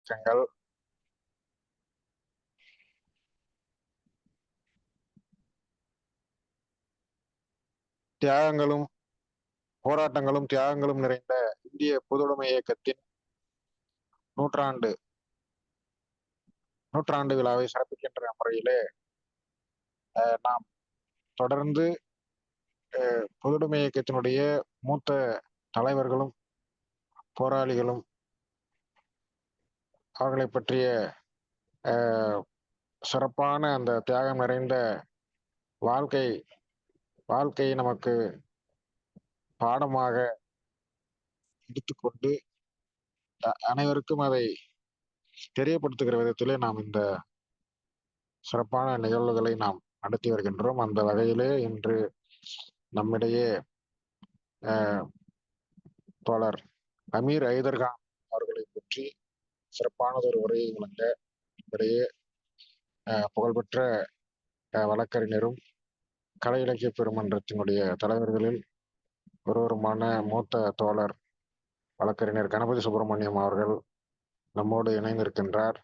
வணக்கங்கள். தியாகங்களும் போராட்டங்களும் தியாகங்களும் நிறைந்த இந்திய பொதுவுடைமை இயக்கத்தின் நூற்றாண்டு விழாவை சிறப்பிக்கின்ற முறையிலே நாம் தொடர்ந்து பொதுவுடைமை இயக்கத்தினுடைய மூத்த தலைவர்களும் போராளிகளும் அவர்களை பற்றிய சிறப்பான அந்த தியாகம் நிறைந்த வாழ்க்கை நமக்கு பாடமாக எடுத்துக்கொண்டு அனைவருக்கும் அதை தெரியப்படுத்துகிற விதத்திலே நாம் இந்த சிறப்பான நிகழ்வுகளை நாம் நடத்தி வருகின்றோம். அந்த வகையிலே இன்று நம்மிடையே தோழர் அமீர் ஐதர்கான் அவர்களை பற்றி சிறப்பானதொரு உரையை வழங்க நம்மிடையே புகழ்பெற்ற வழக்கறிஞரும் கலை இலக்கிய பெருமன்றத்தினுடைய தலைவர்களில் ஒருவருமான மூத்த தோழர் வழக்கறிஞர் கணபதி சுப்பிரமணியம் அவர்கள் நம்மோடு இணைந்திருக்கின்றார்.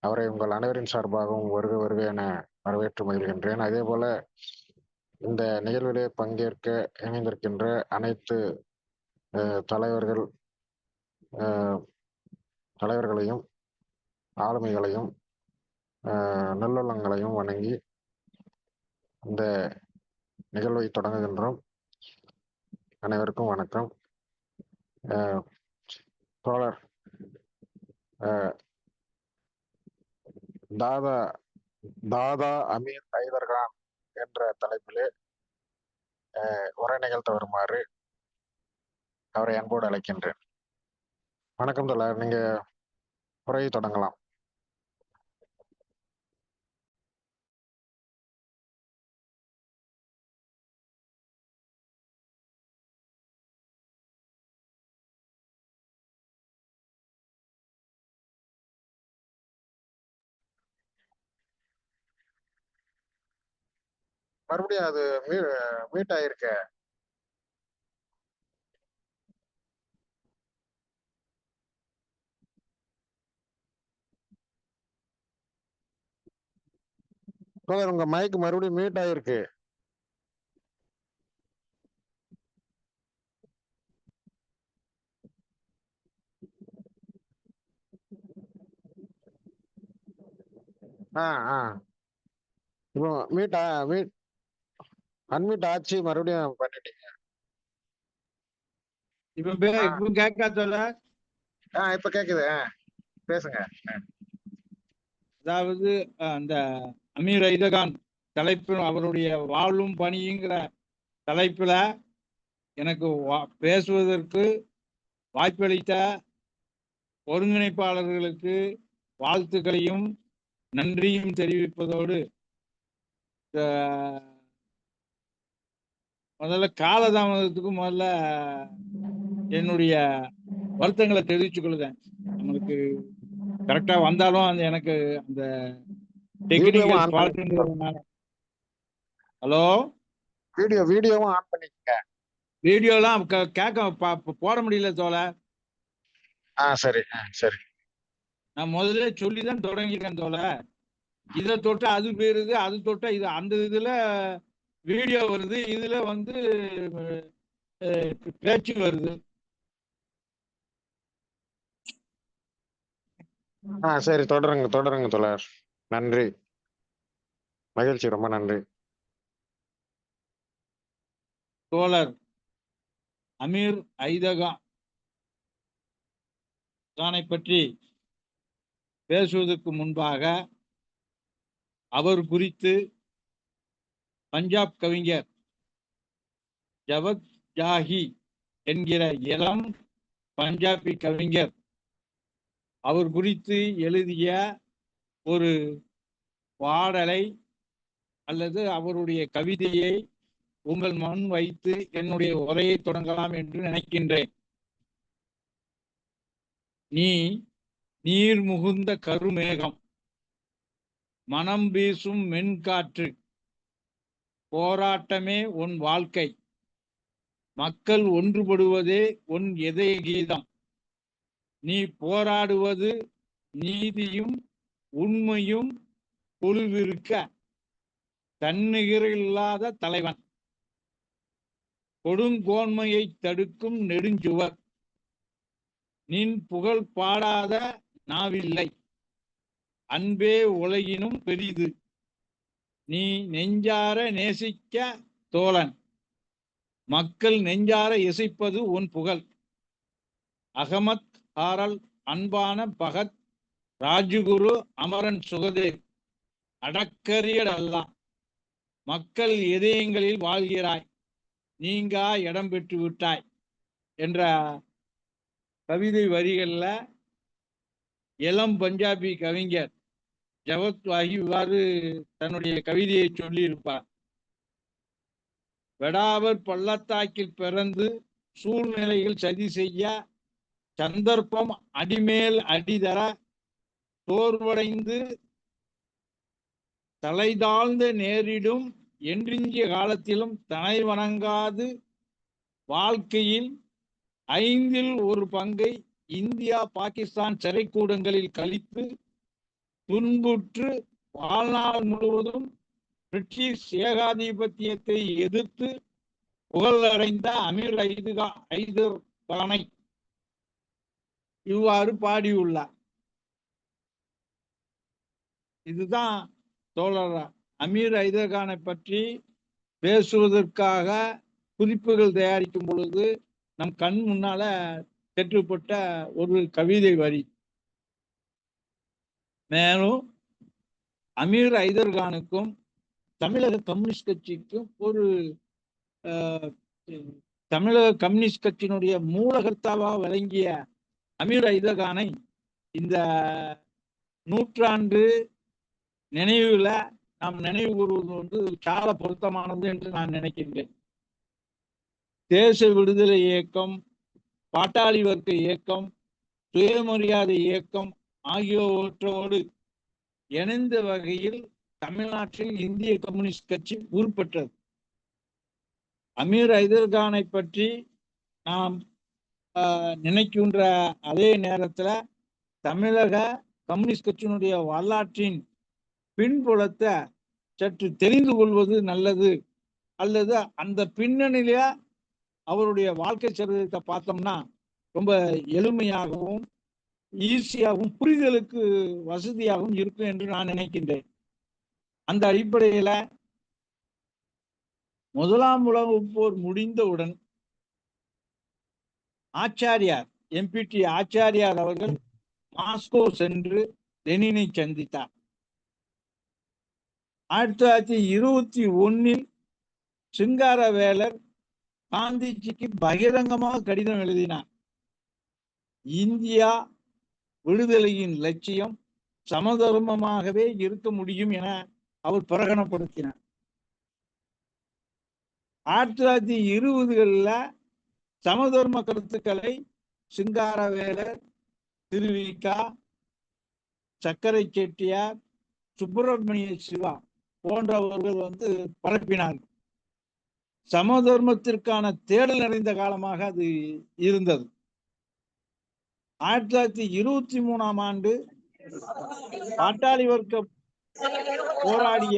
அவரை உங்கள் அனைவரின் சார்பாகவும் வருக வருக என வரவேற்று மகிழ்கின்றேன். அதே போல இந்த நிகழ்விலே பங்கேற்க இணைந்திருக்கின்ற அனைத்து தலைவர்களையும் ஆளுமைகளையும் நல்லுள்ளங்களையும் வணங்கி இந்த நிகழ்வை தொடங்குகின்றோம். அனைவருக்கும் வணக்கம். தோழர் தாதா அமீர் ஐதர்கான் என்ற தலைப்பிலே உரை நிகழ்த்த வருமாறு அவரை அன்போடு அழைக்கின்றேன். வணக்கம் தோழர், நீங்க உரையை தொடங்கலாம். மறுபடியும் அது மீட் ஆயிருக்க. உங்க மைக் மறுபடியும் மீட் ஆயிருக்கு. இப்போ அன்மியூட் ஆச்சு, மறுபடியும் பண்ணிட்டீங்க. இப்ப கேட்காதோல இப்ப கேக்குது, பேசுங்க. அதாவது அந்த அமீர் ஐதர்கான் தலைப்பு, அவருடைய வாழும் பணிங்கிற தலைப்புல எனக்கு பேசுவதற்கு வாய்ப்பளித்த ஒருங்கிணைப்பாளர்களுக்கு வாழ்த்துக்களையும் நன்றியும் தெரிவிப்பதோடு முதல்ல காலதாமதத்துக்கு முதல்ல என்னுடைய வருத்தங்களை தெரிவிச்சுக் கொள்ளுதேன். நம்மளுக்கு கரெக்டா வந்தாலும் அந்த எனக்கு அந்த டெக்னிக்கல் ஃபால்ட்ன்றதுனால. ஹலோ, வீடியோவும் ஆன் பண்ணிக்கங்க. வீடியோலாம் கேட்க போட முடியல தோழ. சரி சரி, நான் முதல்ல சொல்லிதான் தொடங்கிருக்கேன் தோழ. இதை தொட்டா அது போயிருது, அது தொட்டா இது, அந்த இதுல வீடியோ வருது, இதுல வந்து பேச்சு வருது. சரி, தொடருங்க தோழர். நன்றி, மகிழ்ச்சி, ரொம்ப நன்றி. தோழர் அமீர் ஐதர்கானை பற்றி பேசுவதற்கு முன்பாக அவர் குறித்து பஞ்சாப் கவிஞர் ஜவத் ஜாஹி என்கிற இளம் பஞ்சாபி கவிஞர் அவர் குறித்து எழுதிய ஒரு பாடலை அல்லது அவருடைய கவிதையை உங்கள் முன் வைத்து என்னுடைய உரையை தொடங்கலாம் என்று நினைக்கின்றேன். நீர் முகுந்த கருமேகம், மனம் வீசும் மென்காற்று, போராட்டமே உன் வாழ்க்கை, மக்கள் ஒன்றுபடுவதே உன் இதய கீதம், நீ போராடுவது நீதியும் உண்மையும் கொள்விருக்க தன்னிகரில்லாத தலைவன். கொடுங்கோன்மையை தடுக்கும் நெடுஞ்சுவர். நின் புகழ் பாடாத நாவில்லை. அன்பே உலகினும் பெரிது. நீ நெஞ்சார நேசிக்க தோழன். மக்கள் நெஞ்சார இசைப்பது உன் புகழ். அகமத் ஆரல் அன்பான பகத் ராஜகுரு அமரன் சுகதேவ் அடக்கரியட் அல்லாஹ். மக்கள் இதயங்களில் வாழ்கிறாய். நீங்கா இடம் பெற்று விட்டாய் என்ற கவிதை வரிகள்ல இளம் பஞ்சாபி கவிஞர் ஜவத் வாகி இவ்வாறு தன்னுடைய கவிதையை சொல்லி இருப்பார். வெடாவர் பள்ளத்தாக்கில் பிறந்து சூழ்நிலையில் சதி செய்ய சந்தர்ப்பம் அடிமேல் அடிதர தோர்வடைந்து தலைதாழ்ந்த நேரிடும் என்றிஞ்சிய காலத்திலும் தலை வணங்காது வாழ்க்கையில் 1/5 இந்தியா பாகிஸ்தான் சிறைக்கூடங்களில் கழித்து துன்புற்று வாழ்நாள் முழுவதும் பிரிட்டிஷ் ஏகாதிபத்தியத்தை எதிர்த்து புகழடைந்த அமீர் ஐதர் கானை இவ்வாறு பாடியுள்ளார். இதுதான் தோழர் அமீர் ஐதர் கானை பற்றி பேசுவதற்காக குறிப்புகள் தயாரிக்கும் பொழுது நம் கண் முன்னால பெற்றுப்பட்ட ஒரு கவிதை வரி. மேலும் அமீர் ஐதர் கானுக்கும் தமிழக கம்யூனிஸ்ட் கட்சிக்கும் ஒரு தமிழக கம்யூனிஸ்ட் கட்சியினுடைய மூலகர்த்தாவாக விளங்கிய அமீர் ஐதர் கானை இந்த நூற்றாண்டு நினைவுல நாம் நினைவு கூறுவது சால பொருத்தமானது என்று நான் நினைக்கின்றேன். தேச விடுதலை இயக்கம், பாட்டாளி வர்க்க இயக்கம், சுயமரியாதை இயக்கம் ஆகியவற்றோடு இணைந்த வகையில் தமிழ்நாட்டில் இந்திய கம்யூனிஸ்ட் கட்சி உருப்பெற்றது. அமீர் ஐதர் கானை பற்றி நாம் நினைக்கின்ற அதே நேரத்தில் தமிழக கம்யூனிஸ்ட் கட்சியினுடைய வரலாற்றின் பின்புலத்தை சற்று தெரிந்து கொள்வது நல்லது. அல்லது அந்த பின்னணியில அவருடைய வாழ்க்கை சரித்திரத்தை பார்த்தோம்னா ரொம்ப எளிமையாகவும் ஈஸியாகவும் புரிதலுக்கு வசதியாகவும் இருக்கும் என்று நான் நினைக்கின்றேன். அந்த அடிப்படையில முதலாம் உலகப் போர் முடிந்தவுடன் ஆச்சாரியார் எம்பிடி ஆச்சாரியார் அவர்கள் மாஸ்கோ சென்று லெனினை சந்தித்தார். 1921 சிங்காரவேலர் காந்திஜிக்கு பகிரங்கமாக கடிதம் எழுதினார். இந்தியா விடுதலையின் லட்சியம் சமதர்மமாகவே இருக்க முடியும் என அவர் பிரகடனப்படுத்தினார். 1920களில் சமதர்ம கருத்துக்களை சிங்காரவேலர், திருவிக்கா, சக்கரை செட்டியார், சுப்பிரமணிய சிவா போன்றவர்கள் பரப்பினார்கள். சமதர்மத்திற்கான தேடல் நிறைந்த காலமாக அது இருந்தது. 1923ஆம் ஆண்டு பாட்டாளி வர்க்க போராடிய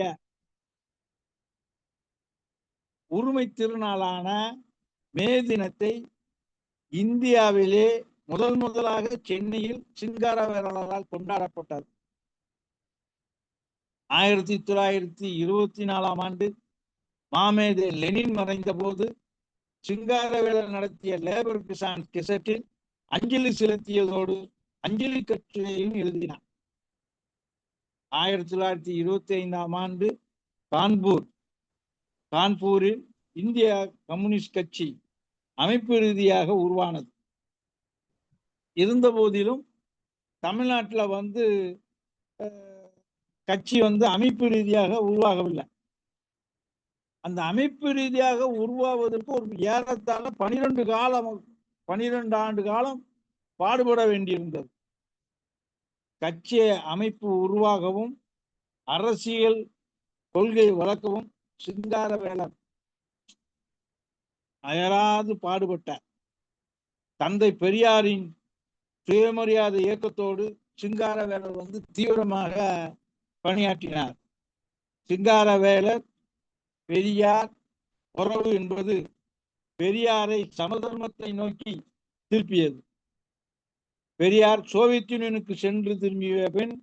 உரிமை திருநாளான மே தினத்தை இந்தியாவிலே முதலாக சென்னையில் சிங்காரவேலரால் கொண்டாடப்பட்டது. 1924ஆம் ஆண்டு மாமேதை லெனின் மறைந்த போது சிங்காரவேலர் நடத்திய லேபர் கிசான் கெசட்டில் அஞ்சலி செலுத்தியதோடு அஞ்சலி கட்டுரையும் எழுதினார். 1925ஆம் ஆண்டு கான்பூரில் இந்திய கம்யூனிஸ்ட் கட்சி அமைப்பு ரீதியாக உருவானது. இருந்த போதிலும் தமிழ்நாட்டில் கட்சி அமைப்பு ரீதியாக உருவாகவில்லை. அந்த அமைப்பு ரீதியாக உருவாவதற்கு ஒரு ஏறத்தாழ 12 ஆண்டு காலம் பாடுபட வேண்டியிருந்தது. கட்சி அமைப்பு உருவாகவும் அரசியல் கொள்கை வளர்க்கவும் சிங்காரவேலர் அயராது பாடுபட்டார். தந்தை பெரியாரின் சுயமரியாதை இயக்கத்தோடு சிங்காரவேலர் வந்து தீவிரமாக பணியாற்றினார். சிங்காரவேலர் பெரியார் உறவு என்பது பெரியாரை சமதர்மத்தை நோக்கி திருப்பியது. பெரியார் சோவியத் யூனியனுக்கு சென்று திரும்பிய பின்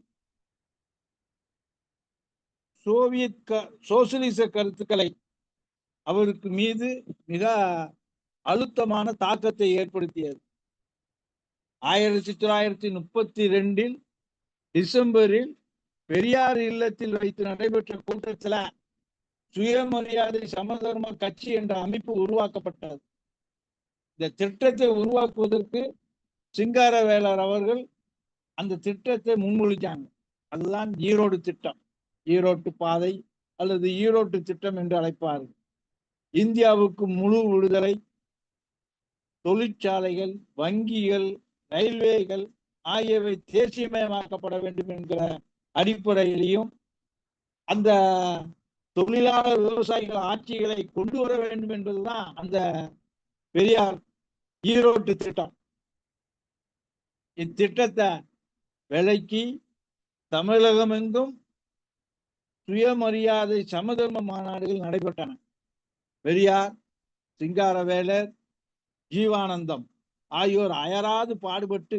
சோசியலிச கருத்துக்களை அவருக்கு மீது மிக அழுத்தமான தாக்கத்தை ஏற்படுத்தியது. 1932 டிசம்பரில் பெரியார் இல்லத்தில் வைத்து நடைபெற்ற கூட்டத்தில் சுயமரியாதை சமதர்ம கட்சி என்ற அமைப்பு உருவாக்கப்பட்டது. இந்த திட்டத்தை உருவாக்குவதற்கு சிங்காரவேலர் அவர்கள் அந்த திட்டத்தை முன்மொழிச்சாங்க. அதுதான் ஈரோடு திட்டம், ஈரோட்டு பாதை அல்லது ஈரோட்டு திட்டம் என்று அழைப்பார்கள். இந்தியாவுக்கு முழு விடுதலை, தொழிற்சாலைகள், வங்கிகள், ரயில்வேகள் ஆகியவை தேசியமயமாக்கப்பட வேண்டும் என்கிற அடிப்படையிலையும் அந்த தொழிலாளர் விவசாயிகள் ஆட்சிகளை கொண்டு வர வேண்டும் என்பதுதான் அந்த பெரியார் ஈரோட்டு திட்டம். இத்திட்டத்தை விலக்கி தமிழகம் எங்கும் சுயமரியாதை சமதர்ம மாநாடுகள் நடைபெற்றன. பெரியார், சிங்காரவேலர், ஜீவானந்தம் ஆகியோர் அயராது பாடுபட்டு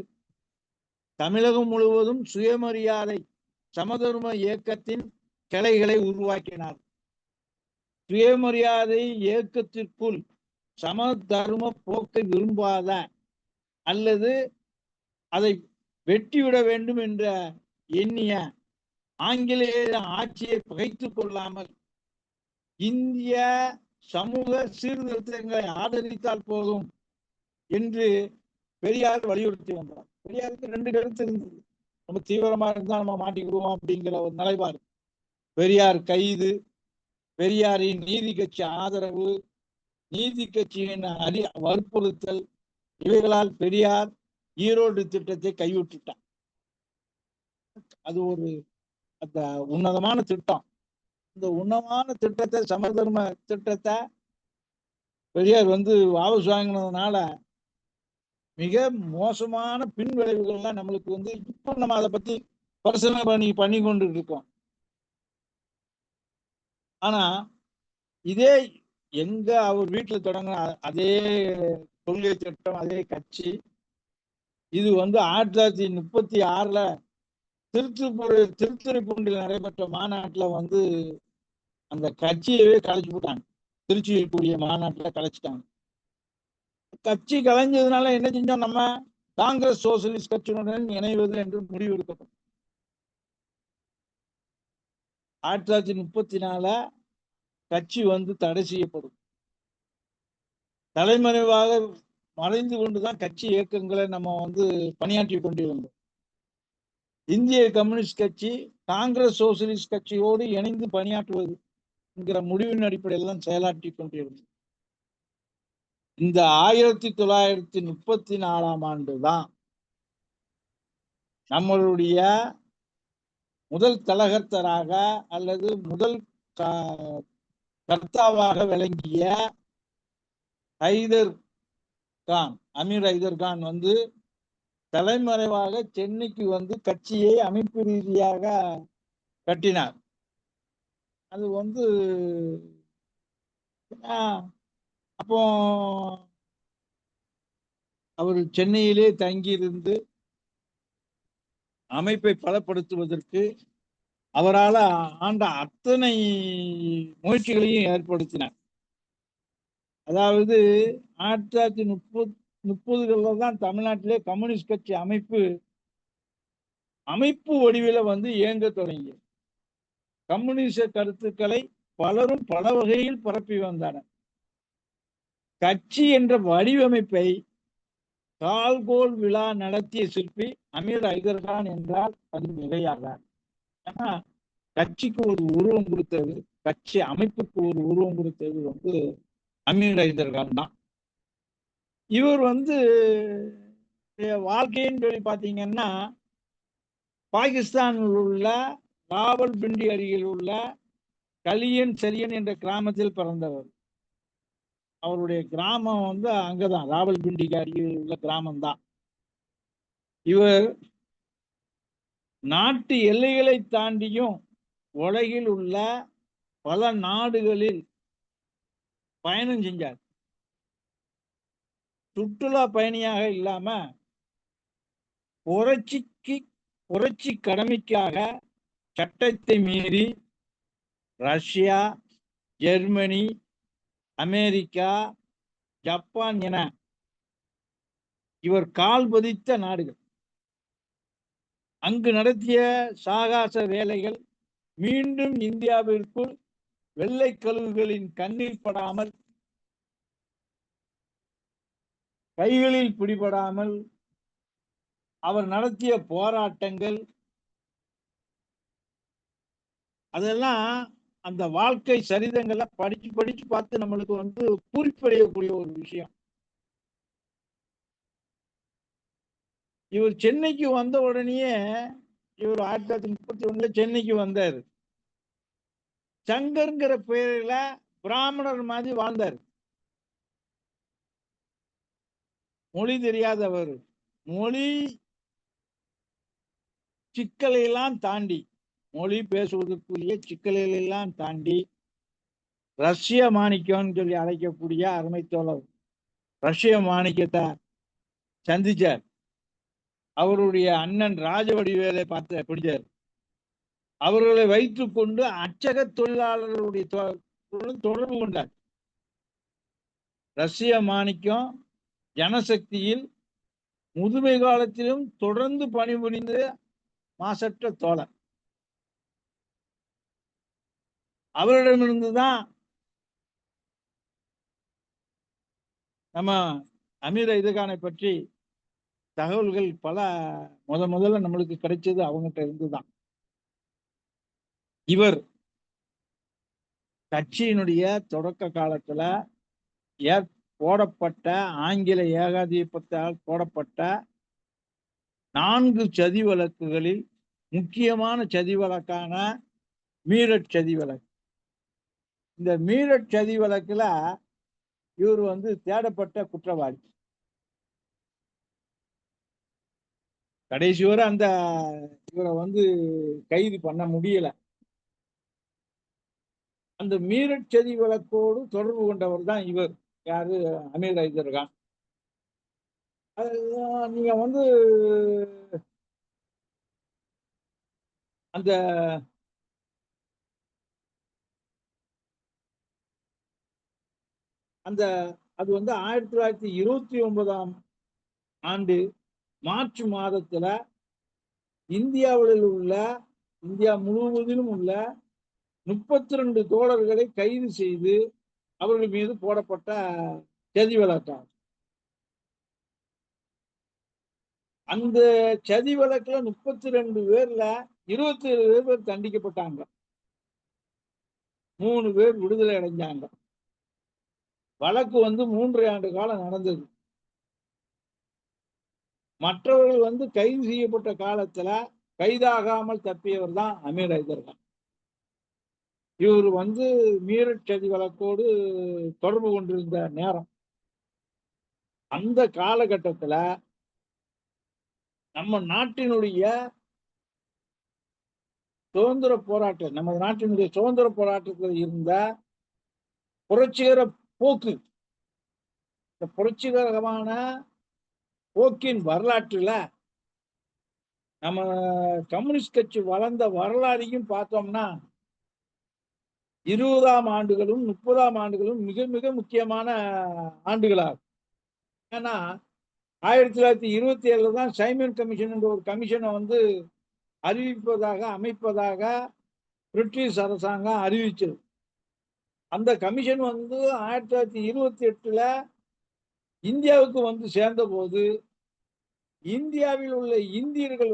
தமிழகம் முழுவதும் சுயமரியாதை சமதர்ம இயக்கத்தின் கிளைகளை உருவாக்கினார். சுயமரியாதை இயக்கத்திற்குள் சமதர்ம போக்கை விரும்பாத அல்லது அதை வெட்டிவிட வேண்டும் என்ற எண்ணிய ஆங்கிலேய ஆட்சியை பகைத்துக் கொள்ளாமல் இந்திய சமூக சீர்திருத்தங்களை ஆதரித்தால் போதும் என்று பெரியார் வலியுறுத்தி வந்தார். பெரியாருக்கு 2 கருத்து இருந்தது. நம்ம தீவிரமா இருந்தா நம்ம மாட்டிக்கிடுவோம் அப்படிங்கிற ஒரு நிலைப்பாடு. பெரியார் கைது, பெரியாரின் நீதி கட்சி ஆதரவு, நீதி கட்சியின் வற்புறுத்தல், இவைகளால் பெரியார் ஈரோடு திட்டத்தை கைவிட்டுட்டார். அது ஒரு அந்த உன்னதமான திட்டம். இந்த உன்னதமான திட்டத்தை, சமதர்ம திட்டத்தை பெரியார் வாபஸ் வாங்கினதுனால மிக மோசமான பின் விளைவுகள்லாம் நம்மளுக்கு இப்போ நம்ம அதை பத்தி பரிசீலனை பண்ணி கொண்டு இருக்கோம். ஆனா இதே எங்க அவர் வீட்டுல தொடங்கின அதே கொள்கை திட்டம், அதே கட்சி, இது 1936 திருத்துறைப்பூண்டில் நடைபெற்ற மாநாட்டுல அந்த கட்சியவே கலைச்சு போட்டாங்க. திருச்சியில் கூடிய மாநாட்டுல கலைச்சிட்டாங்க. கட்சி கலைஞ்சதுனால என்ன செஞ்சோம், நம்ம காங்கிரஸ் சோசியலிஸ்ட் கட்சியுடன் இணைவது என்று முடிவு எடுக்கப்படும். 1934 கட்சி தடை செய்யப்படும். தலைமறைவாக மறைந்து கொண்டுதான் கட்சி இயக்கங்களை நம்ம பணியாற்றி கொண்டிருந்தோம். இந்திய கம்யூனிஸ்ட் கட்சி காங்கிரஸ் சோசியலிஸ்ட் கட்சியோடு இணைந்து பணியாற்றுவது என்கிற முடிவின் அடிப்படையில் தான் செயலாற்றி கொண்டிருந்தது. இந்த 1934 தான் நம்மளுடைய முதல் தலகர்த்தராக அல்லது முதல் கர்த்தாவாக விளங்கிய ஹைதர் கான், அமீர் ஹைதர் கான் தலைமறைவாக சென்னைக்கு கட்சியை அமைப்பு ரீதியாக கட்டினார். அது அப்போ அவர் சென்னையிலே தங்கியிருந்து அமைப்பை பலப்படுத்துவதற்கு அவரால் ஆண்ட அத்தனை முயற்சிகளையும் ஏற்படுத்தினார். அதாவது 1930களில் தான் தமிழ்நாட்டிலே கம்யூனிஸ்ட் கட்சி அமைப்பு வடிவில இயங்க தொடங்கியது. கம்யூனிச கருத்துக்களை பலரும் பல வகையில் பரப்பி வந்தனர். கட்சி என்ற வடிவமைப்பை கால்கோல் விழா நடத்திய சிற்பி அமீர் ஹைதர் கான் என்றால் அது மிகையாகாது. ஏன்னா கட்சிக்கு ஒரு உருவம் கொடுத்தது, கட்சி அமைப்புக்கு ஒரு உருவம் கொடுத்தது அமீர் ஹைதர் கான் தான். இவர் வாழ்க்கைன்னு சொல்லி பார்த்தீங்கன்னா பாகிஸ்தானில் உள்ள ராவல்பிண்டி அருகில் உள்ள கலியன் செரியன் என்ற கிராமத்தில் பிறந்தவர். அவருடைய கிராமம் அங்கதான், ராவல்பிண்டிக்கு அருகில் உள்ள கிராமம் தான். இவர் நாட்டு எல்லைகளை தாண்டியும் உலகில் உள்ள பல நாடுகளில் பயணம் செஞ்சார். சுற்றுலா பயணியாக இல்லாம புரட்சி கடமைக்காக சட்டத்தை மீறி ரஷ்யா, ஜெர்மனி, அமெரிக்கா, ஜப்பான் என இவர் கால் பதித்த நாடுகள். அங்கு நடத்திய சாகச வேலைகள் மீண்டும் இந்தியாவிற்குள் வெள்ளை கழுகுகளின் கண்ணில் படாமல், கைகளில் பிடிபடாமல் அவர் நடத்திய போராட்டங்கள், அதெல்லாம் அந்த வாழ்க்கை சரிதங்களை படிச்சு படிச்சு பார்த்து நம்மளுக்கு பூரிப்படையக்கூடிய ஒரு விஷயம். இவர் சென்னைக்கு வந்த உடனேயே இவர் 1931 சென்னைக்கு வந்தார். சங்கர்ங்கிற பெயரில பிராமணர் மாதிரி வாழ்ந்தார். மொழி தெரியாதவர். மொழி சிக்கலை எல்லாம் தாண்டி, மொழி பேசுவதற்குரிய சிக்கலை எல்லாம் தாண்டி ரஷ்ய மாணிக்கம் சொல்லி அழைக்கக்கூடிய அருமை தோழர் ரஷ்ய மாணிக்கத்தை சந்திச்சார். அவருடைய அண்ணன் ராஜவடிவேலை பார்த்து பிடிச்சார். அவர்களை வைத்துக் கொண்டு அச்சக தொழிலாளர்களுடைய தொடர்பு கொண்டார். ரஷ்ய மாணிக்கம் ஜனசக்தியில் முதுமை காலத்திலும் தொடர்ந்து பணிபுரிந்த மாசற்ற தோழர். அவரிடமிருந்துதான் நம்ம அமீர் ஐதர்கானை பற்றி தகவல்கள் பல முதல்ல நம்மளுக்கு கிடைச்சது அவங்ககிட்ட இருந்துதான். இவர் கட்சியினுடைய தொடக்க காலத்துல போடப்பட்ட ஆங்கில ஏகாதிபத்தியால் போடப்பட்ட 4 சதி வழக்குகளில் முக்கியமான சதி வழக்கான மீரட் சதி வழக்கு. இந்த மீரட் சதி வழக்குல இவர் தேடப்பட்ட குற்றவாளி. கடைசி வரை இவரை கைது பண்ண முடியல. அந்த மீரட் சதி வழக்கோடு தொடர்பு கொண்டவர் தான் இவர். யாரு? அமீர் ஐதர்கான். நீங்க அந்த அந்த அது 1929ஆம் ஆண்டு மார்ச் மாதத்துல இந்தியா முழுவதிலும் உள்ள 32 தோழர்களை கைது செய்து அவர்கள் மீது போடப்பட்ட சதி வழக்கம். அந்த சதி வழக்குல 32 பேர்ல 27 பேர் தண்டிக்கப்பட்டாங்க. 3 பேர் விடுதலை அடைஞ்சாங்க. வழக்கு 3 ஆண்டு காலம் நடந்தது. மற்றவர்கள் கைது செய்யப்பட்ட காலத்துல கைதாகாமல் தப்பியவர் தான் அமீர் ஐதர்கான். இவர் மீரட் சதி வழக்கோடு தொடர்பு கொண்டிருந்த நேரம். அந்த காலகட்டத்துல நம்ம நாட்டினுடைய சுதந்திர போராட்டம், நமது நாட்டினுடைய சுதந்திர போராட்டத்தில் இருந்த புரட்சிகர போக்கு, இந்த புரட்சிகரமான போக்கின் வரலாற்றுல நம்ம கம்யூனிஸ்ட் கட்சி வளர்ந்த வரலாறையும் பார்த்தோம்னா 20ஆம் ஆண்டுகளும் 30ஆம் ஆண்டுகளும் மிக மிக முக்கியமான ஆண்டுகளாகும். ஏன்னா 1927 தான் சைமன் கமிஷன் என்ற ஒரு கமிஷனை அமைப்பதாக பிரிட்டிஷ் அரசாங்கம் அறிவிச்சது. அந்த கமிஷன் 1928ல இந்தியாவுக்கு சேர்ந்த போது இந்தியாவில் உள்ள இந்தியர்கள்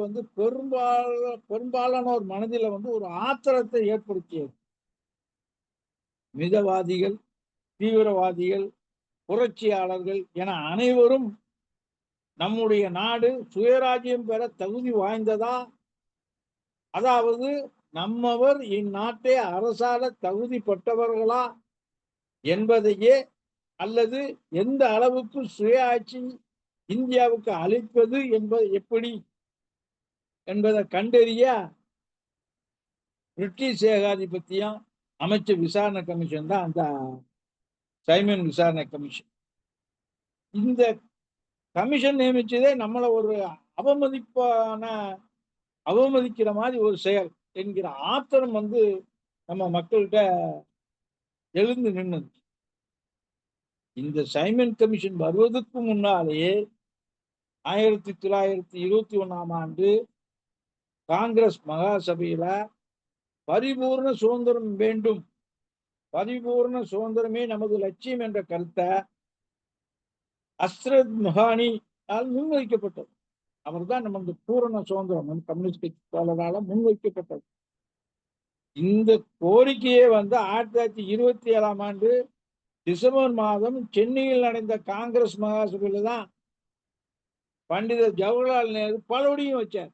பெரும்பாலானோர் மனதில் ஒரு ஆத்திரத்தை ஏற்படுத்தியது. மிதவாதிகள், தீவிரவாதிகள், புரட்சியாளர்கள் என அனைவரும் நம்முடைய நாடு சுயராஜ்யம் பெற தகுதி வாய்ந்ததா, அதாவது நம்மவர் இந்நாட்டை அரசாள தகுதிப்பட்டவர்களா என்பதையே, அல்லது எந்த அளவுக்கு சுய ஆட்சி இந்தியாவுக்கு அளிப்பது எப்படி என்பதை கண்டறிய பிரிட்டிஷ் ஏகாதிபத்தியம் அமைச்ச விசாரணை கமிஷன் தான் அந்த சைமன் விசாரணை கமிஷன். இந்த கமிஷன் நியமிச்சதே நம்மளை ஒரு அவமதிக்கிற மாதிரி ஒரு செயல் என்கிற ஆத்திரம் நம்ம மக்கள்கிட்ட எழுந்து நின்னது. இந்த சைமன் கமிஷன் வருவதற்கு முன்னாலேயே 1921 காங்கிரஸ் மகாசபையில பரிபூர்ண சுதந்திரம் வேண்டும், பரிபூர்ண சுதந்திரமே நமது லட்சியம் என்ற கருத்தை அஸ்ரத் முகானி முன்வைக்கப்பட்டது. அவர் தான் நமக்கு பூரண சுதந்திரம் கம்யூனிஸ்ட் கட்சி தோழரால முன்வைக்கப்பட்டது. இந்த கோரிக்கையே 1927 டிசம்பர் மாதம் சென்னையில் நடந்த காங்கிரஸ் மகாசபையில தான் பண்டிதர் ஜவஹர்லால் நேரு பலபடியும் வச்சார்.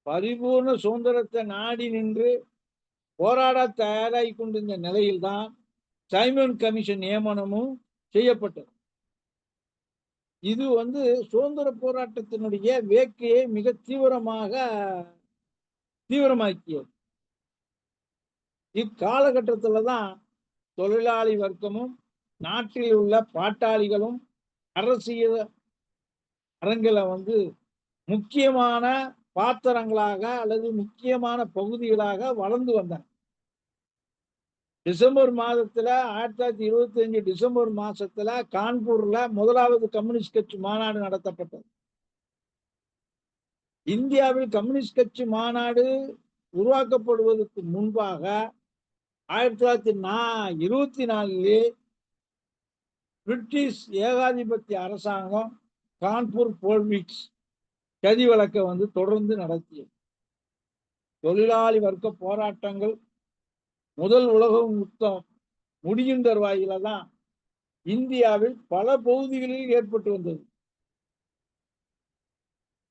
பரிபூர்ண சுதந்திரத்தை நாடி நின்று போராட தயாராகி கொண்டிருந்த நிலையில்தான் சைமன் கமிஷன் நியமனமும் செய்யப்பட்டது. இது சுதந்திர போராட்டத்தினுடைய வேக்கையை மிக தீவிரமாக்கியது. இக்காலகட்டத்தில்தான் தொழிலாளி வர்க்கமும் நாட்டில் உள்ள பாட்டாளிகளும் அரசியல் அரங்கில முக்கியமான பாத்திரங்களாக அல்லது முக்கியமான பகுதிகளாக வளர்ந்து வந்தன. டிசம்பர் மாதத்துல 1925 டிசம்பர் மாசத்துல கான்பூர்ல முதலாவது கம்யூனிஸ்ட் கட்சி மாநாடு நடத்தப்பட்டது. இந்தியாவில் கம்யூனிஸ்ட் கட்சி மாநாடு உருவாக்கப்படுவதற்கு முன்பாக 1924 பிரிட்டிஷ் ஏகாதிபத்திய அரசாங்கம் கான்பூர் போல்விக்ஸ் சதி வழக்கை தொடர்ந்து நடத்தியது. தொழிலாளி வர்க்க போராட்டங்கள் முதல் உலக யுத்தம் முடியும் தருவாயில தான் இந்தியாவில் பல பகுதிகளில் ஏற்பட்டு வந்தது.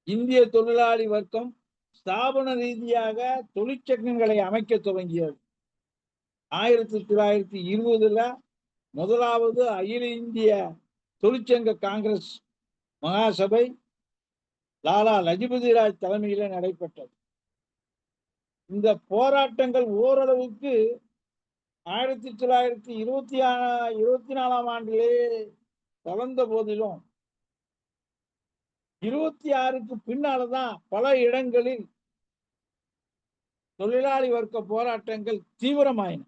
இந்திய தொழிலாளி வர்க்கம் ஸ்தாபன ரீதியாக தொழிற்சங்கங்களை அமைக்க துவங்கியது. 1920 முதலாவது அகில இந்திய தொழிற்சங்க காங்கிரஸ் மகாசபை லாலா லஜபதி ராய் தலைமையில நடைபெற்றது. இந்த போராட்டங்கள் ஓரளவுக்கு 1924 கலந்த போதிலும் 26க்கு பின்னால்தான் பல இடங்களில் தொழிலாளி வர்க்க போராட்டங்கள் தீவிரமாயின.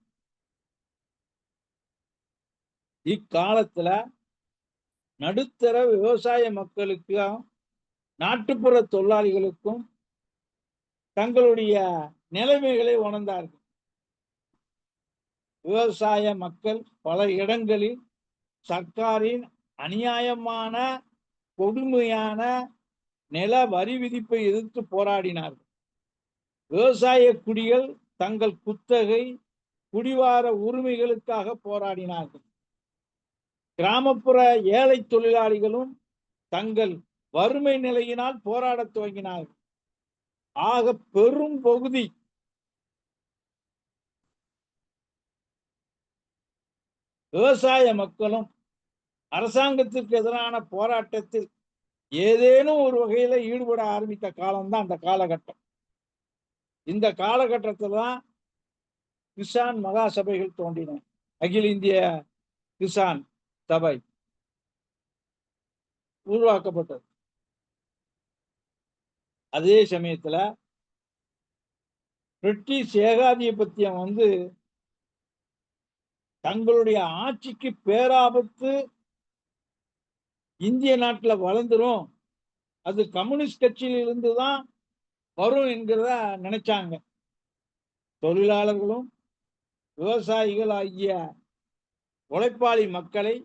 இக்காலத்துல நடுத்தர விவசாய மக்களுக்கும் நாட்டுப்புற தொழிலாளிகளுக்கும் தங்களுடைய நிலைமைகளை உணர்ந்தார்கள். விவசாய மக்கள் பல இடங்களில் சர்க்காரின் அநியாயமான கொடுமையான நில வரி விதிப்பை எதிர்த்து போராடினார்கள். விவசாய குடிகள் தங்கள் குத்தகை குடிவார உரிமைகளுக்காக போராடினார்கள். கிராமப்புற ஏழை தொழிலாளிகளும் தங்கள் வறுமை நிலையினால் போராடத் துவங்கினார்கள். ஆக பெரும் பகுதி விவசாய மக்களும் அரசாங்கத்திற்கு எதிரான போராட்டத்தில் ஏதேனும் ஒரு வகையில ஈடுபட ஆரம்பித்த காலம்தான் அந்த காலகட்டம். இந்த காலகட்டத்தில் தான் கிசான் மகாசபைகள் தோன்றின. அகில இந்திய கிசான் சபை உருவாக்கப்பட்டது. அதே சமயத்துல பிரிட்டிஷ் ஏகாதிபத்தியம் தங்களுடைய ஆட்சிக்கு பேராபத்து இந்திய நாட்டில் வளர்ந்துரும், அது கம்யூனிஸ்ட் கட்சியிலிருந்து தான் வரும் என்கிறத நினைச்சாங்க. தொழிலாளர்களும் விவசாயிகள் ஆகிய உழைப்பாளி மக்களை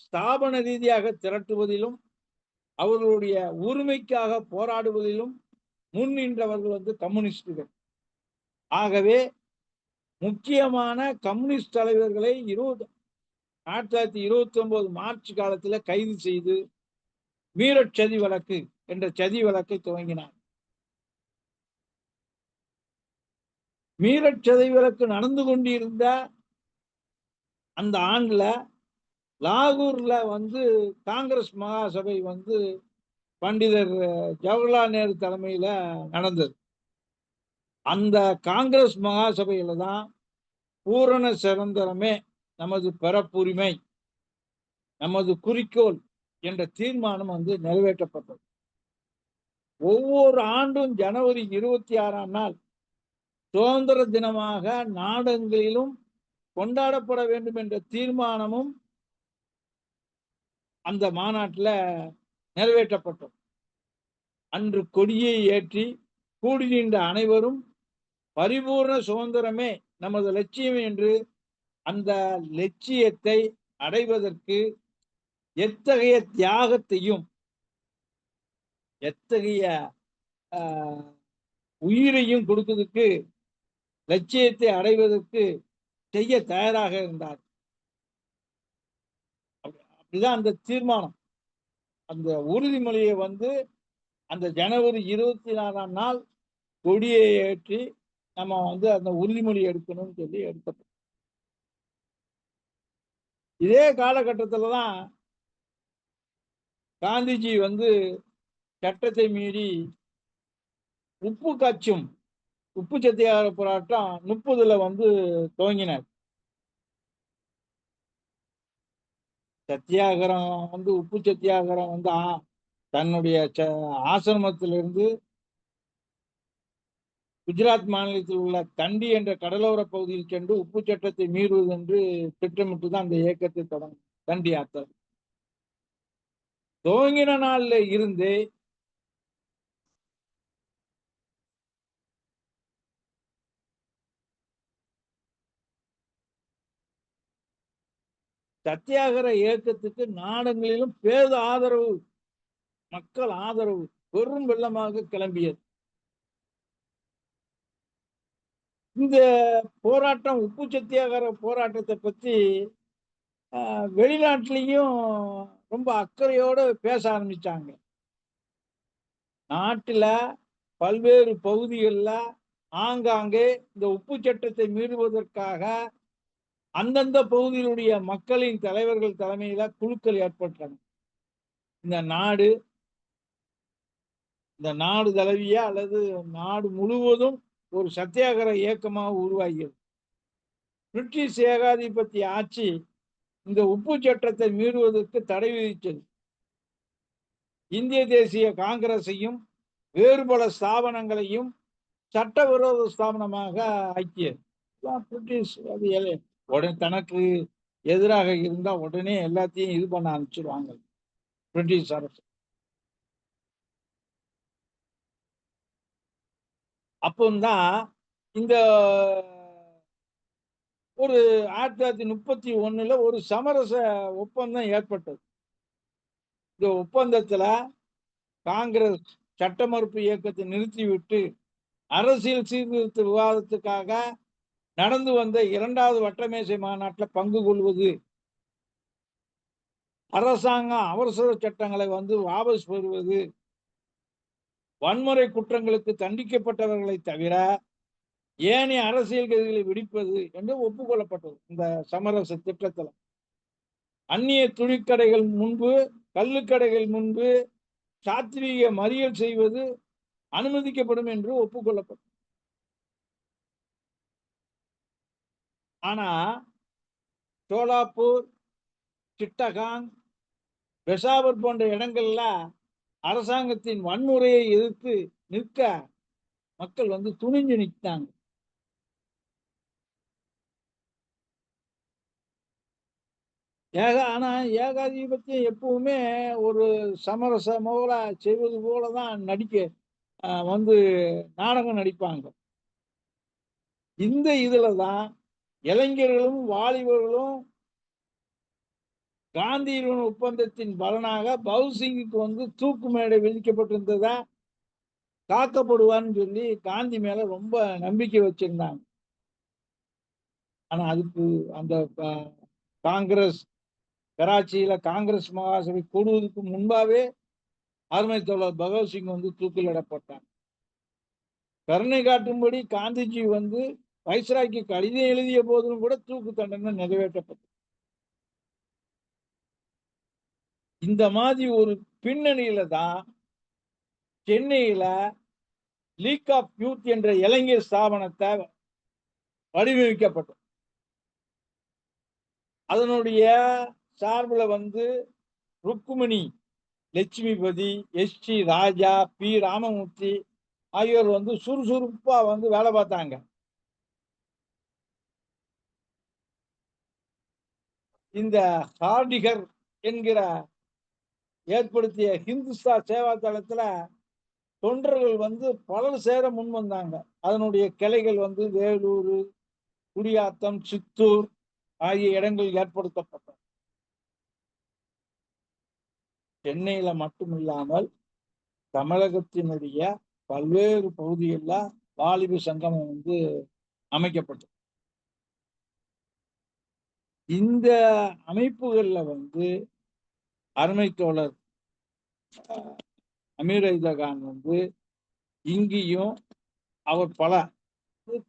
ஸ்தாபன ரீதியாக திரட்டுவதிலும் அவர்களுடைய உரிமைக்காக போராடுவதிலும் முன் நின்றவர்கள் கம்யூனிஸ்டுகள். ஆகவே முக்கியமான கம்யூனிஸ்ட் தலைவர்களை 1929 மார்ச் காலத்துல கைது செய்து மீரட் சதி வழக்கு என்ற சதி வழக்கை துவங்கினார். மீரட் சதி வழக்கு நடந்து கொண்டிருந்த அந்த ஆண்டுல லாகூர்ல காங்கிரஸ் மகாசபை பண்டிதர் ஜவஹர்லால் நேரு தலைமையில நடந்தது. அந்த காங்கிரஸ் மகாசபையில தான் பூரண சுதந்திரமே நமது பிறப்புரிமை, நமது குறிக்கோள் என்ற தீர்மானம் நிறைவேற்றப்பட்டது. ஒவ்வொரு ஆண்டும் ஜனவரி 26ஆம் நாள் சுதந்திர தினமாக நாடெங்கிலும் கொண்டாடப்பட வேண்டும் என்ற தீர்மானமும் அந்த மாநாட்டில் நிறைவேற்றப்பட்டது. அன்று கொடியை ஏற்றி கூடி நின்ற அனைவரும் பரிபூர்ண சுதந்திரமே நமது லட்சியம் என்று அந்த லட்சியத்தை அடைவதற்கு எத்தகைய தியாகத்தையும் எத்தகைய உயிரையும் கொடுக்கிறதுக்கு லட்சியத்தை அடைவதற்கு செய்ய தயாராக இருந்தார். அப்படிதான் அந்த தீர்மானம், அந்த உறுதிமொழியை அந்த ஜனவரி 24ஆம் நாள் கொடியை ஏற்றி நம்ம அந்த உறுதிமொழி எடுக்கணும்னு சொல்லி எடுத்தோம். இதே காலகட்டத்தில் தான் காந்திஜி சட்டத்தை மீறி உப்பு காய்ச்சும் உப்பு சத்தியாகிரக போராட்டம் 30ல் துவங்கினார். சத்தியாகிரகம் உப்பு சத்தியாகிரகம் தன்னுடைய ஆசிரமத்திலிருந்து குஜராத் மாநிலத்தில் உள்ள கண்டி என்ற கடலோர பகுதியில் சென்று உப்பு சட்டத்தை மீறுவது என்று திட்டமிட்டு தான் அந்த இயக்கத்தை தொடங்கும். கண்டி ஆத்தர் துவங்கின நாள்ல இருந்து சத்தியாகிரக இயக்கத்துக்கு நாடெங்கிலும் பேத ஆதரவு, மக்கள் ஆதரவு பெரும் வெள்ளமாக கிளம்பியது. இந்த போராட்டம், உப்பு சத்தியாகிரக போராட்டத்தை பத்தி வெளிநாட்டிலையும் ரொம்ப அக்கறையோடு பேச ஆரம்பிச்சாங்க. நாட்டில் பல்வேறு பகுதிகளில் ஆங்காங்கே இந்த உப்பு சட்டத்தை மீறுவதற்காக அந்தந்த பகுதியிலுடைய மக்களின் தலைவர்கள் தலைமையில குழுக்கள் ஏற்பட்டன. இந்த நாடு தழுவிய அல்லது நாடு முழுவதும் ஒரு சத்தியாகிரக இயக்கமாக உருவாகியது. பிரிட்டிஷ் ஏகாதிபத்திய ஆட்சி இந்த உப்பு சட்டத்தை மீறுவதற்கு தடை விதித்தது. இந்திய தேசிய காங்கிரஸையும் வேறு பல ஸ்தாபனங்களையும் சட்டவிரோத ஸ்தாபனமாக ஆக்கியது. பிரிட்டிஷ் உடனே தனக்கு எதிராக இருந்தா உடனே எல்லாத்தையும் இது பண்ண ஆரம்பிச்சிருவாங்க பிரிட்டிஷ் அரசு. அப்போதான் இந்த ஒரு 1931 ஒரு சமரச ஒப்பந்தம் ஏற்பட்டது. இந்த ஒப்பந்தத்துல காங்கிரஸ் சட்ட மறுப்பு இயக்கத்தை நிறுத்திவிட்டு அரசியல் சீர்திருத்த விவாதத்துக்காக நடந்து வந்த 2வது வட்டமேசை மாநாட்டில் பங்கு கொள்வது, அரசாங்கம் அவசர சட்டங்களை வாபஸ் பெறுவது, வன்முறை குற்றங்களுக்கு தண்டிக்கப்பட்டவர்களை தவிர ஏனைய அரசியல் கைதிகளை விடுப்பது என்று ஒப்புக்கொள்ளப்பட்டது. இந்த சமரச திட்டத்தில் அந்நிய துணிக்கடைகள் முன்பு, கள்ளுக்கடைகள் முன்பு சாத்வீக மறியல் செய்வது அனுமதிக்கப்படும் என்று ஒப்புக்கொள்ளப்பட்டது. ஆனா சோலாப்பூர், சிட்டகாங், பெஷாவர் போன்ற இடங்கள்ல அரசாங்கத்தின் வன்முறையை எதிர்த்து நிற்க மக்கள் துணிஞ்சு நிற்கிறாங்க. ஆனா ஏகாதிபத்தியம் எப்பவுமே ஒரு சமரச மோகலா செய்வது போலதான் நாடகம் நடிப்பாங்க. இந்த இதுலதான் இளைஞர்களும் வாலிபர்களும் காந்தியின் ஒப்பந்தத்தின் பலனாக பகத்சிங்குக்கு தூக்கு மேடை விதிக்கப்பட்டிருந்ததா, காக்கப்படுவான்னு சொல்லி காந்தி மேல ரொம்ப நம்பிக்கை வச்சிருந்தாங்க. ஆனா அதுக்கு அந்த காங்கிரஸ் கராச்சியில காங்கிரஸ் மகாசபை கூடுவதற்கு முன்பாவே அருமை தோழர் பகத்சிங் தூக்கிலிடப்பட்டார். கருணை காட்டும்படி காந்திஜி வைஸ்ராய்க்கு கடிதம் எழுதிய போதிலும் கூட தூக்கு தண்டனை நிறைவேற்றப்பட்டது. இந்த மாதிரி ஒரு பின்னணியில தான் சென்னையில லீக் ஆஃப் யூத் என்ற இளைஞர் ஸ்தாபனத்தை வடிவமைக்கப்பட்டது. அதனுடைய சார்பில் வந்து ருக்குமணி லட்சுமிபதி, எஸ்.டி. ராஜா, பி. ராமமூர்த்தி ஆகியோர் வந்து சுறுசுறுப்பா வந்து வேலை பார்த்தாங்க. இந்த ஹார்டிகர் என்கிற ஏற்படுத்திய ஹிந்துஸ்தா சேவா தளத்துல தொண்டர்கள் வந்து பலர் சேர முன் வந்தாங்க. அதனுடைய கிளைகள் வந்து வேலூர், குடியாத்தம், சித்தூர் ஆகிய இடங்கள் ஏற்படுத்தப்பட்டது. சென்னையில மட்டுமில்லாமல் தமிழகத்தினுடைய பல்வேறு பகுதிகளில் வாலிப சங்கமம் வந்து அமைக்கப்பட்டது. இந்த அமைப்புகள்ல வந்து அருமை தோழர் அமீர் ஐதகான் வந்து இங்கேயும் அவர் பல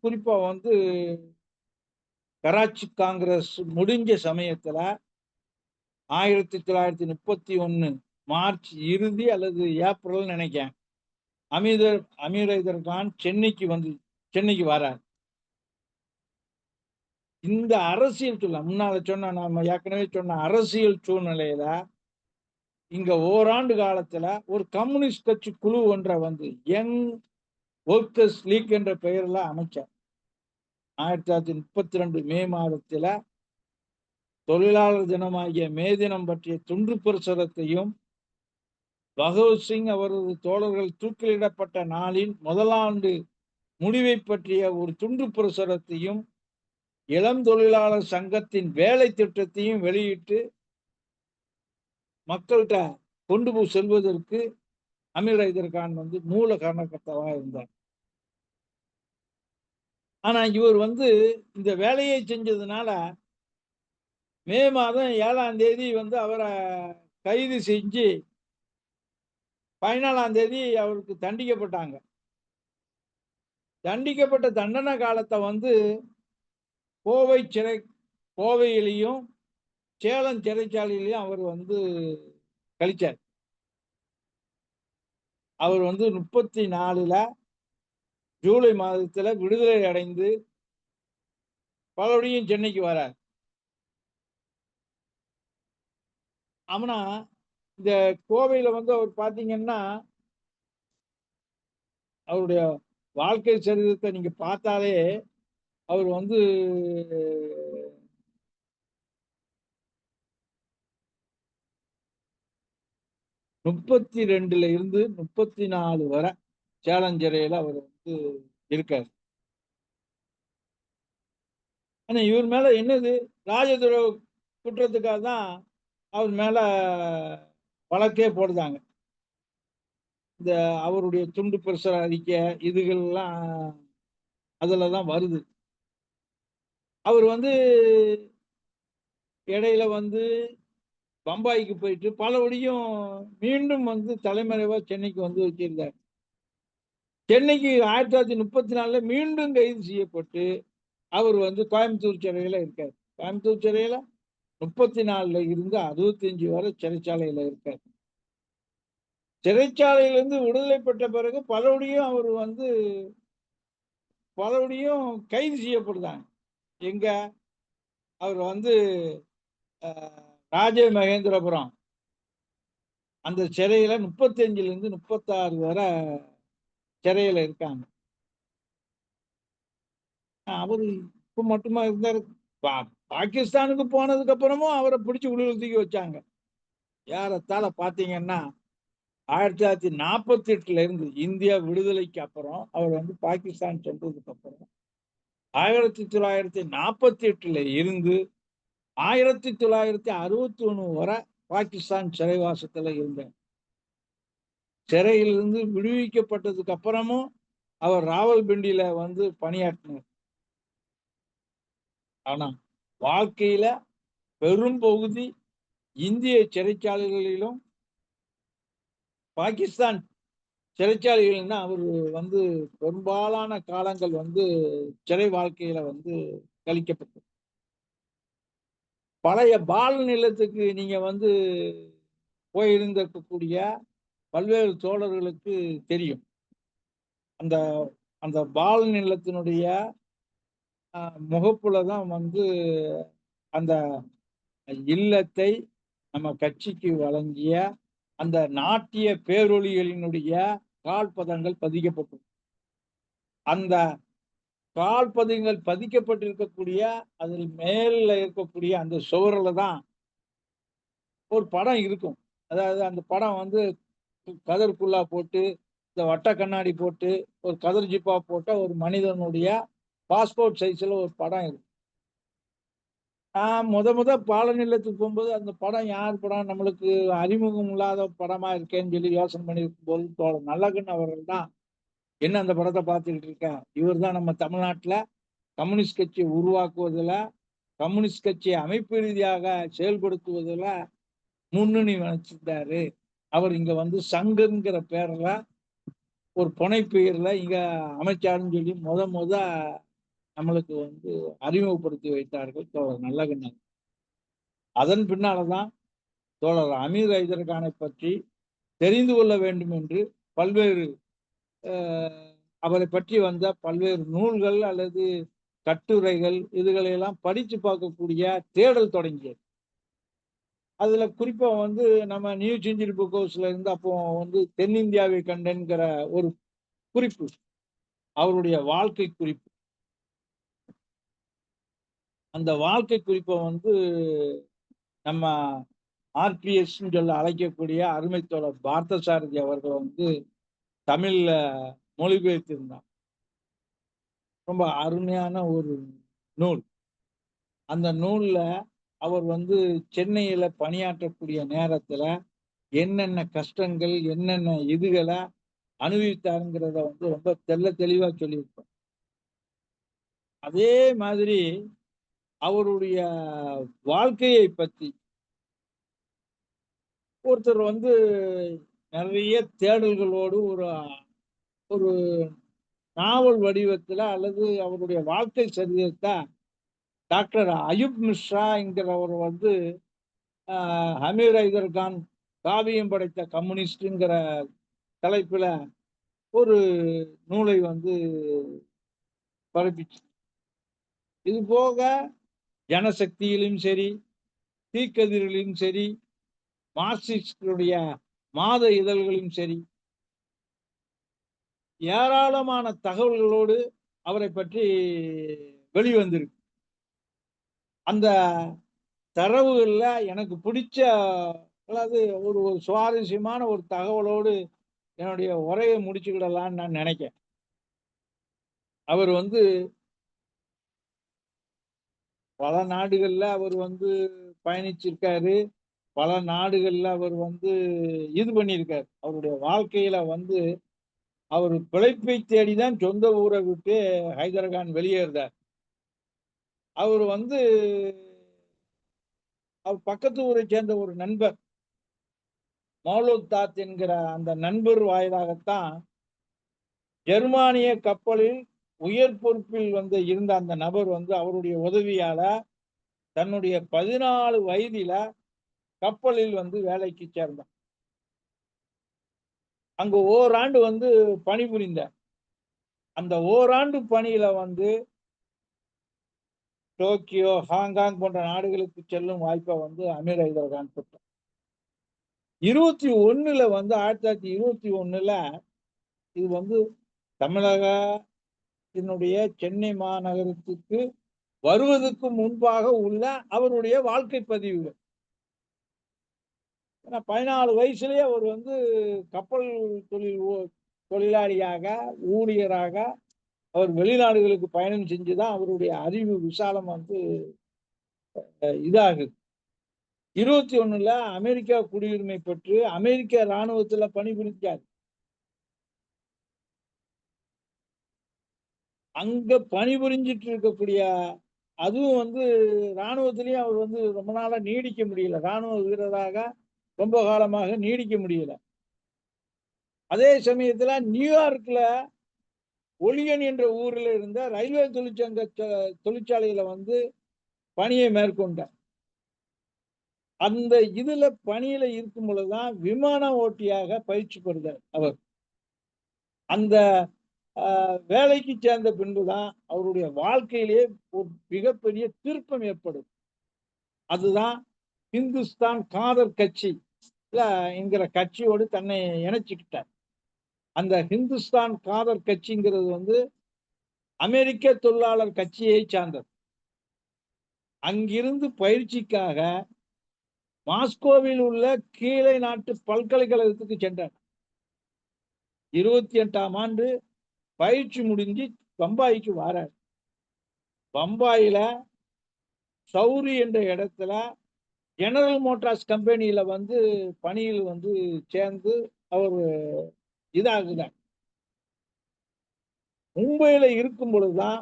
குறிப்பா வந்து கராச்சி காங்கிரஸ் முடிஞ்ச சமயத்துல 1931 மார்ச் இறுதி அல்லது ஏப்ரல் நினைக்கிறேன், அமீர் ஐதர்கான் சென்னைக்கு வரார். இந்த அரசியல் சூழ்நிலை முன்னால சொன்ன நம்ம ஏற்கனவே சொன்ன அரசியல் சூழ்நிலையில இங்க ஓராண்டு காலத்துல ஒரு கம்யூனிஸ்ட் கட்சி குழு ஒன்றை வந்து யங் ஒர்க்கர்ஸ் லீக் என்ற பெயர்ல அமைச்சார். 1932 மே மாதத்துல தொழிலாளர் தினமாகிய மே தினம் பற்றிய துண்டு பிரசுரத்தையும் பகவத்சிங் அவரது தோழர்கள் தூக்கிலிடப்பட்ட நாளின் முதலாண்டு முடிவை பற்றிய ஒரு துண்டு பிரசுரத்தையும் இளம் தொழிலாளர் சங்கத்தின் வேலை திட்டத்தையும் வெளியிட்டு மக்கள்கிட்ட கொண்டு போய் செல்வதற்கு அமீர் ஐதர்கான் வந்து மூல காரணகர்த்தாவா இருந்தார். ஆனா இவர் வந்து இந்த வேலையை செஞ்சதுனால மே மாதம் 7ஆம் தேதி வந்து அவரை கைது செஞ்சு 14ஆம் தேதி அவருக்கு தண்டிக்கப்பட்டாங்க. தண்டிக்கப்பட்ட தண்டனை காலத்தை வந்து கோவையிலையும் சேலம் சிறைச்சாலையிலையும் அவர் வந்து கழிச்சார். அவர் வந்து 34 ஜூலை மாதத்துல விடுதலை அடைந்து பலபடியும் சென்னைக்கு வரார். ஆனா இந்த கோவையில வந்து அவர் பாத்தீங்கன்னா அவருடைய வாழ்க்கை சரித்திரத்தை நீங்க பார்த்தாலே அவர் வந்து 32 இருந்து 34 வரை சேலம் சிறையில அவர் வந்து இருக்காரு. ஆனா இவர் மேல என்னது ராஜதுரோக குற்றத்துக்காக தான் அவர் மேல வழக்கே போடுதாங்க. இந்த அவருடைய துண்டு பிரசுர அறிக்கை இதுகள்லாம் அதுலதான் வருது. அவர் வந்து இடையில வந்து பம்பாய்க்கு போயிட்டு பலபடியும் மீண்டும் வந்து தலைமறைவா சென்னைக்கு வந்து வச்சிருந்தார். சென்னைக்கு 1934 மீண்டும் கைது செய்யப்பட்டு அவர் வந்து கோயம்புத்தூர் சிறையில இருக்கார். கோயம்புத்தூர் சிறையில 34 இருந்து 65 வரை சிறைச்சாலையில இருக்கார். சிறைச்சாலையிலிருந்து விடுதலை பெற்ற பிறகு பலபடியும் கைது செய்யப்படுதாங்க. எங்க அவர் வந்து ராஜ மகேந்திரபுரம் அந்த சிறையில 35 இருந்து 36 வரை சிறையில இருக்காங்க. அவரு இப்ப மட்டுமா இருந்தாரு, பாகிஸ்தானுக்கு போனதுக்கு அப்புறமும் அவரை பிடிச்சு உள்ள தூக்கி வச்சாங்க. ஏறத்தாழ பாத்தீங்கன்னா 1948 இருந்து இந்தியா விடுதலைக்கு அப்புறம் அவர் வந்து பாகிஸ்தான் சென்றதுக்கு அப்புறம் 1948 இருந்து 1961 வரை பாகிஸ்தான் சிறைவாசத்துல இருந்தார். சிறையிலிருந்து விடுவிக்கப்பட்டதுக்கு அப்புறமும் அவர் ராவல்பிண்டியில வந்து பணியாற்றினார். ஆனா வாழ்க்கையில பெரும் பகுதி இந்திய சிறைச்சாலைகளிலும் பாகிஸ்தான் சிறைச்சாலைகளில் தான் அவர் வந்து பெரும்பாலான காலங்கள் வந்து சிறை வாழ்க்கையில வந்து கழிக்கப்பட்டது. பழைய பால நிலத்துக்கு நீங்க வந்து போயிருந்திருக்கக்கூடிய பல்வேறு தோழர்களுக்கு தெரியும். அந்த அந்த பால் நிலத்தினுடைய முகப்புல தான் வந்து அந்த இல்லத்தை நம்ம கட்சிக்கு வழங்கிய அந்த நாட்டிய பேரொளிகளினுடைய கால்பதங்கள் பதிக்கப்பட்டு அந்த கால்பதங்கள் பதிக்கப்பட்டிருக்கக்கூடிய அதில் மேல இருக்கக்கூடிய அந்த சுவரில் தான் ஒரு படம் இருக்கும். அதாவது அந்த படம் வந்து கதருக்குள்ளா போட்டு இந்த வட்ட கண்ணாடி போட்டு ஒரு கதர் ஜிப்பா போட்ட ஒரு மனிதனுடைய பாஸ்போர்ட் சைஸ்ல ஒரு படம் இருக்கு. நான் முத பாலநிலத்துக்கு போகும்போது அந்த படம் யார் படம், நம்மளுக்கு அறிமுகம் இல்லாத படமா இருக்கேன்னு சொல்லி யோசனை பண்ணியிருக்கும் போது தோழர் நல்லகண்ணு அவர்கள் தான், என்ன அந்த படத்தை பார்த்துக்கிட்டு இருக்க, இவர் தான் நம்ம தமிழ்நாட்டுல கம்யூனிஸ்ட் கட்சியை உருவாக்குவதில், கம்யூனிஸ்ட் கட்சியை அமைப்பு ரீதியாக செயல்படுத்துவதில் முன்னணி வகிச்சிருந்தாரு. அவர் இங்க வந்து சங்குங்கிற பேர்ல ஒரு புனை பெயர்ல இங்க அமைச்சாருன்னு சொல்லி முத நம்மளுக்கு வந்து அறிமுகப்படுத்தி வைத்தார்கள் தோழர் நல்லகண்ணன். அதன் பின்னால்தான் தோழர் அமீர் ஹைதர் கானை பற்றி தெரிந்து கொள்ள வேண்டும் என்று பல்வேறு அவரை பற்றி வந்த பல்வேறு நூல்கள் அல்லது கட்டுரைகள் இதுகளையெல்லாம் படித்து பார்க்கக்கூடிய தேடல் தொடங்கியது. அதுல குறிப்பா வந்து நம்ம நியூ செஞ்சுரி புக் ஹவுஸ்ல இருந்து அப்போ வந்து தென்னிந்தியாவை கண்டென்கிற ஒரு குறிப்பு, அவருடைய வாழ்க்கை குறிப்பு. அந்த வாழ்க்கை குறிப்பை வந்து நம்ம ஆர்பிஎஸ் சொல்ல அழைக்கக்கூடிய அருமை தோழர் பார்த்தசாரதி அவர்கள் வந்து தமிழ்ல மொழிபெயர்த்திருந்தார். ரொம்ப அருமையான ஒரு நூல். அந்த நூல்ல அவர் வந்து சென்னையில பணியாற்றக்கூடிய நேரத்துல என்னென்ன கஷ்டங்கள் என்னென்ன இதுகளை அனுபவித்தாருங்கிறத வந்து ரொம்ப தெளிவா சொல்லியிருப்பார். அதே மாதிரி அவருடைய வாழ்க்கையை பற்றி ஒருத்தர் வந்து நிறைய தேடல்களோடு ஒரு ஒரு நாவல் வடிவத்துல அல்லது அவருடைய வாழ்க்கை சரிதத்தை டாக்டர் அயூப் மிஸ்ரா என்கிறவர் வந்து அமீர் ஹைதர் கான் காவியம் படைத்த கம்யூனிஸ்ட்ங்கிற தலைப்புல ஒரு நூலை வந்து பரப்பிச்சு. இது போக ஜனசக்தியிலும் சரி, தீக்கதிரிலும் சரி, மார்க்சிஸ்டுடைய மாத இதழ்களிலும் சரி, ஏராளமான தகவல்களோடு அவரை பற்றி வெளிவந்திருக்கு. அந்த தரவுகள்ல எனக்கு பிடிச்ச, அதாவது ஒரு சுவாரஸ்யமான ஒரு தகவலோடு என்னுடைய உரையை முடிச்சுக்கிடலான்னு நான் நினைக்கிறேன். அவர் வந்து பல நாடுகள்ல அவர் வந்து பயணிச்சிருக்காரு. பல நாடுகள்ல அவர் வந்து இது பண்ணியிருக்காரு. அவருடைய வாழ்க்கையில வந்து அவர் பிழைப்பை தேடிதான் சொந்த ஊரை விட்டு ஹைதர்கான் வெளியேறார். அவர் வந்து அவர் பக்கத்து ஊரை சேர்ந்த ஒரு நண்பர் மௌலூத் தாத் என்கிற அந்த நண்பர் வாயிலாகத்தான் ஜெர்மானிய கப்பலில் உயர் பொறுப்பில் வந்து இருந்த அந்த நபர் வந்து அவருடைய உதவியால தன்னுடைய 14 வயதில கப்பலில் வந்து வேலைக்கு சேர்ந்தார். அங்கு ஓராண்டு வந்து பணிபுரிந்தார். அந்த ஓராண்டு பணியில வந்து டோக்கியோ, ஹாங்காங் போன்ற நாடுகளுக்கு செல்லும் வாய்ப்பை வந்து அமீர் ஹைதர் கான் பெற்றார். 21ல வந்து 1921ல இது வந்து தமிழக இதனுடைய சென்னை மாநகரத்துக்கு வருவதற்கு முன்பாக உள்ள அவருடைய வாழ்க்கை பதிவுகள். ஏன்னா 14 வயசுலயே அவர் வந்து கப்பல் தொழிலாளியாக, ஊழியராக அவர் வெளிநாடுகளுக்கு பயணம் செஞ்சுதான் அவருடைய அறிவு விசாலம் வந்து இதாகுது. 21ல அமெரிக்கா குடியுரிமை பெற்று அமெரிக்க இராணுவத்துல பணிபுரிஞ்சார். அங்க பணிபுரிஞ்சிட்டு இருக்கக்கூடிய, அதுவும் வந்து இராணுவத்திலேயே அவர் வந்து ரொம்ப நாளா நீடிக்க முடியல. இராணுவ வீரராக ரொம்ப காலமாக நீடிக்க முடியல. அதே சமயத்துல நியூயார்க்ல ஒலியன் என்ற ஊரில் இருந்த ரயில்வே தொழிற்சாலையில வந்து பணியை மேற்கொண்டார். அந்த இதுல பணியில இருக்கும் பொழுதுதான் விமான ஓட்டியாக பயிற்சி பெறுகிறார் அவர். அந்த வேலைக்கு சேர்ந்த பின்புதான் அவருடைய வாழ்க்கையிலேயே ஒரு மிகப்பெரிய திருப்பம் ஏற்படும். அதுதான் இந்துஸ்தான் காதர் கட்சி என்கிற கட்சியோடு தன்னை இணைச்சுக்கிட்டார். அந்த ஹிந்துஸ்தான் காதர் கட்சிங்கிறது வந்து அமெரிக்க தொழிலாளர் கட்சியை சார்ந்தது. அங்கிருந்து பயிற்சிக்காக மாஸ்கோவில் உள்ள கீழே நாட்டு பல்கலைக்கழகத்துக்கு சென்றார். 28ஆம் ஆண்டு பயிற்சி முடிஞ்சு பம்பாய்க்கு வரார். பம்பாயில சௌரி என்ற இடத்துல ஜெனரல் மோட்டார்ஸ் கம்பெனியில வந்து பணியில் வந்து சேர்ந்து அவர் இதாகுதார். மும்பையில இருக்கும் பொழுதுதான்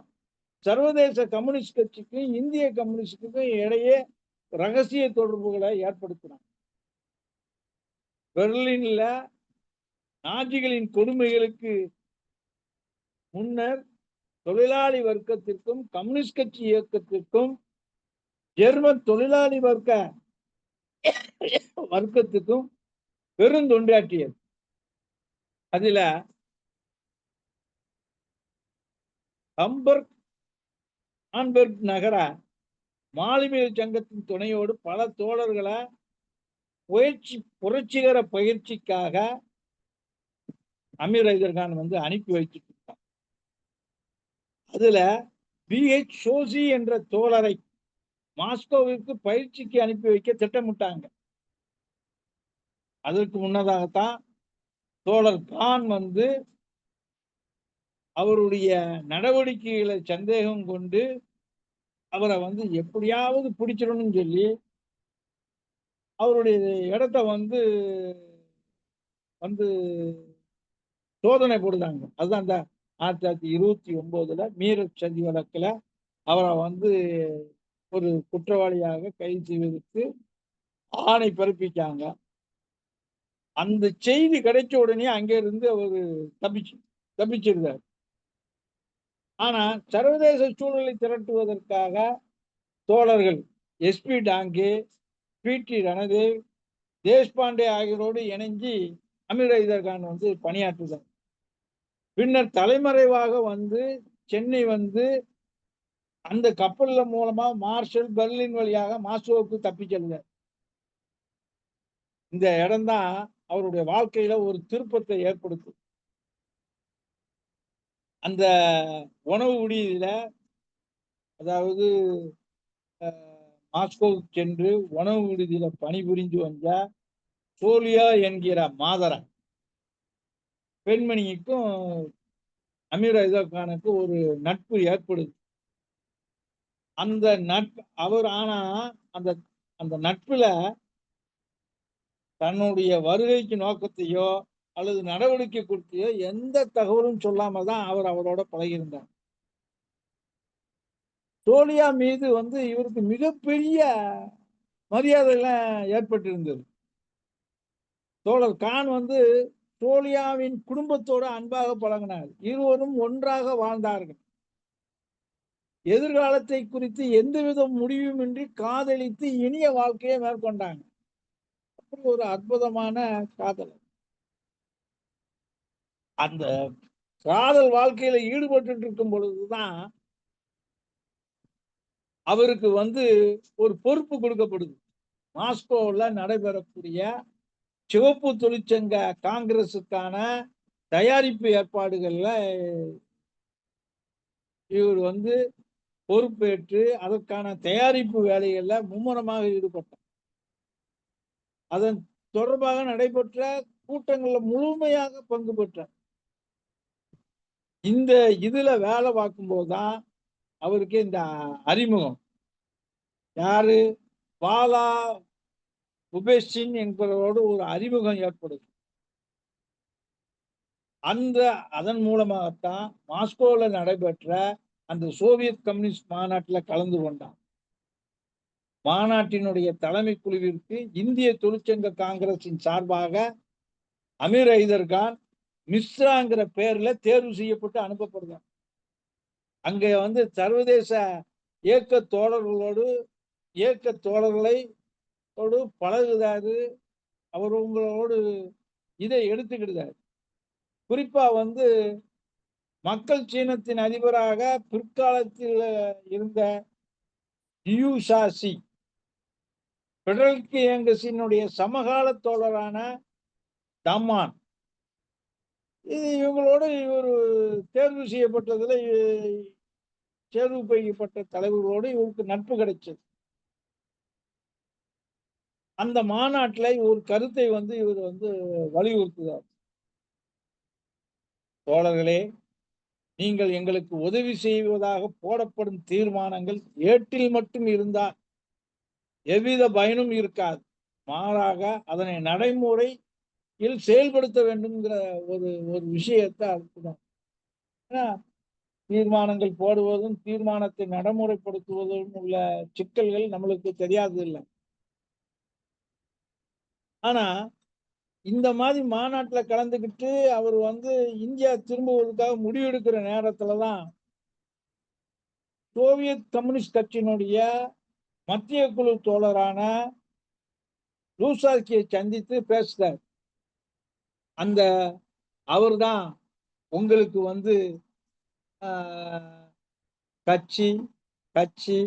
சர்வதேச கம்யூனிஸ்ட் கட்சிக்கும் இந்திய கம்யூனிஸ்டுக்கும் இடையே ரகசிய தொடர்புகளை ஏற்படுத்தினார். பெர்லின்ல நாஜிகளின் கொடுமைகளுக்கு முன்னர் தொழிலாளி வர்க்கத்திற்கும் கம்யூனிஸ்ட் கட்சி இயக்கத்திற்கும் ஜெர்மன் தொழிலாளி வர்க்கத்துக்கும் பெருந்தொண்டாற்றியது. அதுல ஆன்பர்க் நகர மாலுமிகள் சங்கத்தின் துணையோடு பல தோழர்களை புரட்சிகர பயிற்சிக்காக அமீர் ஹைதர்கான் வந்து அனுப்பி வைத்துட்டார். அதுல BH ஷோசி என்ற தோழரை மாஸ்கோவிற்கு பயிற்சிக்கு அனுப்பி வைக்க திட்டமிட்டாங்க. அதற்கு முன்னதாகத்தான் தோழர் கான் வந்து அவருடைய நடவடிக்கைகளை சந்தேகம் கொண்டு அவரை வந்து எப்படியாவது பிடிச்சிடணும்னு சொல்லி அவருடைய இடத்த வந்து வந்து சோதனை போடுதாங்க. அதுதான் அந்த 1929 மீரட் சதி வழக்குல அவரை வந்து ஒரு குற்றவாளியாக கைது செய்வதற்கு ஆணை பிறப்பிச்சாங்க. அந்த செய்தி கிடைச்ச உடனே அங்கே இருந்து அவரு தப்பிச்சிருந்தார். ஆனா சர்வதேச சூழலை திரட்டுவதற்காக தோழர்கள் SP டாங்கே, PT ரணதேவ், தேஷ்பாண்டே ஆகியோரோடு இணைஞ்சி அமீர் ஹைதர்கான் வந்து பணியாற்றுதார். பின்னர் தலைமறைவாக வந்து சென்னை வந்து அந்த கப்பல்ல மூலமா மார்ஷல் பெர்லின் வழியாக மாஸ்கோவுக்கு தப்பி செல்றார். இந்த இடம்தான் அவருடைய வாழ்க்கையில ஒரு திருப்பத்தை ஏற்படுத்தும். அந்த உணவு விடுதியில, அதாவது மாஸ்கோவுக்கு சென்று உணவு விடுதியில பணிபுரிஞ்சு வந்த சோலியா என்கிற மாதர பெண்மணிக்கும் அமீர் ஹைதர்கானுக்கு ஒரு நட்பு ஏற்படுது. அந்த நட்பு ஆனா அந்த அந்த நட்புல தன்னுடைய வருகைக்கு நோக்கத்தையோ அல்லது நடவடிக்கை குறித்தையோ எந்த தகவலும் சொல்லாம தான் அவர் அவரோட பழகியிருந்தார். சோலியா மீது வந்து இவருக்கு மிகப்பெரிய மரியாதை எல்லாம் ஏற்பட்டிருந்தது. தோழர் கான் வந்து சோலியாவின் குடும்பத்தோடு அன்பாக பழகினார். இருவரும் ஒன்றாக வாழ்ந்தார்கள். எதிர்காலத்தை குறித்து எந்தவித முடிவுமின்றி காதலித்து இனிய வாழ்க்கையை மேற்கொண்டாங்க. அப்படி ஒரு அற்புதமான காதல். அந்த காதல் வாழ்க்கையில ஈடுபட்டு இருக்கும் பொழுதுதான் அவருக்கு வந்து ஒரு பொறுப்பு கொடுக்கப்படுது. மாஸ்கோவில் நடைபெறக்கூடிய சிவப்பு தொழிற்சங்க காங்கிரசுக்கான தயாரிப்பு ஏற்பாடுகள்ல இவர் வந்து பொறுப்பேற்று அதற்கான தயாரிப்பு வேலைகள்ல மும்முரமாக ஈடுபட்டார். அதன் தொடர்பாக நடைபெற்ற கூட்டங்களில் முழுமையாக பங்கு பெற்றார். இந்த இதுல வேலை பார்க்கும்போதுதான் அவருக்கு இந்த அறிமுகம், யாரு பாலா உபேஷின் என்பவரோடு ஒரு அறிமுகம் ஏற்படுது. அதன் மூலமாகத்தான் மாஸ்கோவில் நடைபெற்ற அந்த சோவியத் கம்யூனிஸ்ட் மாநாட்டில் கலந்து கொண்டார். மாநாட்டினுடைய தலைமை குழுவிற்கு இந்திய தொழிற்சங்க காங்கிரசின் சார்பாக அமீர் ஹைதர்கான் மிஸ்ராங்கிற பெயர்ல தேர்வு செய்யப்பட்டு அனுப்பப்படுறார். அங்க வந்து சர்வதேச இயக்க தோழர்களை பழகுதாரு, அவர் உங்களோடு இதை எடுத்துக்கிடுதாரு. குறிப்பா வந்து மக்கள் சீனத்தின் அதிபராக பிற்காலத்தில் இருந்த லியூ ஷாசி, பெடரல் கியங்கஸினுடைய சமகால தோழரான டம்மான், இவங்களோடு இவர் தேர்வு செய்யப்பட்டதுல தேர்வு செய்யப்பட்ட தலைவர்களோடு இவருக்கு நட்பு கிடைச்சது. அந்த மாநாட்டில் ஒரு கருத்தை வந்து இவர் வந்து வலியுறுத்துகிறார். தோழர்களே, நீங்கள் எங்களுக்கு உதவி செய்வதாக போடப்படும் தீர்மானங்கள் ஏட்டில் மட்டும் இருந்தால் எவ்வித பயனும் இருக்காது. மாறாக அதனை நடைமுறையில் செயல்படுத்த வேண்டும்ங்கிற ஒரு ஒரு விஷயத்தை அழுத்தம். ஏன்னா தீர்மானங்கள் போடுவதும் தீர்மானத்தை நடைமுறைப்படுத்துவதும் உள்ள சிக்கல்கள் நம்மளுக்கு தெரியாது இல்லை. ஆனா இந்த மாதிரி மாநாட்டுல கலந்துக்கிட்டு அவர் வந்து இந்தியா திரும்புவதற்காக முடிவெடுக்கிற நேரத்துலதான் சோவியத் கம்யூனிஸ்ட் கட்சியினுடைய மத்திய குழு தோழரான லூசாக்கியை சந்தித்து பேசுறார். அந்த அவர்தான் உங்களுக்கு வந்து கட்சி கட்சி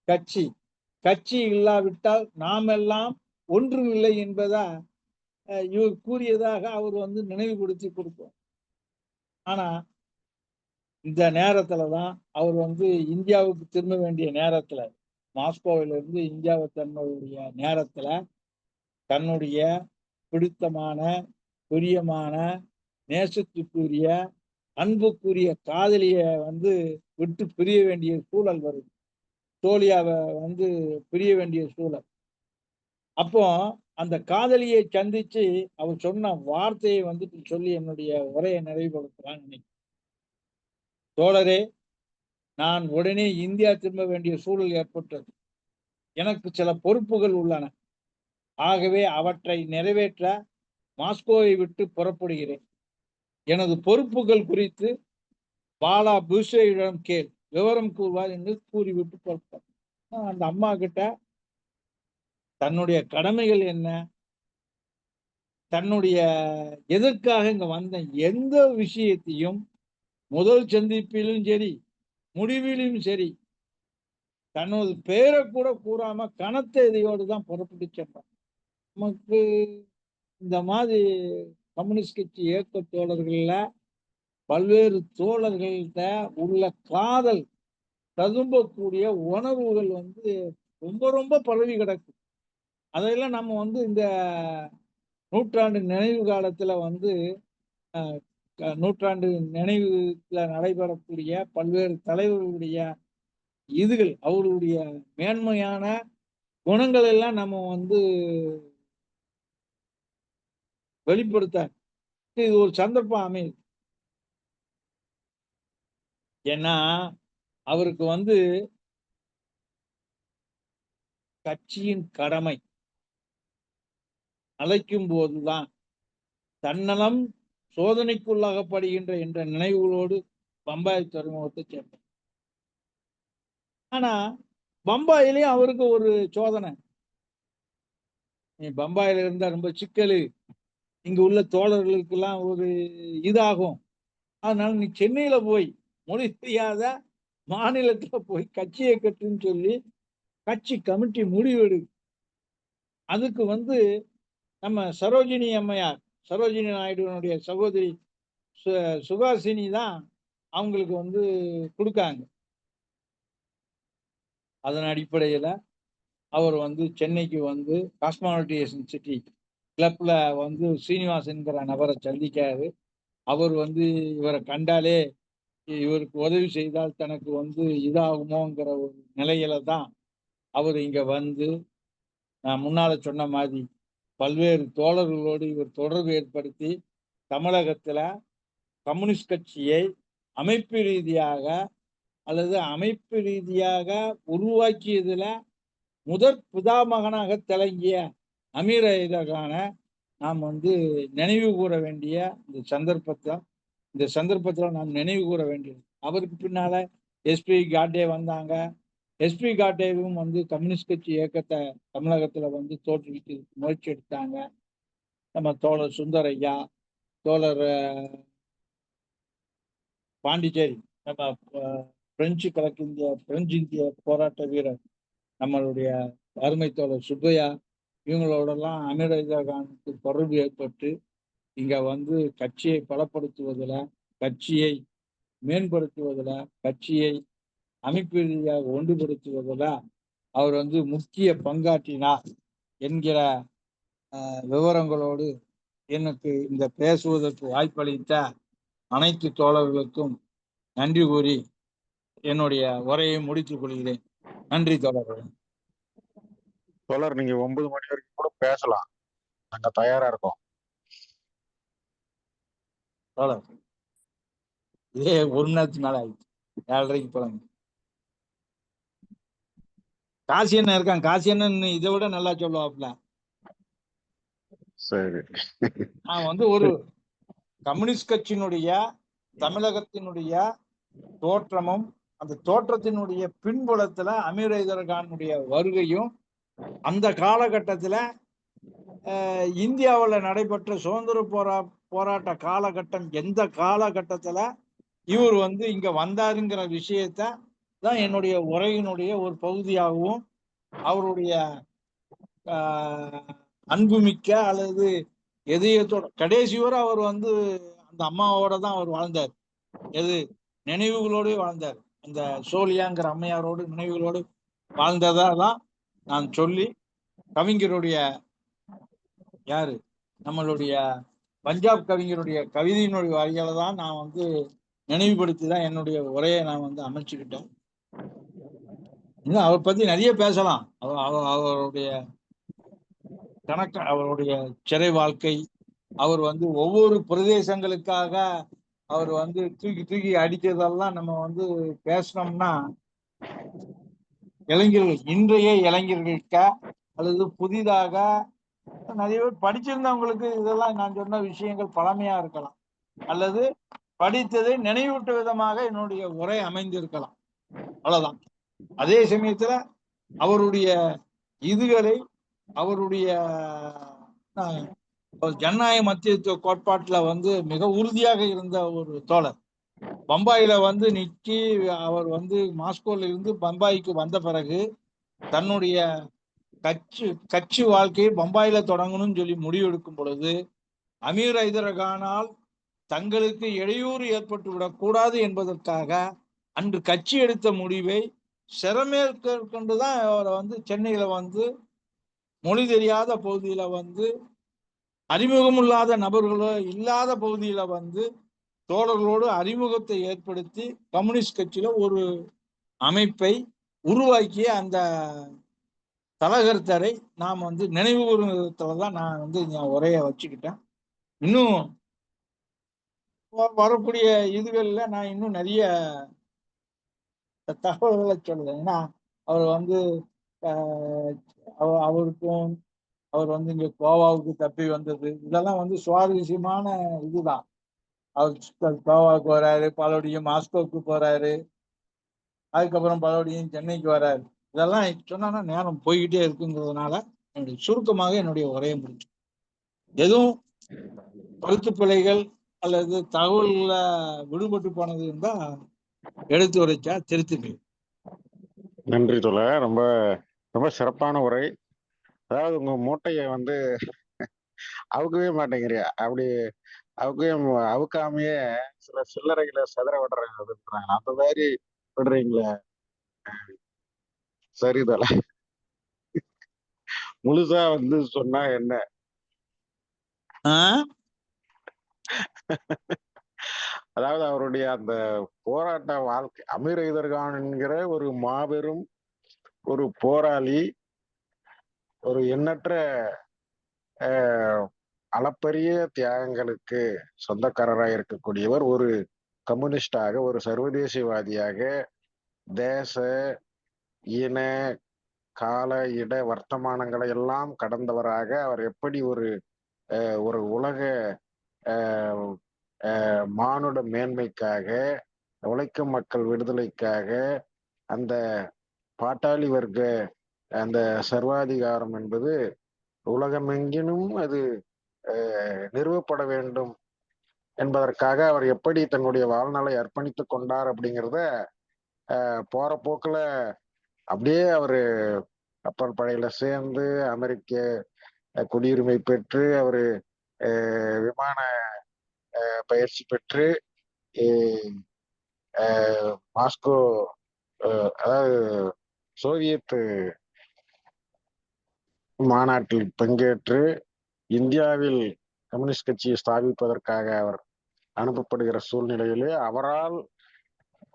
கட்சி கட்சி இல்லாவிட்டால் நாமெல்லாம் ஒன்றும் இல்லை என்பதா இவர் கூறியதாக அவர் வந்து நினைவுபடுத்தி கொடுப்போம். ஆனா இந்த நேரத்துலதான் அவர் வந்து இந்தியாவுக்கு திரும்ப வேண்டிய நேரத்துல, மாஸ்கோவிலிருந்து இந்தியாவை தன்னுடைய நேரத்துல தன்னுடைய பிடித்தமான, பிரியமான, நேசத்துக்குரிய, அன்புக்குரிய காதலிய வந்து விட்டு பிரிய வேண்டிய சூழல் வருது. தோழியாவை வந்து பிரிய வேண்டிய சூழல். அப்போ அந்த காதலியை சந்திச்சு அவர் சொன்ன வார்த்தையை வந்துட்டு சொல்லி என்னுடைய உரையை நிறைவுபடுத்தலாம்னு நினைக்கிறேன். தோழரே, நான் உடனே இந்தியா திரும்ப வேண்டிய சூழல் ஏற்பட்டது. எனக்கு சில பொறுப்புகள் உள்ளன. ஆகவே அவற்றை நிறைவேற்ற மாஸ்கோவை விட்டு புறப்படுகிறேன். எனது பொறுப்புகள் குறித்து பாலா பூஷேயிடம் கேள், விவரம் கூறுவார் என்று கூறிவிட்டு புறப்பட்டார். அந்த அம்மா கிட்ட தன்னுடைய கடமைகள் என்ன, தன்னுடைய எதற்காக இங்க வந்த எந்த விஷயத்தையும் முதல் சந்திப்பிலும் சரி முடிவிலும் சரி தன்னோட பெயரை கூட கூறாம கனத்த இதையோடு தான் புறப்பட்டு சென்றார். நமக்கு இந்த மாதிரி கம்யூனிஸ்ட் கட்சி இயக்க தோழர்கள்ல பல்வேறு தோழர்கள்ட்ட உள்ள காதல் ததும்பக்கூடிய உணர்வுகள் வந்து ரொம்ப ரொம்ப பரவி கிடக்கு. அதையெல்லாம் நம்ம வந்து இந்த நூற்றாண்டு நினைவு காலத்துல வந்து நூற்றாண்டு நினைவுல நடைபெறக்கூடிய பல்வேறு தலைவர்களுடைய இதுகள், அவருடைய மேன்மையான குணங்கள் எல்லாம் நம்ம வந்து வெளிப்படுத்த இது ஒரு சந்தர்ப்பம் அமையுது. ஏன்னா அவருக்கு வந்து கட்சியின் கடமை அழைக்கும் போதுதான் தன்னலம் சோதனைக்குள்ளாகப்படுகின்ற என்ற நினைவுகளோடு பம்பாய் துறைமுகத்தை சேர்ந்தார். ஆனா பம்பாயிலையும் அவருக்கு ஒரு சோதனை. நீ பம்பாயில இருந்தா ரொம்ப சிக்கலு, இங்க உள்ள தோழர்களுக்கு எல்லாம் ஒரு இதாகும், அதனால நீ சென்னையில போய் மொழி தெரியாத மாநிலத்துல போய் கட்சியை கட்டுன்னு சொல்லி கட்சி கமிட்டி முடிவெடு. அதுக்கு வந்து நம்ம சரோஜினி அம்மையார், சரோஜினி நாயுடுனுடைய சகோதரி சுகாசினி தான் அவங்களுக்கு வந்து கொடுக்காங்க. அதன் அடிப்படையில அவர் வந்து சென்னைக்கு வந்து காஸ்மாலிட்டியேஷன் சிட்டி கிளப்ல வந்து சீனிவாசன்கிற நபரை சந்திக்காரு. அவர் வந்து இவரை கண்டாலே இவருக்கு உதவி செய்தால் தனக்கு வந்து இதாகுமோங்கிற ஒரு நிலையில தான் அவர் இங்க வந்து, நான் முன்னால சொன்ன மாதிரி பல்வேறு தோழர்களோடு இவர் தொடர்பு ஏற்படுத்தி தமிழகத்துல கம்யூனிஸ்ட் கட்சியை அமைப்பு ரீதியாக அல்லது அமைப்பு ரீதியாக உருவாக்கியதுல முதற் பிதாமகனாக திளங்கிய அமீர் ஐதரான நாம் வந்து நினைவு கூற வேண்டிய இந்த சந்தர்ப்பத்தில் நாம் நினைவு கூற வேண்டியது. அவருக்கு பின்னால எஸ்பி காட்டே வந்தாங்க, எஸ்பி காட்டேவும் வந்து கம்யூனிஸ்ட் கட்சி இயக்கத்தை தமிழகத்துல வந்து தோற்றுவிக்க முயற்சி எடுத்தாங்க. நம்ம தோழர் சுந்தரையா, தோழர் பாண்டிச்சேரி, நம்ம பிரெஞ்சு இந்திய போராட்ட வீரர் நம்மளுடைய அருமை தோழர் சுப்பையா, இவங்களோடலாம் அமீர் கானுக்கு தொடர்பு ஏற்பட்டு இங்க வந்து கட்சியை பலப்படுத்துவதில், கட்சியை மேம்படுத்துவதில், கட்சியை அமைப்பு ரீதியாக ஒன்றுபடுத்துவதில் அவர் வந்து முக்கிய பங்காற்றினார் என்கிற விவரங்களோடு எனக்கு இந்த பேசுவதற்கு வாய்ப்பளித்த அனைத்து தோழர்களுக்கும் நன்றி கூறி என்னுடைய உரையை முடித்துக் கொள்கிறேன். நன்றி தோழர்கள். தோழர், நீங்க 9 மணி வரைக்கும் கூட பேசலாம், நாங்க தயாரா இருக்கோம். தோழர், இதே 1 மணி நேரத்துக்கு மேல ஆயிடுச்சு. 7:30க்கு போறாங்க. காசி அண்ணன் இருக்கான். காசி அண்ணன் இதை விட நல்லா சொல்லுவாப்ல. சரி. நான் வந்து ஒரு கம்யூனிஸ்ட் கட்சியினுடைய தமிழகத்தினுடைய தோற்றமும், அந்த தோற்றத்தினுடைய பின்புலத்துல அமீர் கானுடைய வருகையும், அந்த காலகட்டத்துல இந்தியாவுல நடைபெற்ற சுதந்திர போராட்ட காலகட்டம், எந்த காலகட்டத்துல இவர் வந்து இங்க வந்தாருங்கிற விஷயத்த தான் என்னுடைய உரையினுடைய ஒரு பகுதியாகவும், அவருடைய அன்புமிக்க அல்லது எதயத்தோட கடைசி வரை அவர் வந்து அந்த அம்மாவோட தான் அவர் வாழ்ந்தார். எது நினைவுகளோடு வாழ்ந்தார். அந்த சோலியாங்கிற அம்மையாரோடு நினைவுகளோடு வாழ்ந்ததா தான் நான் சொல்லி, கவிஞருடைய யாரு நம்மளுடைய பஞ்சாப் கவிஞருடைய கவிதையினுடைய வரிகளை தான் நான் வந்து நினைவுபடுத்தி தான் என்னுடைய உரையை நான் வந்து அமைச்சுக்கிட்டேன். இன்னும் அவர் பத்தி நிறைய பேசலாம். அவருடைய அவருடைய சிறை வாழ்க்கை, அவர் வந்து ஒவ்வொரு பிரதேசங்களுக்காக அவர் வந்து தூக்கி தூக்கி அடிச்சதெல்லாம் நம்ம வந்து பேசணும்னா, இளைஞர்கள், இன்றைய இளைஞர்களுக்கு அல்லது புதிதாக நிறைய பேர் படிச்சிருந்தவங்களுக்கு இதெல்லாம் நான் சொன்ன விஷயங்கள் பழமையா இருக்கலாம், அல்லது படித்ததை நினைவூட்ட விதமாக என்னுடைய உரை அமைந்திருக்கலாம். அவ்வளவுதான். அதே சமயத்துல அவருடைய இதுகளை, அவருடைய ஜனநாயக மத்தியத்துவ கோட்பாட்டுல வந்து மிக உறுதியாக இருந்த ஒரு தோழர். பம்பாயில வந்து நிக்கி அவர் வந்து மாஸ்கோல இருந்து பம்பாய்க்கு வந்த பிறகு தன்னுடைய கட்சி வாழ்க்கையை பம்பாயில தொடங்கணும்னு சொல்லி முடிவெடுக்கும் பொழுது, அமீர் கானால் தங்களுக்கு இடையூறு ஏற்பட்டு விடக்கூடாது என்பதற்காக அன்று கட்சி எடுத்த முடிவை சிறமேற்கொண்டுதான் அவரை வந்து சென்னையில வந்து மொழி தெரியாத பகுதியில வந்து அறிமுகம் இல்லாத நபர்களோ இல்லாத பகுதியில வந்து தோழர்களோடு அறிமுகத்தை ஏற்படுத்தி கம்யூனிஸ்ட் கட்சியில ஒரு அமைப்பை உருவாக்கிய அந்த தலகர்த்தரை நாம் வந்து நினைவு கூறும் விதத்துலதான் நான் வந்து என் உரைய வச்சுக்கிட்டேன். இன்னும் வரக்கூடிய இதுகள்ல நான் இன்னும் நிறைய தகவல்களை சொல்லுவேன். ஏன்னா அவர் வந்து அவருக்கும் அவர் வந்து இங்க கோவாவுக்கு தப்பி வந்தது இதெல்லாம் வந்து சுவாரஸ்யமான இதுதான். அவர் கோவாவுக்கு வராரு, பலபடியும் மாஸ்கோவுக்கு போறாரு, அதுக்கப்புறம் பலபடியும் சென்னைக்கு வராரு. இதெல்லாம் சொன்னா நேரம் போய்கிட்டே இருக்குங்கிறதுனால என்னுடைய சுருக்கமாக என்னுடைய உரையை முடிச்சு. எதுவும் கருத்து பிழைகள் அல்லது தகவல்ல விடுபட்டு போனது இருந்தா எடுத்து உரைச்சா திருத்துக்கு. நன்றி தோழர், ரொம்ப ரொம்ப சிறப்பான உரை. அதாவது உங்க மூட்டைய வந்து அவுக்கவே மாட்டேங்கிறியா, அப்படி அவுக்காமையே சில சில்லறைகளை செதற விடுறாங்க, அந்த மாதிரி விடுறீங்களே. சரி தோழ, முழுசா வந்து சொன்னா என்ன? அதாவது அவருடைய அந்த போராட்ட வாழ்க்கை, அமீர் கான் என்கிற ஒரு மாபெரும் ஒரு போராளி, ஒரு எண்ணற்ற அளப்பரிய தியாகங்களுக்கு சொந்தக்காரராக இருக்கக்கூடியவர், ஒரு கம்யூனிஸ்டாக, ஒரு சர்வதேசியவாதியாக, தேச இன கால இட வர்த்தமானங்களை எல்லாம் கடந்தவராக அவர் எப்படி ஒரு ஒரு உலக மானுட மேன்மைக்காக, உழைக்கும் மக்கள் விடுதலைக்காக, அந்த பாட்டாளி வர்க்க அந்த சர்வாதிகாரம் என்பது உலகமெங்கிலும் அது நிறுவப்பட வேண்டும் என்பதற்காக அவர் எப்படி தன்னுடைய வாழ்நாளை அர்ப்பணித்துக் கொண்டார் அப்படிங்கிறத போற போக்குல அப்படியே அவரு கப்பல் படையில சேர்ந்து அமெரிக்க குடியுரிமை பெற்று அவரு விமான பயிற்சி பெற்று மாஸ்கோ அதாவது சோவியத் மாநாட்டில் பங்கேற்று இந்தியாவில் கம்யூனிஸ்ட் கட்சியை ஸ்தாபிப்பதற்காக அவர் அனுப்பப்படுகிற சூழ்நிலையிலே அவரால்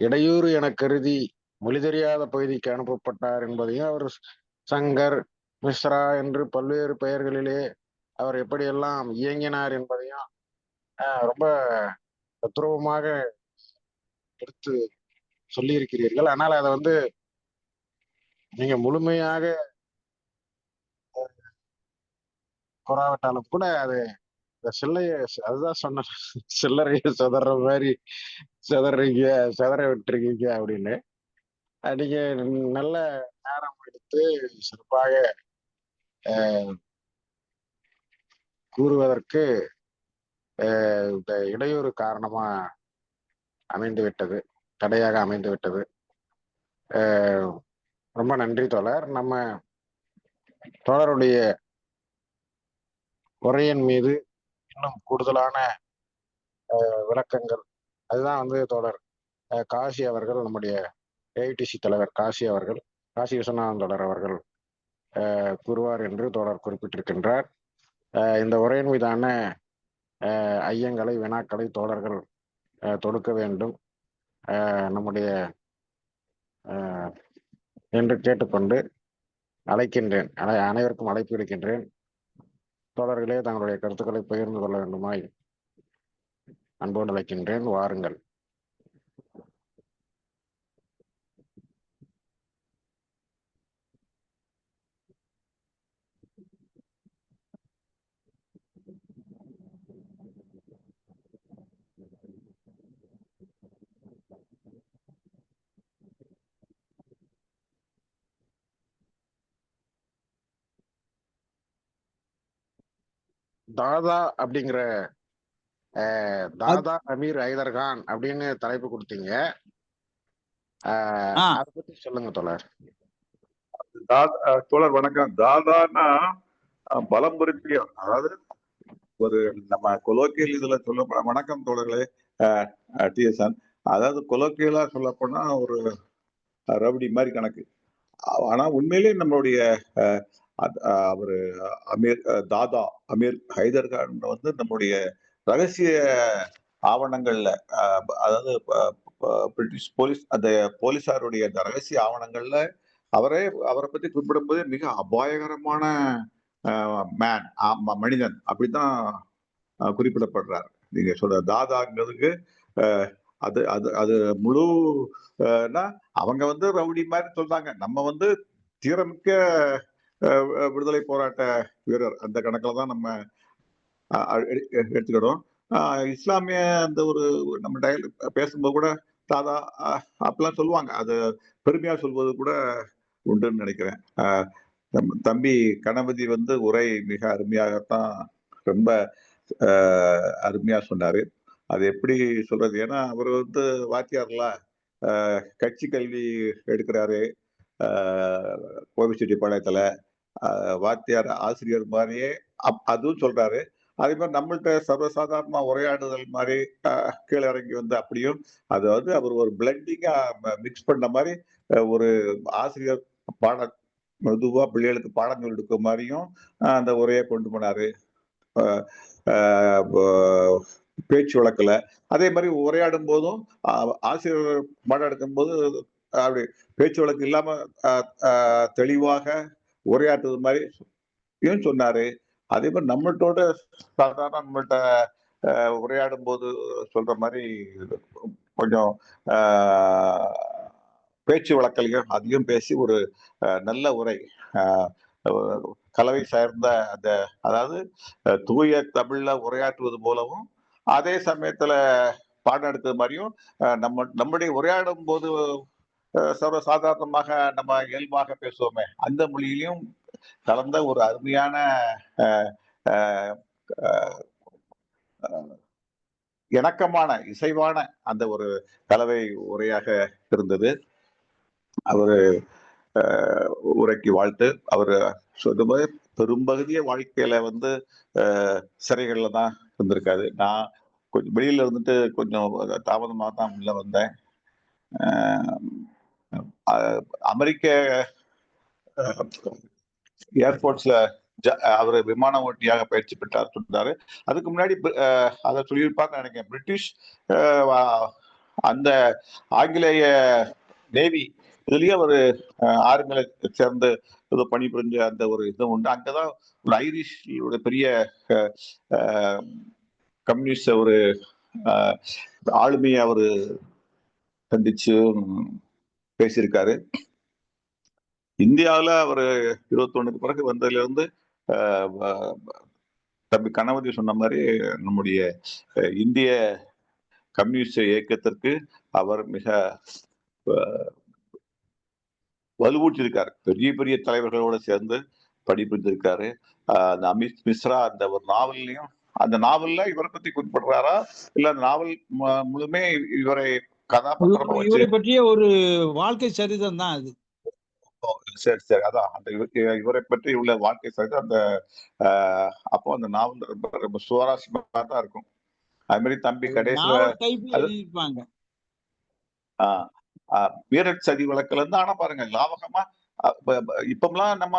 இடையூறு என கருதி மொழி தெரியாத பகுதிக்கு அனுப்பப்பட்டார் என்பதையும் அவர் சங்கர் மிஸ்ரா என்று பல்வேறு பெயர்களிலே அவர் எப்படியெல்லாம் இயங்கினார் என்பதையும் ரொம்ப தத்ரூபமாக எடுத்து சொல்லியிருக்கிறீர்கள். ஆனால் அதை வந்து நீங்க முழுமையாக கூறாவிட்டாலும் கூட அது சில்லைய அதுதான் சொன்ன சில்லறைய சிதற மாதிரி சிதறீங்க சிதற விட்டுருக்கீங்க அப்படின்னு நீங்க நல்ல நேரம் எடுத்து சிறப்பாக கூறுவதற்கு இந்த இடையூறு காரணமா அமைந்து விட்டது, தடையாக அமைந்து விட்டது. ரொம்ப நன்றி தோழர். நம்ம தோழருடைய உரையின் மீது இன்னும் கூடுதலான விளக்கங்கள் அதுதான் வந்து தோழர் காசி அவர்கள், நம்முடைய ஏஐடிசி தலைவர் காசி அவர்கள், காசி விஸ்வநாதன் தோழர் அவர்கள் கூறுவார் என்று தோழர் குறிப்பிட்டிருக்கின்றார். இந்த உரையின் மீதான ஐயங்களை வினாக்களை தோழர்கள் தொடுக்க வேண்டும் நம்முடைய என்று கேட்டுக்கொண்டு அழைக்கின்றேன், அனைவருக்கும் அழைப்பு விடுக்கின்றேன். தோழர்களே தங்களுடைய கருத்துக்களை பகிர்ந்து கொள்ள வேண்டுமாய் அன்போடு அழைக்கின்றேன். வாருங்கள். தாதா அப்படிங்கிற தாதா அமீர் ஐதர்கான் அப்படின்னு தலைப்பு கொடுத்தீங்க, அதை பத்தி சொல்லுங்க தோழர். தோழர் வணக்கம். தாதானா பலம் பொருத்திய, அதாவது ஒரு நம்ம கொலோக்கியல் இதுல சொல்ல, வணக்கம் தோழர்களே, டிஎஸ்என், அதாவது கொலோக்கியலா சொல்ல போனா ஒரு ரவுடி மாதிரி கணக்கு. ஆனா உண்மையிலே நம்மளுடைய அவரு அமீர் தாதா அமீர் ஹைதர்கான் வந்து நம்முடைய ரகசிய ஆவணங்கள்ல, அதாவது பிரிட்டிஷ் போலீஸ் அந்த போலீசாருடைய அந்த ரகசிய ஆவணங்கள்ல அவரை பத்தி குறிப்பிடும் போது மிக அபாயகரமான மேன், மனிதன் அப்படித்தான் குறிப்பிடப்படுறார். நீங்க சொல்ற தாதாங்கிறதுக்கு அது அது அது முழு அவங்க வந்து ரவுடி மாதிரி சொல்றாங்க, நம்ம வந்து தீரமிக்க விடுதலை போராட்ட வீரர் அந்த கணக்குல தான் நம்ம எடுத்துக்கிடும். இஸ்லாமிய அந்த ஒரு நம்ம பேசும்போது கூட தாதா அப்படிலாம் சொல்லுவாங்க, அது பெருமையா சொல்வது கூட உண்டுன்னு நினைக்கிறேன். தம்பி கணபதி வந்து உரை மிக அருமையாகத்தான், ரொம்ப அருமையா சொன்னாரு. அது எப்படி சொல்றது, ஏன்னா அவர் வந்து வாத்தியார்ல கட்சி கல்வி எடுக்கிறாரு கோபிச்செட்டிப்பாளையத்துல, வாத்தியார் ஆசிரியர் மாதிரியே அதுவும் சொல்றாரு. அதே மாதிரி நம்மள்ட்ட சர்வசாதாரணமா உரையாடுதல் மாதிரி கீழே இறங்கி வந்து அப்படியும், அதாவது அவர் ஒரு பிளண்டிங்கா மிக்ஸ் பண்ண மாதிரி ஒரு ஆசிரியர் பாடம் மெதுவா பிள்ளைகளுக்கு பாடம் எடுக்க மாதிரியும் அந்த உரையை கொண்டு போனாரு பேச்சு வழக்குல. அதே மாதிரி உரையாடும் போதும் ஆசிரியர் பாடம் எடுக்கும் போது அப்படி பேச்சு வழக்கு இல்லாம தெளிவாக உரையாற்றுவது மாதிரி சொன்னாரு. அதே மாதிரி நம்மள்டோட சாதாரண நம்மள்ட்ட உரையாடும் போது சொல்ற மாதிரி கொஞ்சம் பேச்சு வழக்கலையும் அதிகம் பேசி ஒரு நல்ல உரை, கலவை சார்ந்த அந்த, அதாவது தூய தமிழ்ல உரையாற்றுவது போலவும் அதே சமயத்துல பாடம் எடுத்தது மாதிரியும் நம்முடைய உரையாடும் போது சர்வசாதாரணமாக நம்ம இயல்பாக பேசுவோமே அந்த மொழியிலையும் கலந்த ஒரு அருமையான இணக்கமான இசைவான அந்த ஒரு கலவை உரையாக இருந்தது. அவரு உரைக்கு வாழ்த்து. அவரு சொல்லும்போது பெரும்பகுதிய வாழ்க்கையில வந்து சிறைகள்ல தான் இருந்திருக்காரு. நான் கொஞ்சம் வெளியில இருந்துட்டு கொஞ்சம் தாமதமாக தான் உள்ள வந்தேன். அமெரிக்க ஏர்போர்ட்ஸ்ல அவரு விமான ஓட்டியாக பயிற்சி பெற்றார் சொன்னாரு. அதுக்கு முன்னாடி அதை சொல்லியிருப்பார்னு நினைக்கிறேன். பிரிட்டிஷ் அந்த ஆங்கிலேய நேவி இதுலயே ஒரு ஆர்மியில சேர்ந்து ஏதோ பணிபுரிஞ்ச அந்த ஒரு இது உண்டு. அங்கதான் ஒரு ஐரிஷோட பெரிய கம்யூனிஸ்ட் ஒரு ஆளுமையை அவரு சந்திச்சு பேசியிருக்காரு. இந்தியாவில் அவர் 21க்கு பிறகு வந்ததுல இருந்து தம்பி கணபதி சொன்ன மாதிரி நம்முடைய இந்திய கம்யூனிஸ்ட் இயக்கத்திற்கு அவர் மிக வலுவூட்டியிருக்காரு. பெரிய பெரிய தலைவர்களோட சேர்ந்து பணிபுரிந்திருக்காரு. அந்த அமித் மிஸ்ரா அந்த ஒரு நாவல்லையும் அந்த நாவல்ல இவரை பத்தி குறிப்பிடுறாரா இல்ல அந்த நாவல் முழுமே இவரை கதாபாத்திரமா வச்சு இவரை பற்றிய ஒரு வாழ்க்கை சரிதம் தான் அது. சரி சரி அதான் அந்த இவரை பற்றி உள்ள வாழ்க்கை சரிதம் அந்த அப்போ அந்த நாவல் ரொம்ப சுவாரஸ்யமா தான் இருக்கும். அது மாதிரி தம்பி கடைசியில வீரட் சதி வழக்குல இருந்து ஆனா பாருங்க லாபகமா இப்பெல்லாம் நம்ம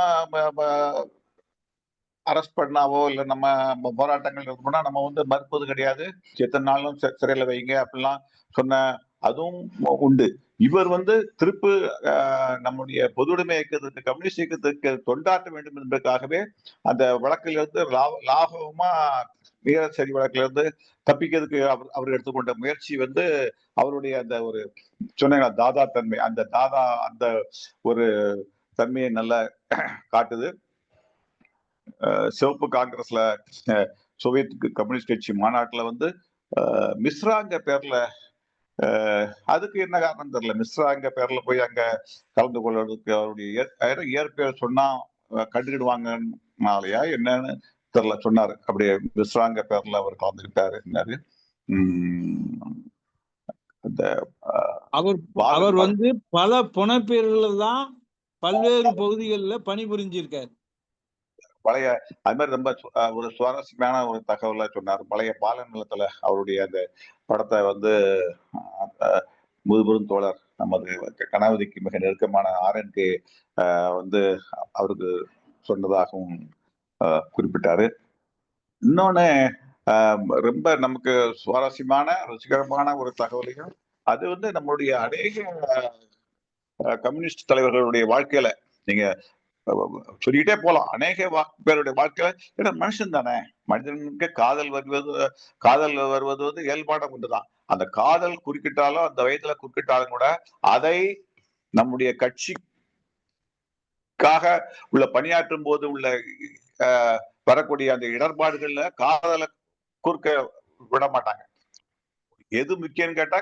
அரெஸ்ட் பண்ணாவோ இல்ல நம்ம போராட்டங்கள் இருக்கணும்னா நம்ம வந்து மறுப்பது கிடையாது. எத்தனை நாளும் சிறையில வைங்க அப்படிலாம் சொன்ன அதுவும் உண்டு. இவர் வந்து திருப்பு நம்முடைய பொதுவுடைமை இயக்கத்துக்கு கம்யூனிஸ்ட் இயக்கத்துக்கு தொண்டாற்ற வேண்டும் என்பதற்காகவே அந்த வழக்கிலிருந்து லாபகமா வீரசரி வழக்கில இருந்து தப்பிக்கிறதுக்கு அவர் எடுத்துக்கொண்ட முயற்சி வந்து அவருடைய அந்த ஒரு சொன்ன தாதா தன்மை அந்த ஒரு தன்மையை நல்லா காட்டுது. சிவப்பு காங்கிரஸ்ல சோவியத் கம்யூனிஸ்ட் கட்சி மாநாட்டுல வந்து மிஸ்ராங்க பேர்ல அதுக்கு என்ன காரணம் தெரியல. மிஸ்ராங்க பேர்ல போய் அங்க கலந்து கொள்வதற்கு அவருடைய இயற்பெயர் சொன்னா கண்டுக்கிடுவாங்கனாலயா என்னன்னு தெரியல சொன்னாரு. அப்படியே மிஸ்ராங்க பேர்ல அவர் கலந்துக்கிட்டாரு. அவர் வந்து பல புனைப்பெயர்கள தான் பல்வேறு பகுதிகளில் பணிபுரிஞ்சிருக்காரு. பழைய அது மாதிரி ரொம்ப ஒரு சுவாரஸ்யமான ஒரு தகவலா சொன்னார். பழைய பாலன் நிலத்துல அவருடைய அந்த படத்தை வந்து முதுபெரும் தோழர் நமது கணபதிக்கு மிக நெருக்கமான RNK வந்து அவருக்கு சொன்னதாகவும் குறிப்பிட்டாரு. இன்னொன்னு ரொம்ப நமக்கு சுவாரஸ்யமான ருசிகரமான ஒரு தகவலையும் அது வந்து நம்மளுடைய அநேக கம்யூனிஸ்ட் தலைவர்களுடைய வாழ்க்கையில நீங்க சொல்லிக்கிட்டே போலாம். அநேக பேருடைய வாழ்க்கையில ஏன்னா மனுஷன் தானே, மனிதனுக்கு காதல் வருவது வந்து இயல்பான ஒன்றுதான். அந்த காதல் குறுக்கிட்டாலும் அந்த வயதுல குறுக்கிட்டாலும் கூட அதை நம்முடைய கட்சிக்காக உள்ள பணியாற்றும் போது உள்ள வரக்கூடிய அந்த இடர்பாடுகள்ல காதலை குறுக்க விட மாட்டாங்க. எது முக்கியம்னு கேட்டா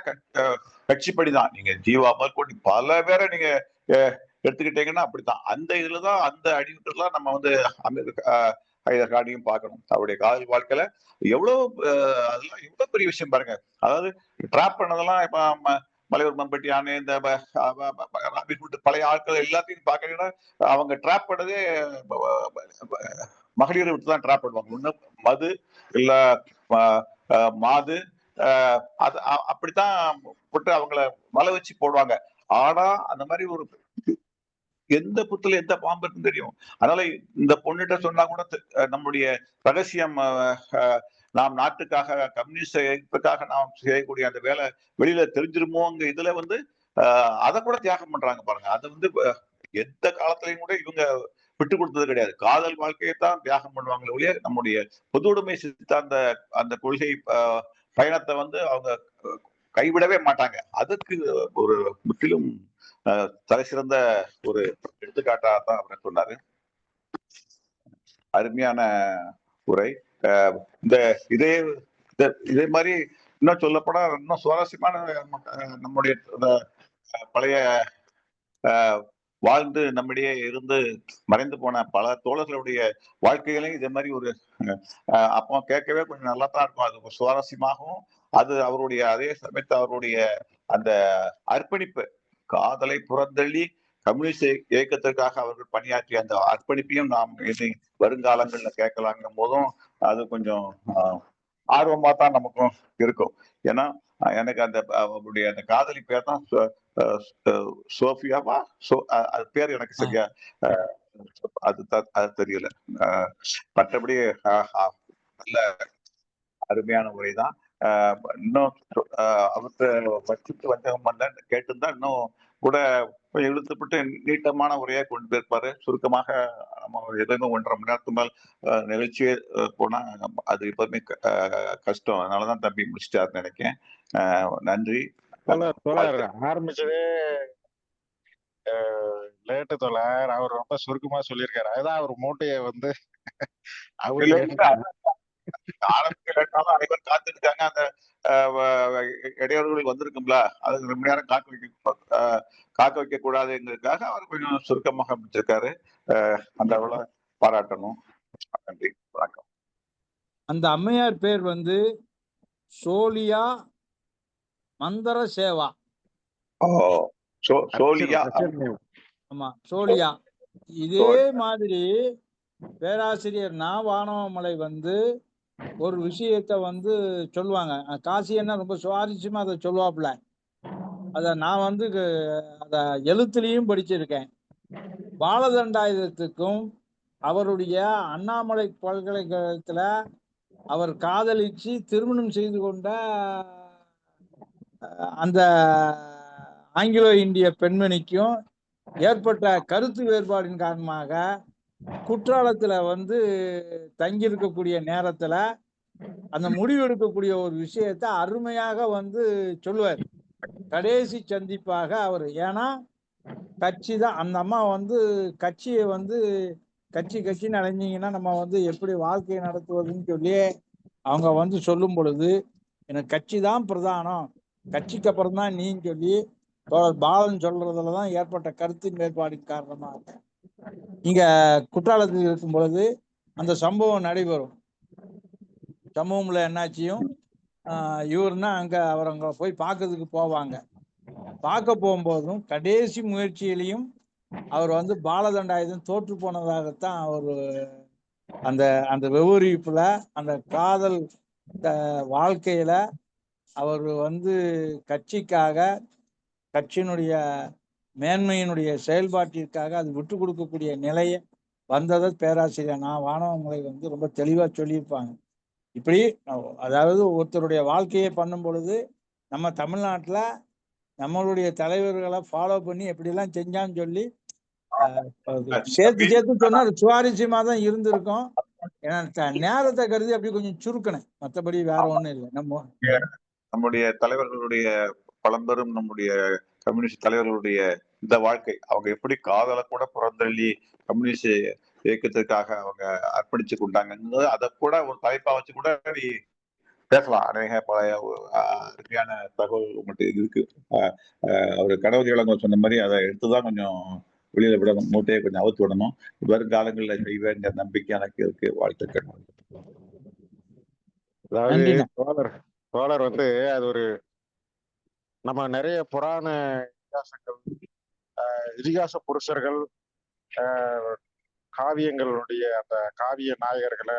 கட்சிப்படிதான். நீங்க ஜீவா முதற்கொண்டு பல பேரை நீங்க எடுத்துக்கிட்டீங்கன்னா அப்படித்தான். அந்த இதுலதான் அந்த அடிவிட்டுலாம் நம்ம வந்து ஹைதராபாடையும் பார்க்கணும். அவருடைய காதல் வாழ்க்கையில எவ்வளவு அதெல்லாம் எவ்வளவு பெரிய விஷயம் பாருங்க. அதாவது டிராப் பண்ணதெல்லாம் இப்ப மலையூர் மம்பட்டி யானை இந்த பழைய ஆட்கள் எல்லாத்தையும் பாக்கீங்கன்னா அவங்க டிராப் பண்ணதே மகளிரை விட்டு தான் டிராப் பண்ணுவாங்க. ஒண்ணு மது இல்ல மாது அது அப்படித்தான் போட்டு அவங்கள மலை வச்சு போடுவாங்க. ஆனா அந்த மாதிரி ஒரு எந்த புத்துல எந்த பாம்பு இருக்குன்னு தெரியும். அதனால இந்த பொண்ணுகிட்ட சொன்னா கூட நம்முடைய ரகசியம் நாம் நாட்டுக்காக கம்யூனிஸ்ட் இயக்கத்துக்காக நாம் செய்யக்கூடிய அந்த வேலை வெளியில தெரிஞ்சிருமோங்க இதுல வந்து அதை கூட தியாகம் பண்றாங்க பாருங்க. அதை வந்து எந்த காலத்திலையும் கூட இவங்க விட்டு கொடுத்தது கிடையாது. காதல் வாழ்க்கையை தான் தியாகம் பண்ணுவாங்களே ஒழிய நம்முடைய பொது உடைமை சித்தாந்த அந்த கொள்கை பயணத்தை வந்து அவங்க கைவிடவே மாட்டாங்க. அதுக்கு ஒரு முற்றிலும் தலை சிறந்த ஒரு எடுத்துக்காட்டாக தான் அவர் சொன்னாரு. அருமையான உரை. இந்த இதே மாதிரி இன்னும் சொல்லப்போனா இன்னும் சுவாரஸ்யமான நம்முடைய பழைய வாழ்ந்து நம்மிடையே இருந்து மறைந்து போன பல தோழர்களுடைய வாழ்க்கைகளையும் இதே மாதிரி ஒரு அப்போ கேட்கவே கொஞ்சம் நல்லா தான் இருக்கும். அது சுவாரஸ்யமாகவும், அது அவருடைய அதே சமயத்து அவருடைய அந்த அர்ப்பணிப்பு, காதலை புறந்தள்ளி கம்யூனிஸ்ட் இயக்கத்திற்காக அவர்கள் பணியாற்றிய அந்த அர்ப்பணிப்பையும் நாம் இனி வருங்காலங்கள்ல கேட்கலாங்கும் போதும் அது கொஞ்சம் ஆர்வமா தான் நமக்கும் இருக்கும். ஏன்னா எனக்கு அந்த அவருடைய அந்த காதலி பேர் தான் சோஃபியாவா, அது பேர் எனக்கு சரியா அது தெரியல. மற்றபடி நல்ல அருமையான உரைதான். இன்னும் அவற்றை வச்சுட்டு வந்தவங்க கேட்டிருந்தா இன்னும் கூட இழுத்துப்பட்டு நீட்டமான உரையா கொண்டு போயிருப்பாரு. சுருக்கமாக நம்ம எதுவுமே 1.5 மணி நேரத்துக்கு மேல் நிகழ்ச்சியே போனா அது எப்பவுமே கஷ்டம். அதனாலதான் தம்பி முடிச்சிட்டாருன்னு நினைக்கிறேன். நன்றி. ஆரம்பிச்சதே லேட்டு தோழர். அவர் ரொம்ப சுருக்கமா சொல்லியிருக்காரு. அதுதான் அவர் மூட்டையை வந்து அவரு ஆரம்பிக்க அனைவரும் காத்திருக்காங்க. அந்த இடையூறுகள் வந்திருக்கும்ல, அதுக்கு ரொம்ப நேரம் காக்க வைக்க கூடாதுங்கிறதுக்காக அவர் கொஞ்சம் சுருக்கமாக முடிச்சிருக்காரு. அந்த அளவுல பாராட்டணும். நன்றி, வணக்கம். அந்த அம்மையார் பேர் வந்து சோலியா மந்தர சேவா. சோலியா. ஆமா, சோலியா. இதே மாதிரி பேராசிரியர் நா. வானவமலை வந்து ஒரு விஷயத்த வந்து சொல்லுவாங்க. காசி என்ன ரொம்ப சுவாரஸ்யமா அதை சொல்லுவாப்புல. அத நான் வந்து அத எழுத்துலயும் படிச்சிருக்கேன். பாலதண்டாயுதத்துக்கும் அவருடைய அண்ணாமலை பல்கலைக்கழகத்துல அவர் காதலிச்சு திருமணம் செய்து கொண்ட அந்த ஆங்கிலோ இந்திய பெண்மணிக்கும் ஏற்பட்ட கருத்து வேறுபாடின் காரணமாக குற்றாலத்துல வந்து தங்கியிருக்கக்கூடிய நேரத்துல அந்த முடிவு எடுக்கக்கூடிய ஒரு விஷயத்த அருமையாக வந்து சொல்லுவார். கடைசி சந்திப்பாக அவர், ஏன்னா கட்சி தான் அந்த அம்மா வந்து கட்சியை வந்து கட்சின்னு அலைஞ்சிங்கன்னா நம்ம வந்து எப்படி வாழ்க்கையை நடத்துவதுன்னு சொல்லி அவங்க வந்து சொல்லும் பொழுது, எனக்கு கட்சி தான் பிரதானம், கட்சிக்கு அப்புறம் தான் நீன்னு சொல்லி பாலன் சொல்றதுலதான் ஏற்பட்ட கருத்தின் வேறுபாடின் காரணமாக இங்க குற்றாலத்தில் இருக்கும் பொழுது அந்த சம்பவம் நடைபெறும். சம்பவம்ல என்னாச்சியும் இவருன்னா அங்க அவர் அங்க போய் பார்க்கறதுக்கு போவாங்க. பார்க்க போகும்போதும் கடைசி முயற்சியிலையும் அவர் வந்து பாலதண்டாயுதம் தோற்று போனதாகத்தான் அவர் அந்த அந்த விவரிப்புல அந்த காதல் வாழ்க்கையில அவர் வந்து கட்சிக்காக, கட்சியினுடைய மேன்மையினுடைய செயல்பாட்டிற்காக அது விட்டு கொடுக்கக்கூடிய நிலையை வந்ததை பேராசிரியர் நா. வானவமலை வந்து ரொம்ப தெளிவா சொல்லியிருப்பாங்க. இப்படி அதாவது ஒருத்தருடைய வாழ்க்கையை பண்ணும் பொழுது நம்ம தமிழ்நாட்டுல நம்மளுடைய தலைவர்களை ஃபாலோ பண்ணி எப்படிலாம் செஞ்சான்னு சொல்லி சேர்த்து சொன்னா சுவாரஸ்யமா தான் இருந்திருக்கும். ஏன்னா நேரத்தை கருதி அப்படி கொஞ்சம் சுருக்கணும், மற்றபடி வேற ஒண்ணும் இல்லை. நம்முடைய தலைவர்களுடைய பழம்பெரும் நம்முடைய கம்யூனிஸ்ட் தலைவர்களுடைய இந்த வாழ்க்கை, அவங்க எப்படி காதலை கூட புறந்தள்ளி கம்யூனிஸ்ட் இயக்கத்திற்காக அவங்க அர்ப்பணிச்சு கொண்டாங்க, அதை கூட ஒரு தலைப்பா வச்சு கூட நீ பேசலாம். அநேக பழைய அருமையான தகவல் உங்கள்கிட்ட இருக்கு. அவர் கணவதி இளங்கோ சொன்ன மாதிரி அதை எடுத்துதான் கொஞ்சம் வெளியில விடணும், மூட்டையை கொஞ்சம் அவுத்து விடணும். வருங்காலங்களில் செய்வேங்கிற நம்பிக்கை எனக்கு இருக்கு. வாழ்த்துக்கள். அதாவது தோழர் வந்து அது ஒரு நம்ம நிறைய புராண இதிகாசங்கள், இதிகாச புருஷர்கள், காவியங்களுடைய அந்த காவிய நாயகர்களை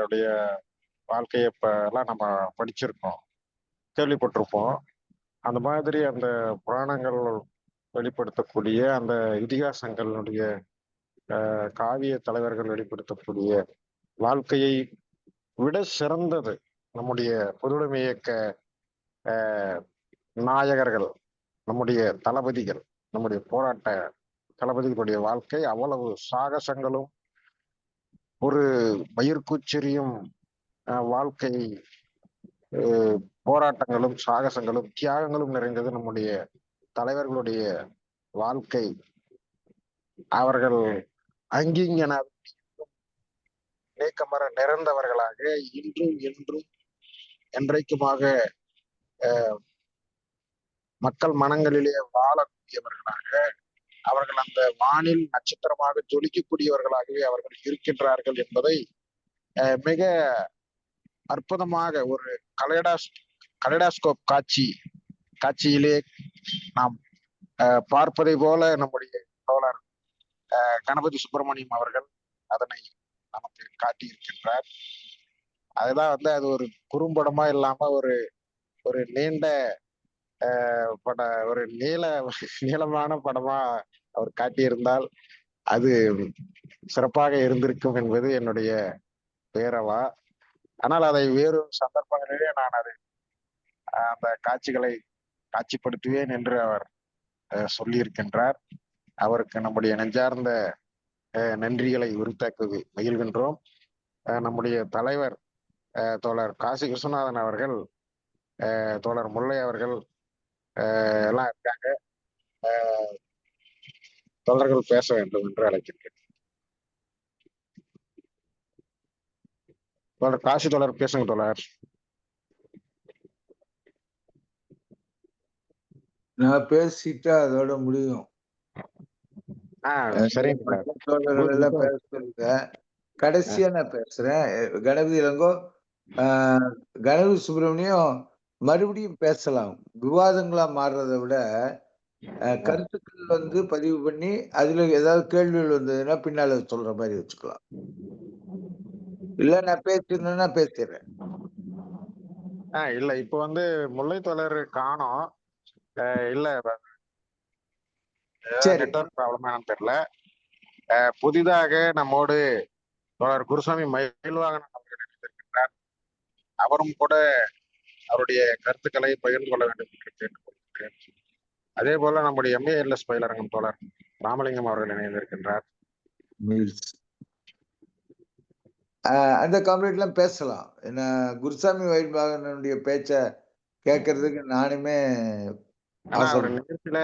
உடைய வாழ்க்கையை எல்லாம் நம்ம படிச்சிருக்கோம், கேள்விப்பட்டிருப்போம். அந்த மாதிரி அந்த புராணங்கள் வெளிப்படுத்தக்கூடிய அந்த இதிகாசங்களுடைய காவிய தலைவர்கள் வெளிப்படுத்தக்கூடிய வாழ்க்கையை விட சிறந்தது நம்முடைய பொதுவுடைமை இயக்க நாயகர்கள், நம்முடைய தளபதிகள், நம்முடைய போராட்ட தளபதிகளுடைய வாழ்க்கை அவ்வளவு சாகசங்களும் ஒரு மயிர்கூச்செறியும் வாழ்க்கை, போராட்டங்களும் சாகசங்களும் தியாகங்களும் நிறைந்தது நம்முடைய தலைவர்களுடைய வாழ்க்கை. அவர்கள் அங்கிங்கென நீக்கமர நிறைந்தவர்களாக இன்றும் என்றும் என்றைக்குமாக மக்கள் மனங்களிலே வாழக்கூடிய கூடியவர்களாக, அவர்கள் அந்த வானில் நட்சத்திரமாக ஜொலிக்கக்கூடியவர்களாகவே அவர்கள் இருக்கின்றார்கள் என்பதை மிக அற்புதமாக ஒரு கலைடாஸ்கோப் காட்சியிலே நாம் பார்ப்பதை போல நம்முடைய தோழர் கணபதி சுப்பிரமணியம் அவர்கள் அதனை நமக்கு காட்டியிருக்கின்றார். அதுதான் வந்து அது ஒரு குறும்படமா இல்லாம ஒரு ஒரு நீண்ட ஒரு நீளமான படமா அவர் காட்டியிருந்தால் அது சிறப்பாக இருந்திருக்கும் என்பது என்னுடைய பேரவா. ஆனால் அதை வேறு சந்தர்ப்பங்களிலே நான் அந்த காட்சிகளை காட்சிப்படுத்துவேன் என்று அவர் சொல்லியிருக்கின்றார். அவருக்கு நம்முடைய நெஞ்சார்ந்த நன்றிகளை உரித்தாக்க மகிழ்கின்றோம். நம்முடைய தலைவர் தோழர் காசி விஸ்வநாதன் அவர்கள், தோழர் முல்லை அவர்கள் எல்லாம் இருக்காங்க. தோழர்கள் பேச வேண்டும் என்று அழைக்கின்றேன். தோழர் காசி தோழர் பேசுங்க தோழர். நான் பேசிட்டா அதோட முடியும். சரிங்க தோழர்கள் எல்லாம் பேச சொல்லுங்க. கடைசியா நான் பேசுறேன். கணபதி இளங்கோ, கணபதி சுப்பிரமணியம் மறுபடியும் பேசலாம். விவாதங்களா மாறுறதை விட கருத்துக்கள் வந்து பதிவு பண்ணி அதுல ஏதாவது கேள்விகள் வந்ததுன்னா பின்னால சொல்ற மாதிரி வச்சுக்கலாம். இல்ல நான் பேசணும்னா பேசிடுறேன். இல்ல இப்ப வந்து முல்லை தோழர் காணோம். இல்ல நெட்வொர்க் ப்ராப்ளமா தெரியல. புதிதாக நம்மோடு தோழர் குருசாமி மயில்வாகனன் அவர்கள் இணைந்திருக்கின்றார். அவரும் கூட அவருடைய கருத்துக்களை பகிர்ந்து கொள்ள வேண்டும் என்று கேட்டுக்கொள்கிறேன். அதே போல நம்முடைய MALS பயிலரங்கம் தோழர் ராமலிங்கம் அவர்கள் இணைந்திருக்கின்றார். அந்த கம்ப்ளீட்லாம் பேசலாம். ஏன்னா குருசாமி மயில்வாகனனுடைய பேச்ச கேட்கறதுக்கு நானுமே நிகழ்ச்சியில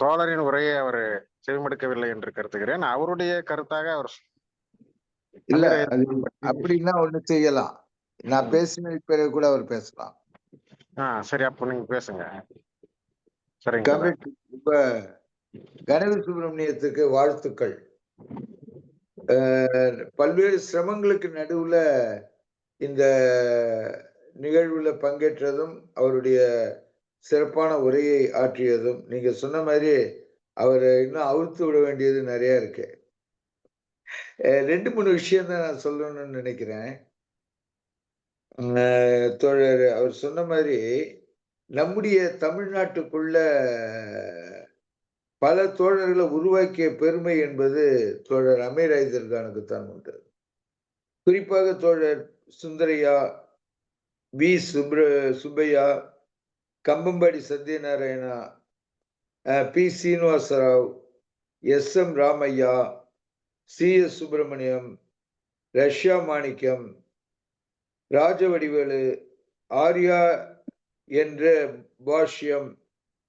தோழரின் உரையை அவர் செவிமடுக்கவில்லை என்று கருத்துகிறேன். அவருடைய கருத்தாக அவர் இல்ல அப்படின்னா ஒண்ணு செய்யலாம். நான் பேசின பிறகு கூட அவர் பேசலாம். சரி, அப்போ நீங்க பேசுங்க. இப்ப கணபதி சுப்பிரமணியத்துக்கு வாழ்த்துக்கள். பல்வேறு சிரமங்களுக்கு நடுவுல இந்த நிகழ்வுல பங்கேற்றதும் அவருடைய சிறப்பான உரையை ஆற்றியதும், நீங்க சொன்ன மாதிரி அவரை இன்னும் அவுழ்த்து விட வேண்டியது நிறைய இருக்கு. 2-3 விஷயம் தான் நான் சொல்லணும்னு நினைக்கிறேன். தோழர் அவர் சொன்ன மாதிரி நம்முடைய தமிழ்நாட்டுக்குள்ள பல தோழர்களை உருவாக்கிய பெருமை என்பது தோழர் அமீர் ஐதர்கானுக்கு தான் உண்டு. குறிப்பாக தோழர் Sundaraiah, we Subbaiah, கம்பம்பாடி Satyanarayana, B Srinivasa Rao, SM Ramaiah, CS Subramaniam, Russia மாணிக்கம், ராஜவடிவேலு, ஆர்யா என்ற பாஷ்யம்,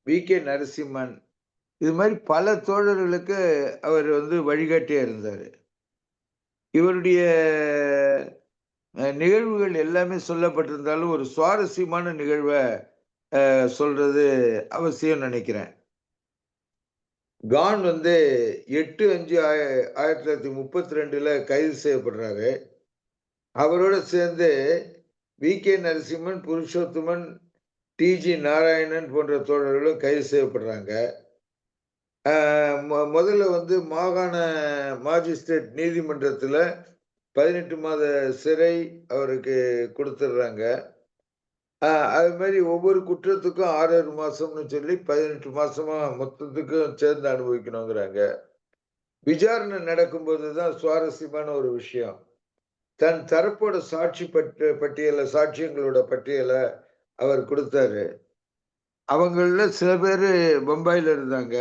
VK நரசிம்மன், இது மாதிரி பல தோழர்களுக்கு அவர் வந்து வழிகாட்டியா இருந்தாரு. இவருடைய நிகழ்வுகள் எல்லாமே சொல்லப்பட்டிருந்தாலும் ஒரு சுவாரஸ்யமான நிகழ்வை சொல்றது அவசியம் நினைக்கிறேன். கான் வந்து 8/5/1932 கைது செய்யப்படுறாரு. அவரோட சேர்ந்து VK நரசிம்மன், புருஷோத்தமன், TG நாராயணன் போன்ற தோழர்களும் கைது செய்யப்படுறாங்க. முதல்ல வந்து மாகாண மாஜிஸ்ட்ரேட் நீதிமன்றத்தில் 18 மாத சிறை அவருக்கு கொடுத்துடுறாங்க. அது மாதிரி ஒவ்வொரு குற்றத்துக்கும் 6 மாசம்னு சொல்லி 18 மாசமா மொத்தத்துக்கும் சேர்ந்து அனுபவிக்கணுங்கிறாங்க. விசாரணை நடக்கும்போது தான் சுவாரஸ்யமான ஒரு விஷயம். தன் தரப்போட சாட்சியங்களோட பட்டியலை அவர் கொடுத்தாரு. அவங்கள சில பேர் பம்பாயில இருந்தாங்க.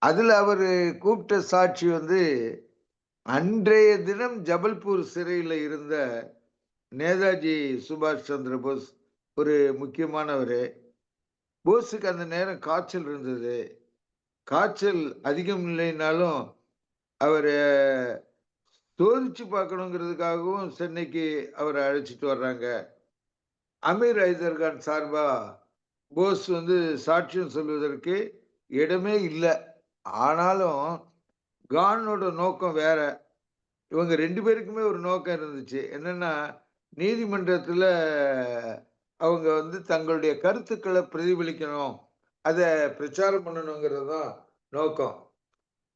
அதுல அவரு கூப்பிட்ட சாட்சி வந்து அன்றைய தினம் ஜபல்பூர் சிறையில் இருந்த நேதாஜி சுபாஷ் சந்திர போஸ், ஒரு முக்கியமானவர். போஸுக்கு அந்த நேரம் காய்ச்சல் இருந்தது. காய்ச்சல் அதிகம் இல்லைனாலும் அவரை சோதிச்சு பார்க்கணுங்கிறதுக்காகவும் சென்னைக்கு அவரை அழைச்சிட்டு வர்றாங்க. அமீர் ஐதர்கான் சார்பா போஸ் வந்து சாட்சியம் சொல்வதற்கு இடமே இல்லை. ஆனாலும் கானோட நோக்கம் வேற. இவங்க 2 பேருக்குமே ஒரு நோக்கம் இருந்துச்சு. என்னன்னா, நீதிமன்றத்துல அவங்க வந்து தங்களுடைய கருத்துக்கள பிரதிபலிக்கணும். அத பிரச்சாரம் பண்ணணுங்கிறது தான் நோக்கம்.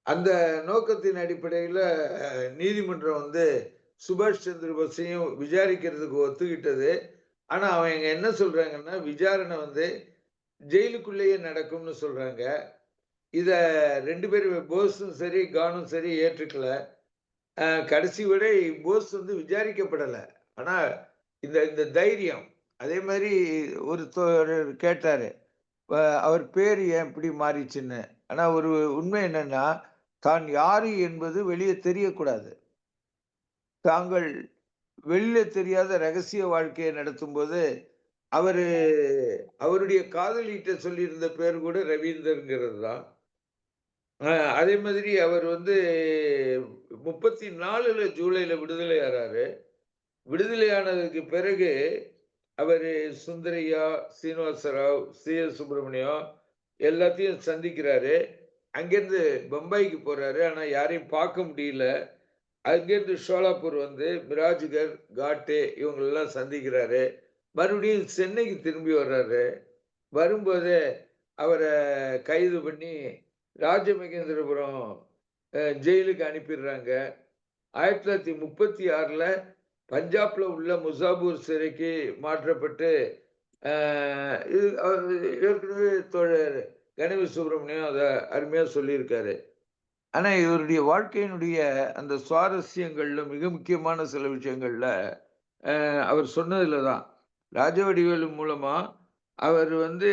அந்த நோக்கத்தின் அடிப்படையில நீதிமன்றம் வந்து சுபாஷ் சந்திர போஸையும் விசாரிக்கிறதுக்கு ஒத்துக்கிட்டது. ஆனா, அவங்க என்ன சொல்றாங்கன்னா, விசாரணை வந்து ஜெயிலுக்குள்ளேயே நடக்கும்னு சொல்றாங்க. இத 2 பேரும் போஸும் சரி, கானும் சரி ஏற்றுக்கல. கடைசி வரை போஸ் வந்து விசாரிக்கப்படல. ஆனா, இந்த இந்த தைரியம், அதே மாரி ஒரு தோழர் கேட்டாரு. அ அவர் பேரு ஏன் இப்படி மாறிச்சுன்னு. ஆனா ஒரு உண்மை என்னன்னா, தான் யாரு என்பது வெளிய தெரியக்கூடாது. தாங்கள் வெளில தெரியாத ரகசிய வாழ்க்கைய நடத்தும்போது, அவரு அவருடைய காதலிட்ட சொல்லியிருந்த பேர் கூட ரவீந்தர்ங்கிறது தான். அ அதே மாதிரி அவர் வந்து 34ல ஜூலைல விடுதலை ஆறாரு. விடுதலையானதுக்கு பிறகு அவரு சுந்தரையா, சீனிவாச ராவ், சி.எஸ். சுப்பிரமணியம் எல்லாத்தையும் சந்திக்கிறாரு. அங்கேருந்து பம்பாய்க்கு போறாரு. ஆனா யாரையும் பார்க்க முடியல. அங்கேருந்து ஷோலாப்பூர் வந்து மிராஜ்கர், காட்டே இவங்களெல்லாம் சந்திக்கிறாரு. மறுபடியும் சென்னைக்கு திரும்பி வர்றாரு. வரும்போதே அவர கைது பண்ணி ராஜமகேந்திரபுரம் ஜெயிலுக்கு அனுப்பிடுறாங்க. 1936ல பஞ்சாப்ல உள்ள முசாபூர் சிறைக்கு மாற்றப்பட்டு, அ இது ஏற்கனவே தோழர் கணேவி சுப்பிரமணியம் அத அருமையா சொல்லியிருக்காரு. ஆனா, இவருடைய வாழ்க்கையினுடைய அந்த சுவாரஸ்யங்கள்ல மிக முக்கியமான சில விஷயங்கள்ல, அவர் சொன்னதுல தான். ராஜவடிவேலு மூலமா அவர் வந்து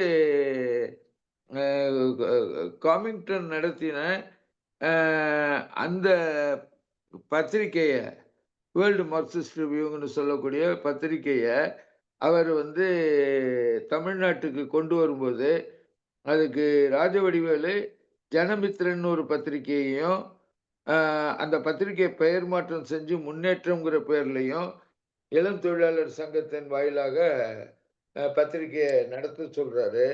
அ க காமிங்டன் நடத்தின அ அந்த பத்திரிக்கைய வேர்ல்டு மார்க்சிஸ்ட் ரிவ்யூன்னு சொல்லக்கூடிய பத்திரிக்கைய அவர் வந்து தமிழ்நாட்டுக்கு கொண்டு வரும்போது, அதுக்கு ராஜவடிவேலு ஜனமித்திரன் ஒரு பத்திரிக்கையையும், அ அந்த பத்திரிகை பெயர் மாற்றம் செஞ்சு முன்னேற்றம்ங்கிற பேர்லயும், இளம் தொழிலாளர் சங்கத்தின் வாயிலாக பத்திரிக்கைய நடத்த சொல்றாரு.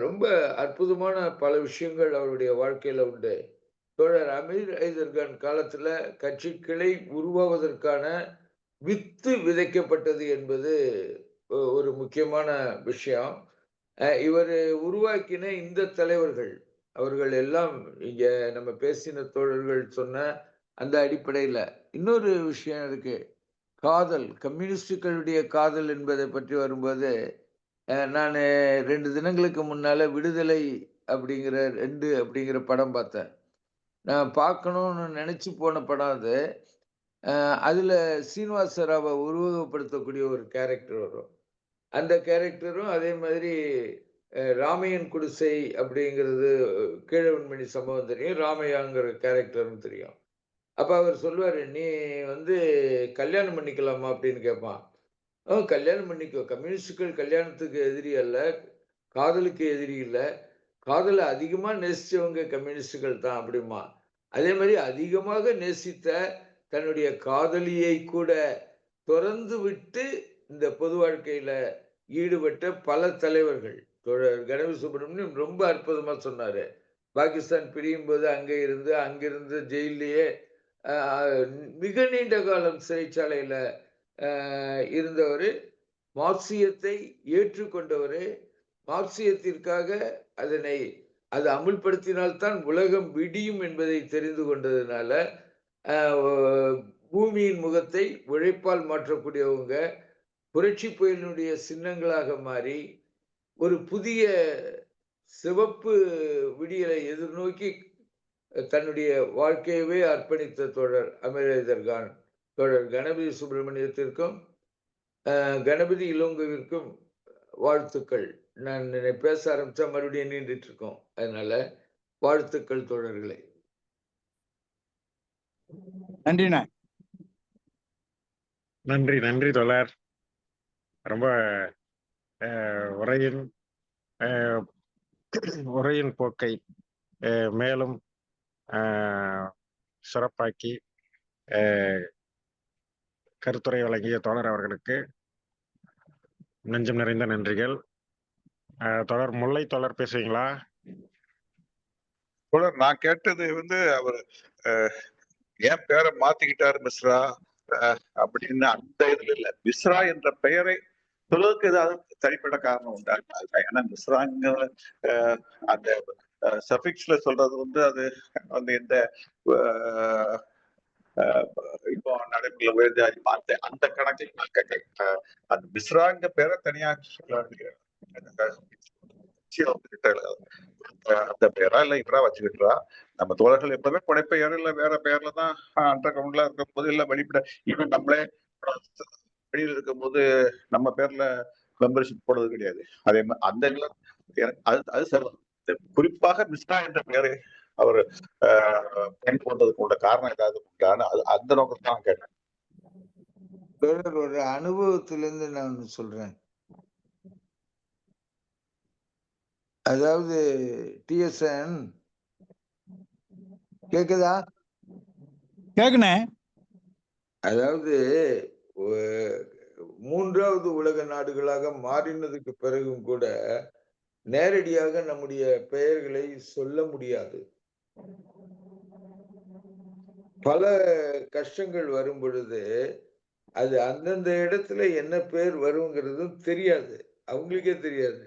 ரொம்ப அற்புதமான பல விஷயங்கள் அவருடைய வாழ்க்கையில உண்டு. தோழர் அமீர் ஐதர் கான் காலத்துல கட்சி கிளை உருவாவதற்கான வித்து விதைக்கப்பட்டது என்பது ஒரு முக்கியமான விஷயம். இவரு உருவாக்கின இந்த தலைவர்கள், அவர்கள் எல்லாம் இங்க நம்ம பேசின தோழர்கள் சொன்ன அந்த அடிப்படையில. இன்னொரு விஷயம் இருக்கு. காதல், கம்யூனிஸ்டுகளுடைய காதல் என்பதை பற்றி வரும்போது, நானு 2 தினங்களுக்கு முன்னால விடுதலை அப்படிங்கிற 2 அப்படிங்கிற படம் பார்த்தேன். நான் பார்க்கணும்னு நெனச்சு போன படம் அது. அதுல சீனிவாச ராவ உருவகப்படுத்தக்கூடிய ஒரு கேரக்டர் வரும். அந்த கேரக்டரும் அதே மாதிரி ராமையன் குடிசை அப்படிங்கிறது கீழவன்மணி சம்பவம் தெரியும். ராமையாங்கிற கேரக்டரும் தெரியும். அப்ப அவர் சொல்லுவாரு, "நீ வந்து கல்யாணம் பண்ணிக்கலாமா?" அப்படின்னு கேட்பான். கல்யாணம் பண்ணிக்கோ. கம்யூனிஸ்டுகள் கல்யாணத்துக்கு எதிரி அல்ல. காதலுக்கு எதிரி இல்ல. காதல அதிகமா நேசிச்சவங்க கம்யூனிஸ்டுகள் தான்" அப்படிம்பான். அதே மாரி அதிகமாக நேசித்த தன்னுடைய காதலியை கூட தொறந்து விட்டு இந்த பொது வாழ்க்கையில ஈடுபட்ட பல தலைவர்கள். தோழர் கணேவி சுப்பிரமணியம் ரொம்ப அற்புதமா சொன்னாரு. பாகிஸ்தான் பிரியும்போது அங்க இருந்து, அங்கிருந்து ஜெயில்லயே அ மிக நீண்ட காலம் சிறைச்சாலையில அ இருந்தவரு. மார்க்சியத்தை ஏற்றுக்கொண்டவரு. மார்க்சியத்திற்காக அதனை அது அமுல்படுத்தினால் தான் உலகம் விடியும் என்பதை தெரிந்து கொண்டதுனால, அ பூமியின் முகத்தை உழைப்பால் மாற்றக்கூடியவங்க. புரட்சி புயலினுடைய சின்னங்களாக மாறி, ஒரு புதிய சிவப்பு விடியலை எதிர்நோக்கி தன்னுடைய வாழ்க்கையவே அர்ப்பணித்த தோழர் அமரேந்தர் கான். தோழர் கணபதி சுப்பிரமணியத்திற்கும், கணபதி இளங்கோவிற்கும் வாழ்த்துக்கள். நான் பேச ஆரம்பிச்சா மறுபடியும் நீண்டுட்டு இருக்கும். அதனால வாழ்த்துக்கள் தோழர்களே. நன்றிண்ணே. நன்றி, நன்றி தோழர். ரொம்ப உரையின் அ உரையின் போக்கை மேலும் அ சிறப்பாக்கி அ கருத்துரை வழங்கிய தோழர் அவர்களுக்கு நெஞ்சம் நிறைந்த நன்றிகள். தொடர் முல்லை தொடர் பேசுவீங்களா? தோழர், நான் கேட்டது அவர் ஏன் பேரை மாத்திக்கிட்டாரு மிஸ்ரா அப்படின்னு அந்த இதுல இல்ல. மிஸ்ரா என்ற பெயரை சொல்வதற்கு ஏதாவது தனிப்பட்ட காரணம் உண்டா? ஏன்னா மிஸ்ராங்க அந்த சஃபிக்ஸ்ல சொல்றது அது எந்த இப்போ நடைமுறையில் உயர்ஜாதி பார்த்து அந்த கணக்கில் நான் கேட்கிறேன். அந்த மிஸ்ராங்க பேரை தனியா அந்த பேரா இல்ல இவரா வச்சுக்கிட்டா? நம்ம தோழர்கள் எப்பவுமே புனைப்பெயர் இல்ல வேற பேர்ல தான் அண்டர் கிரவுண்ட்ல இருக்கும் போது இல்ல வெளிப்பட ஈவன் நம்மளே வெளியில இருக்கும் போது நம்ம பேர்ல மெம்பர்ஷிப் போடுறது கிடையாது. அதே மாதிரி அந்த அது சரி. குறிப்பாக மிஸ்ரா என்ற பெயரை அவர் பயன் போன்றதுக்கு உள்ள காரணம் ஏதாவது உண்டான அந்த நோக்கத்தை நான் கேட்டேன். ஒரு அனுபவத்திலிருந்து நான் சொல்றேன். அதாவது டிஎஸ்என் கேக்குதா? கேக்குனே. அதாவது மூன்றாவது உலக நாடுகளாக மாறினதுக்கு பிறகும் கூட நேரடியாக நம்முடைய பெயர்களை சொல்ல முடியாது. பல கஷ்டங்கள் வரும் பொழுது அது அந்தந்த இடத்துல என்ன பேர் வருங்கிறதும் தெரியாது, அவங்களுக்கே தெரியாது.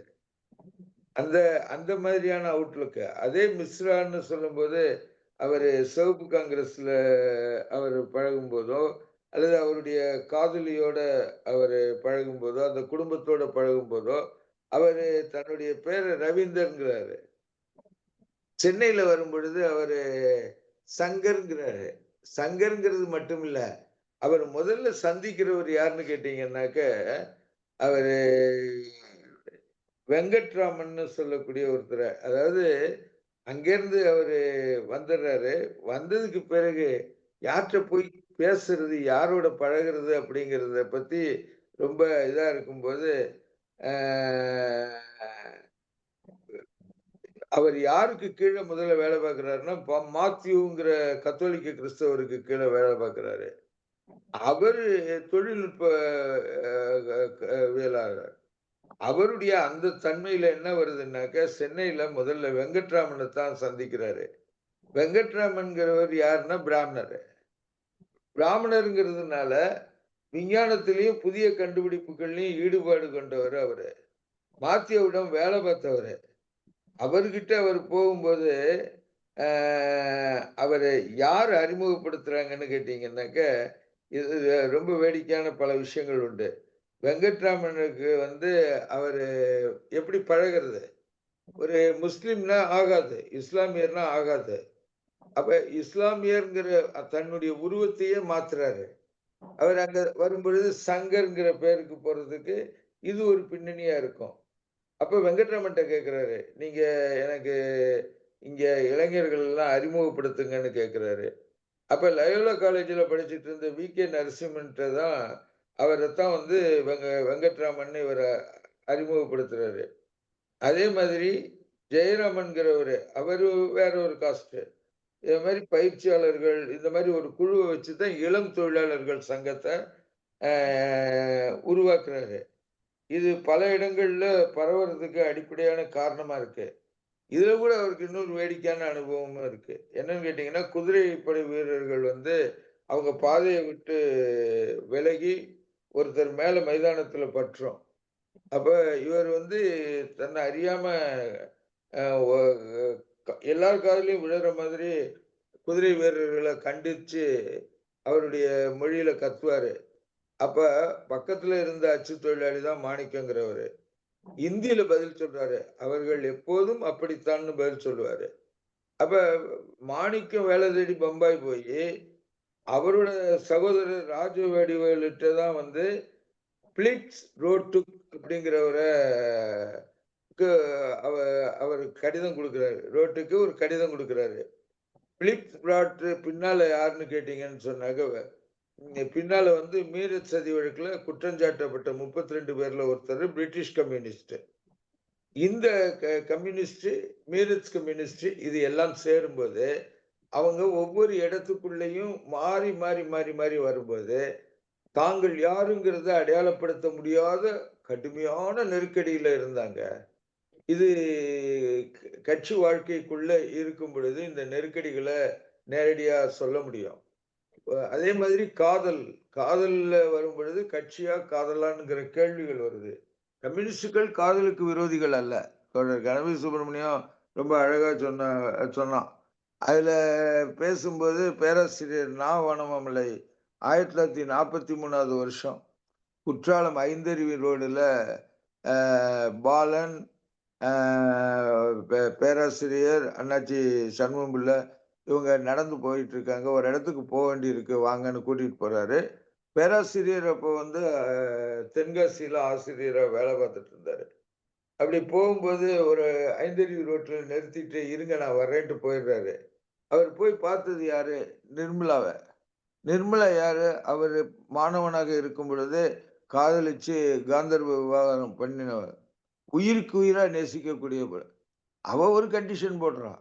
அந்த அந்த மாதிரியான அவுட்லுக்கு. அதே மிஸ்ரான்னு சொல்லும்போது அவர் சிவப்பு காங்கிரஸ்ல அவர் பழகும் போதோ அல்லது அவருடைய காதலியோட அவர் பழகும் போதோ அந்த குடும்பத்தோட பழகும் போதோ அவரு தன்னுடைய பேரை ரவீந்தர்ங்கிறாரு. சென்னையில வரும் பொழுது அவரு சங்கர்ங்கிறாரு. சங்கர்ங்கிறது மட்டும் இல்ல, அவர் முதல்ல சந்திக்கிறவர் யாருன்னு கேட்டீங்கன்னாக்க அவரு வெங்கட்ராமன்னு சொல்லக்கூடிய ஒருத்தர். அதாவது அங்கிருந்து அவரு வந்துடுறாரு. வந்ததுக்கு பிறகு யார்கிட்ட போய் பேசுறது, யாரோட பழகுறது அப்படிங்கிறத பத்தி ரொம்ப இதா இருக்கும்போது அவர் யாருக்கு கீழே முதல்ல வேலை பார்க்கிறாருன்னா மாத்யூங்கிற கத்தோலிக்க கிறிஸ்தவருக்கு கீழே வேலை பார்க்கிறாரு. அவரு தொழில்நுட்ப வியலாளர். அவருடைய அந்த தன்மையில என்ன வருதுன்னாக்க சென்னையில முதல்ல வெங்கட்ராமனை தான் சந்திக்கிறாரு. வெங்கட்ராமன்கிறவர் யாருன்னா பிராமணர். பிராமணருங்கிறதுனால விஞ்ஞானத்திலையும் புதிய கண்டுபிடிப்புகள்லையும் ஈடுபாடு கொண்டவர் அவரு. மாத்தியவிடம் வேலை பார்த்தவரு. அவர்கிட்ட அவர் போகும்போது அவரை யார் அறிமுகப்படுத்துறாங்கன்னு கேட்டீங்கன்னாக்க இது ரொம்ப வேடிக்கையான பல விஷயங்கள் உண்டு. வெங்கட்ராமனுக்கு அவரு எப்படி பழகிறது, ஒரு முஸ்லிம்னா ஆகாது, இஸ்லாமியர்னா ஆகாது. அப்ப இஸ்லாமியர்ங்கிற தன்னுடைய உருவத்தையே மாத்துறாரு. அவர் அங்க வரும்பொழுது சங்கர்ங்கிற பேருக்கு போறதுக்கு இது ஒரு பின்னணியா இருக்கும். அப்ப வெங்கட்ராமன்ட்ட கேட்கிறாரு, நீங்க எனக்கு இங்க இளைஞர்கள் எல்லாம் அறிமுகப்படுத்துங்கன்னு கேட்கிறாரு. அப்ப லயோலா காலேஜ்ல படிச்சுட்டு இருந்த வி.கே. நரசிம்மன்ட்ட தான் அவரைத்தான் வெங்கட்ராமன் இவரை அறிமுகப்படுத்துறாரு. அதே மாதிரி ஜெயராமன்கிறவரு அவரு வேற ஒரு காஸ்ட். இது மாதிரி பயிற்சியாளர்கள் இந்த மாதிரி ஒரு குழுவை வச்சுதான் இளம் தொழிலாளர்கள் சங்கத்தை உருவாக்குறாரு. இது பல இடங்கள்ல பரவுறதுக்கு அடிப்படையான காரணமா இருக்கு. இதுல கூட அவருக்கு இன்னொரு வேடிக்கையான அனுபவமும் இருக்கு. என்னன்னு கேட்டீங்கன்னா, குதிரைப்படை வீரர்கள் அவங்க பாதையை விட்டு விலகி ஒருத்தர் மேல மைதானத்துல பற்றோம். அப்ப இவர் தன்னை அறியாம எல்லார் காதலையும் விழுற மாதிரி குதிரை வீரர்களை கண்டிச்சு அவருடைய மொழியில கத்துவாரு. அப்ப பக்கத்துல இருந்த அச்சு தொழிலாளி தான் மாணிக்கங்கிறவரு இந்தியில பதில் சொல்றாரு. அவர்கள் எப்போதும் அப்படித்தான்னு பதில் சொல்லுவாரு. அப்ப மாணிக்கம் வேலை தேடி பம்பாய் போய் அவரோட சகோதரர் ராஜு வடிவேலுட்ட தான் பிளிட்ஸ் ரோட்டுக் அப்படிங்கிறவரை அவர் கடிதம் கொடுக்கிறாரு. ரோட்டுக்கு ஒரு கடிதம் கொடுக்கிறாரு. பிளிட்ஸ் பிராட் பின்னால யாருன்னு கேட்டீங்கன்னு சொன்னாக்க பின்னால மீரட் சதி வழக்குல குற்றஞ்சாட்டப்பட்ட 32 பேர்ல ஒருத்தர் பிரிட்டிஷ் கம்யூனிஸ்ட். இந்த கம்யூனிஸ்ட், மீரட் கம்யூனிஸ்ட் இது எல்லாம் சேரும்போது அவங்க ஒவ்வொரு இடத்துக்குள்ளேயும் மாறி மாறி மாறி மாறி வரும்போது தாங்கள் யாருங்கிறத அடையாளப்படுத்த முடியாத கடுமையான நெருக்கடியில இருந்தாங்க. இது கட்சி வாழ்க்கைக்குள்ள இருக்கும் பொழுது இந்த நெருக்கடிகளை நேரடியா சொல்ல முடியும். அதே மாதிரி காதல்ல வரும் பொழுது கட்சியா காதலான்ங்கிற கேள்விகள் வருது. கம்யூனிஸ்டுகள் காதலுக்கு விரோதிகள் அல்ல. தோழர் கணபதி சுப்பிரமணியம் ரொம்ப அழகா சொன்னான். அதுல பேசும்போது பேராசிரியர் நா. வனமாமலை 1943வது வருஷம் குற்றாலம் ஐந்தருவி ரோடுல பாலன், பேராசிரியர் அண்ணாச்சி சண்முகம்பிள்ளை இவங்க நடந்து போயிட்டு இருக்காங்க. ஒரு இடத்துக்கு போக வேண்டி இருக்கு வாங்கன்னு கூட்டிட்டு போறாரு. பேராசிரியர் அப்போ வந்து தென்காசியில ஆசிரியரா வேலை பார்த்துட்டு இருந்தாரு. அப்படி போகும்போது ஒரு ஐந்தருவி ரோட்ல நிறுத்திட்டு இருங்க நான் வர்றேன்ட்டு போயிடுறாரு. அவர் போய் பார்த்தது யாரு? நிர்மலாவை. நிர்மலா யாரு? அவரு மாணவனாக இருக்கும் பொழுது காதலிச்சு காந்தர்வ விவாகரம் பண்ணினவர். உயிருக்கு உயிரா நேசிக்கக்கூடியவர். அவ ஒரு கண்டிஷன் போடுறான்.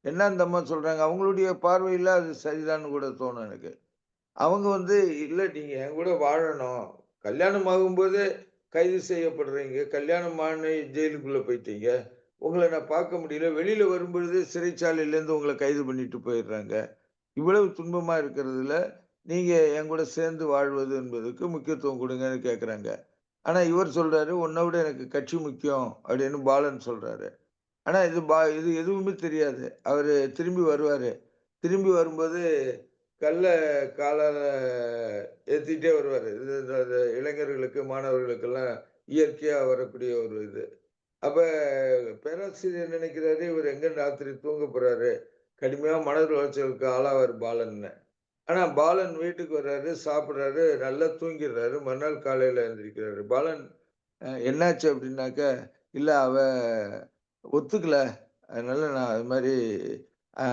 என்ன அந்த அம்மா சொல்றாங்க? அவங்களுடைய பார்வையில அது சரிதான்னு கூட தோணும் எனக்கு. அவங்க வந்து இல்ல நீங்க என் கூட வாழணும். கல்யாணம் ஆகும்போதே கைது செய்யப்படுறீங்க. கல்யாணம் ஆன ஜெயிலுக்குள்ள போயிட்டீங்க. உங்கள நான் பார்க்க முடியல. வெளியில வரும்பொழுது சிறைச்சாலையிலேருந்து உங்கள கைது பண்ணிட்டு போயிடுறாங்க. இவ்வளவு துன்பமா இருக்கிறதுல, நீங்க என் கூட சேர்ந்து வாழ்வது என்பதற்கு முக்கியத்துவம் குடுங்கன்னு கேட்கறாங்க. ஆனா இவர் சொல்றாரு, "உன்ன விட எனக்கு கட்சி முக்கியம்" அப்படின்னு பாலன் சொல்றாரு. ஆனா இது எதுவுமே தெரியாது. அவரு திரும்பி வருவாரு. திரும்பி வரும்போது கல்ல காலால ஏத்திட்டே வருவாரு. இது இந்த இந்த இளைஞர்களுக்கு, மாணவர்களுக்கெல்லாம் இயற்கையா வரக்கூடிய ஒரு இது. அப்ப பேராசிரியர் நினைக்கிறாரு, இவரு எங்க ராத்திரி தூங்க போறாரு. கடுமையா மன உளைச்சலுக்கு ஆளாவாரு பாலன்னு. ஆனா பாலன் வீட்டுக்கு வர்றாரு, சாப்பிடுறாரு, நல்லா தூங்கிடுறாரு. மறுநாள் காலையில எந்திரிக்கிறாரு. பாலன் என்னாச்சு அப்படின்னாக்க, இல்ல அவ ஒத்துக்கல. அதனால நான் அது மாரி அ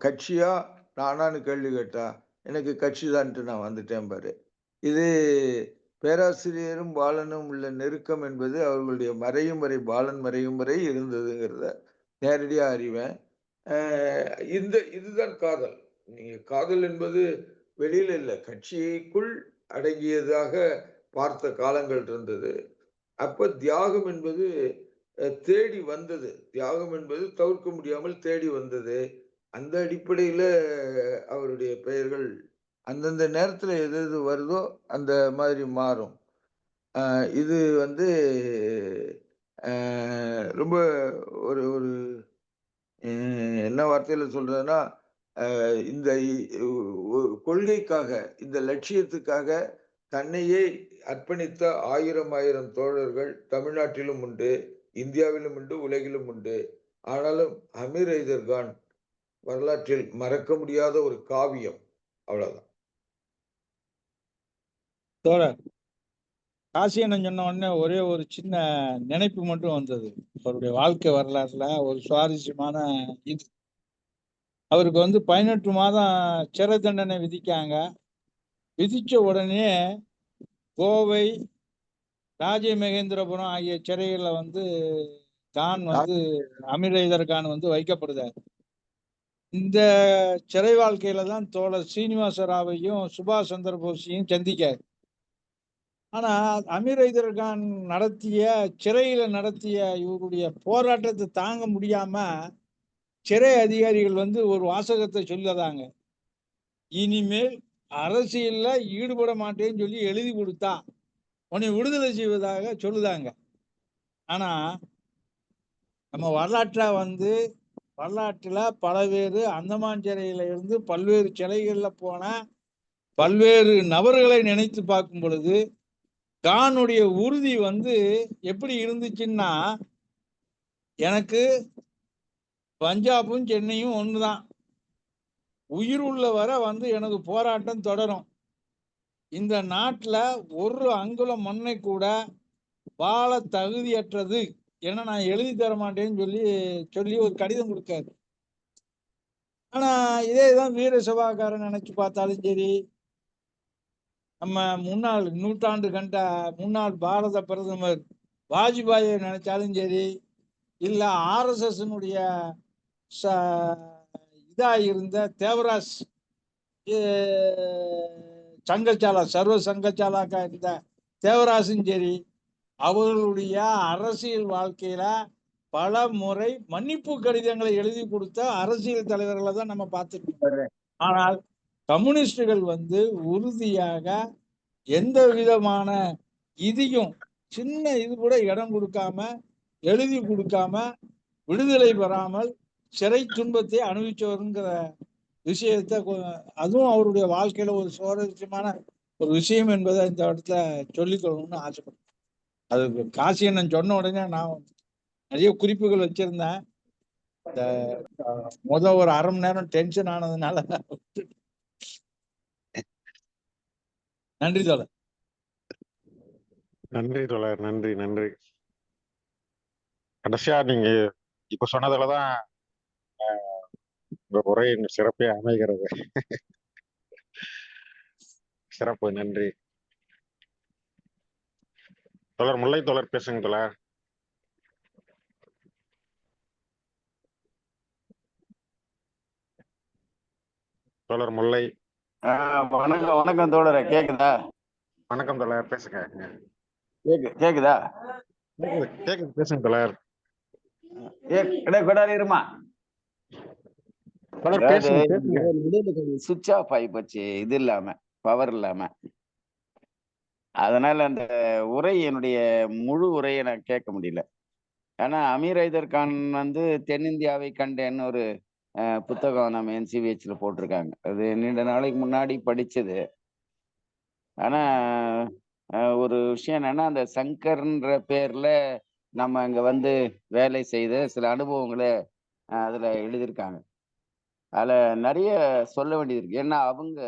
கட்சியா, நானான்னு கேள்வி கேட்டா, எனக்கு கட்சி தான்ட்டு நான் வந்துட்டேன்பாரு. இது பேராசிரியரும் பாலனும் உள்ள நெருக்கம் என்பது அவர்களுடைய மறையும் வரை பாலன் மறையும் வரை இருந்ததுங்கிறத நேரடியா அறிவேன். அ இதுதான் காதல். நீங்க காதல் என்பது வெளியில இல்ல, கட்சிக்குள் அடங்கியதாக பார்த்த காலங்கள் இருந்தது. அப்ப தியாகம் என்பது தேடி வந்தது. தியாகம் என்பது தவிர்க்க முடியாமல் தேடி வந்தது. அந்த அடிப்படையில அவருடைய பெயர்கள் அந்தந்த நேரத்துல எது எது வருதோ அந்த மாதிரி மாறும். இது வந்து அ ரொம்ப ஒரு ஒரு என்ன வார்த்தையில சொல்றதுன்னா, இந்த கொள்கைக்காக, இந்த லட்சியத்துக்காக தன்னையே அர்ப்பணித்த 1000 தோழர்கள் தமிழ்நாட்டிலும் உண்டு, இந்தியாவிலும் உண்டு, உலகிலும் உண்டு. ஆனாலும் அமீர் ஐதர் கான் வரலாற்றில் மறக்க முடியாத ஒரு காவியம். அவ்வளவுதான். தோழர் காசியண்ணன் சொன்ன உடனே ஒரே ஒரு சின்ன நினைப்பு மட்டும் வந்தது. அவருடைய வாழ்க்கை வரலாறுல ஒரு சுவாரஸ்யமான இது. அவருக்கு வந்து 18 மாதம் சிறை தண்டனை விதிக்காங்க. விதிச்ச உடனே கோவை, ராஜமகேந்திரபுரம் ஆகிய சிறைகள்ல வந்து கான் வந்து அமீர் ஐதர் கான் வந்து வைக்கப்படுதார். இந்த சிறை வாழ்க்கையில தான் தோழர் சீனிவாச ராவையும் சுபாஷ் சந்திர போஸையும் சந்திக்காரு. ஆனா அமீர் ஐதர் கான் சிறையில நடத்திய இவருடைய போராட்டத்தை தாங்க முடியாம சிறை அதிகாரிகள் வந்து ஒரு வாசகத்தை சொல்லதாங்க, இனிமேல் அரசியல்ல ஈடுபட மாட்டேன்னு சொல்லி எழுதி கொடுத்தா உன்னை விடுதலை செய்வதாக சொல்லுதாங்க. ஆனா நம்ம வரலாற்றுல பல்வேறு அந்தமான் சிறையில இருந்து பல்வேறு சிறைகள்ல போன பல்வேறு நபர்களை நினைத்து பார்க்கும் பொழுது கானுடைய உறுதி வந்து எப்படி இருந்துச்சுன்னா, எனக்கு பஞ்சாபும் சென்னையும் ஒண்ணுதான், உயிர் உள்ள வரை வந்து எனது போராட்டம் தொடரும். இந்த நாட்டுல ஒரு அங்குலம் மண்ணை கூட வாழ தகுதியற்றது என நான் எழுதி தர மாட்டேன்னு சொல்லி ஒரு கடிதம் கொடுக்காரு. ஆனா இதேதான் வீர சபாக்காரன் நினைச்சு பார்த்தாலும் சரி, நம்ம நூற்றாண்டு கண்ட முன்னாள் பாரத பிரதமர் வாஜ்பாயை நினைச்சாலும் சரி, இல்ல RSS இதா இருந்த தேவராஜ் சங்கச்சாலா சர்வ சங்கச்சாலாக்கா இருந்த தேவராசும் சரி, அவர்களுடைய அரசியல் வாழ்க்கையில பல முறை மன்னிப்பு கடிதங்களை எழுதி கொடுத்த அரசியல் தலைவர்களை தான் நம்ம பார்த்துருக்கோம். ஆனால் கம்யூனிஸ்டுகள் வந்து உறுதியாக எந்த விதமான இதையும் சின்ன இது கூட இடம் கொடுக்காம, எழுதி கொடுக்காம, விடுதலை பெறாமல் சிறை துன்பத்தை அனுபவிச்சவருங்கிற விஷயத்தை அதுவும் அவருடைய வாழ்க்கையில ஒரு சுவாரஸ்யமான ஒரு விஷயம் என்பதை இந்த இடத்துல சொல்லிக்கொள்ளணும்னு ஆசைப்படுறேன். அது காசியண்ணன் சொன்ன உடனே நான் நிறைய குறிப்புகள் வச்சிருந்தேன். இந்த ஒரு அரை மணி நேரம் டென்ஷன் ஆனதுனால நன்றி தோழர். நன்றி தோழர், நன்றி நன்றி. கடைசியா நீங்க இப்ப சொன்னதுலதான் உங்க உரையின் சிறப்பே அமைகிறது. சிறப்பு, நன்றி தோழர். முல்லை தோழர் பேசுங்க தோழர். தோழர் முல்லை. வணக்கம் வணக்கம் தோழரே, கேக்குதா? வணக்கம் தோழர், பேசுங்க. கேக்குதா? கேக்குது, பேசுங்க தோழர். கொடாரி இருமா. சுவிட்ச் ஆஃப் ஆகி போச்சு, இது இல்லாம, பவர் இல்லாம. அதனால அந்த உரை, என்னுடைய முழு உரையை நான் கேட்க முடியல. ஆனா அமீர் ஹைதர் கான் வந்து தென்னிந்தியாவை கண்டேன்னு ஒரு புத்தகம் நம்ம NCVH போட்டிருக்காங்க. அது நீண்ட நாளைக்கு முன்னாடி படிச்சது. ஆனா ஒரு விஷயம் என்னன்னா, அந்த சங்கர்ன்ற பேர்ல நம்ம அங்க வந்து வேலை செய்த சில அனுபவங்களை அதுல எழுதியிருக்காங்க. அதுல நிறைய சொல்ல வேண்டியது இருக்கு. ஏன்னா அவங்க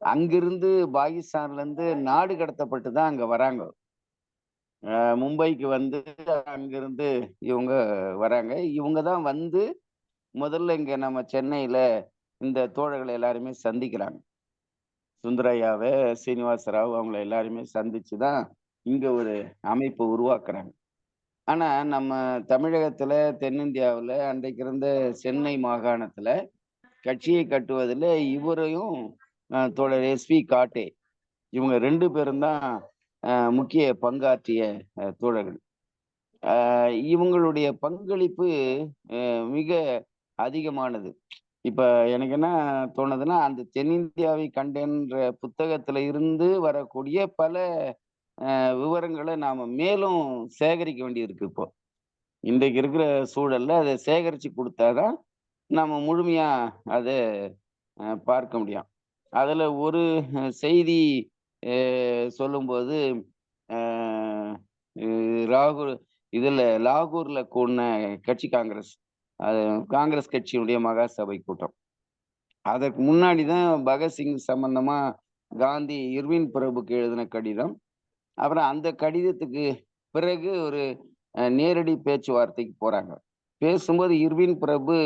அங்கிருந்து பாகிஸ்தான்ல இருந்து நாடு கடத்தப்பட்டு தான் அங்க வராங்க. மும்பைக்கு வந்து அங்கிருந்து இவங்க வராங்க. இவங்க தான் வந்து முதல்ல இங்க நம்ம சென்னையில இந்த தோழர்களை எல்லாருமே சந்திக்கிறாங்க. சுந்தரையாவை, சீனிவாச ராவ், அவங்கள எல்லாருமே சந்திச்சுதான் இங்க ஒரு அமைப்பு உருவாக்குறாங்க. ஆனா நம்ம தமிழகத்துல, தென்னிந்தியாவுல அன்றைக்கு இருந்த சென்னை மாகாணத்துல கட்சியை கட்டுவதில் இவரையும் தோழர் SP காட்டே, இவங்க 2 பேரும் தான் முக்கிய பங்காற்றிய தோழர்கள். இவங்களுடைய பங்களிப்பு மிக அதிகமானது. இப்ப எனக்கு என்ன தோணுதுன்னா, அந்த தென்னிந்தியாவை கண்டேன்ற புத்தகத்துல இருந்து வரக்கூடிய பல விவரங்களை நாம மேலும் சேகரிக்க வேண்டியிருக்கு. இப்போ இன்றைக்கு இருக்கிற சூழல்ல அதை சேகரிச்சு கொடுத்தாதான் நம்ம முழுமையா அதை பார்க்க முடியும். அதுல ஒரு செய்தி சொல்லும்போது, லாகூர்ல கூடின கட்சி காங்கிரஸ், அது காங்கிரஸ் கட்சியினுடைய மகாசபை கூட்டம். அதற்கு முன்னாடிதான் பகத்சிங் சம்பந்தமா காந்தி இர்வின் பிரபுக்கு எழுதின கடிதம். அப்புறம் அந்த கடிதத்துக்கு பிறகு ஒரு நேரடி பேச்சுவார்த்தைக்கு போறாங்க. பேசும்போது இர்வின் பிரபு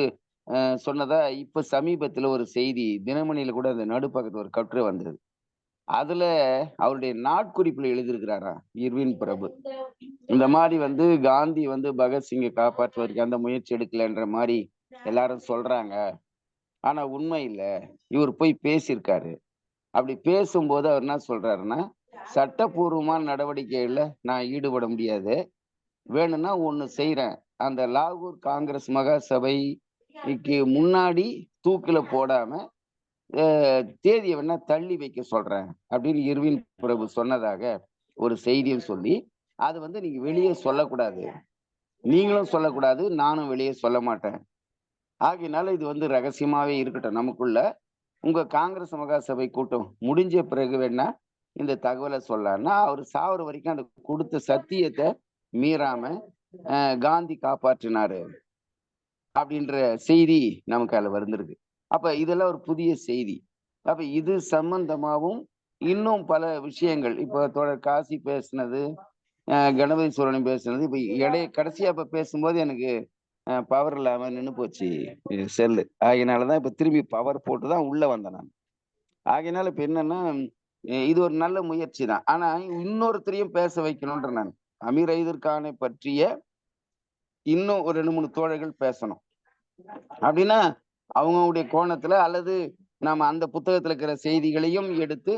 சொன்னதா இப்ப சமீபத்துல ஒரு செய்தி தினமணியில கூட அந்த நடுப்பக்கத்துல ஒரு கட்டுரை வந்தது. அதுல அவருடைய நாட்குறிப்புல எழுதியிருக்கிறாரா இர்வின் பிரபு, இந்த மாதிரி வந்து காந்தி வந்து பகத்சிங்கை காப்பாற்றுவதற்கு அந்த முயற்சி எடுக்கலன்ற மாதிரி எல்லாரும் சொல்றாங்க. ஆனா உண்மை இல்லை, இவர் போய் பேசியிருக்காரு. அப்படி பேசும்போது அவர் என்ன சொல்றாருன்னா, சட்டப்பூர்வமான நடவடிக்கைகள்ல நான் ஈடுபட முடியாது, வேணும்னா ஒண்ணு செய்யறேன், அந்த லாகூர் காங்கிரஸ் மகாசபைக்கு முன்னாடி தூக்கில போடாம தேதியை வேணா தள்ளி வைக்க சொல்றேன் அப்படின்னு இர்வின் பிரபு சொன்னதாக ஒரு செய்தியும் சொல்லி, அது வந்து நீங்க வெளியே சொல்லக்கூடாது, நீங்களும் சொல்லக்கூடாது, நானும் வெளியே சொல்ல மாட்டேன், ஆகையினால இது வந்து ரகசியமாவே இருக்கட்டும் நமக்குள்ள, உங்க காங்கிரஸ் மகாசபை கூட்டம் முடிஞ்ச பிறகு வேணா இந்த தகவலை சொல்லலாம்னா, அவர் சாவர வரைக்கும் அந்த கொடுத்த சத்தியத்தை மீறாம காந்தி காப்பாற்றினாரு அப்படின்ற செய்தி நமக்கு அதுல வந்திருக்கு. அப்ப இதெல்லாம் ஒரு புதிய செய்தி. அப்ப இது சம்பந்தமாவும் இன்னும் பல விஷயங்கள், இப்ப தோழர் காசி பேசினது, கணபதி சோழன் பேசுனது, இப்ப கடைசியா இப்ப பேசும்போது எனக்கு பவர் இல்லாம நின்று போச்சு செல்லு. ஆகையினாலதான் இப்ப திரும்பி பவர் போட்டுதான் உள்ள வந்தேன் நான். ஆகையினால இப்ப என்னன்னா, இது ஒரு நல்ல முயற்சி தான். ஆனா இன்னொருத்தரையும் பேச வைக்கணும்ன்ற நான். அமீர் ஹைதர் கானை பற்றிய இன்னும் ஒரு 2-3 தோழர்கள் பேசணும். அப்படின்னா அவங்களுடைய கோணத்துல, அல்லது நாம அந்த புத்தகத்துல இருக்கிற செய்திகளையும் எடுத்து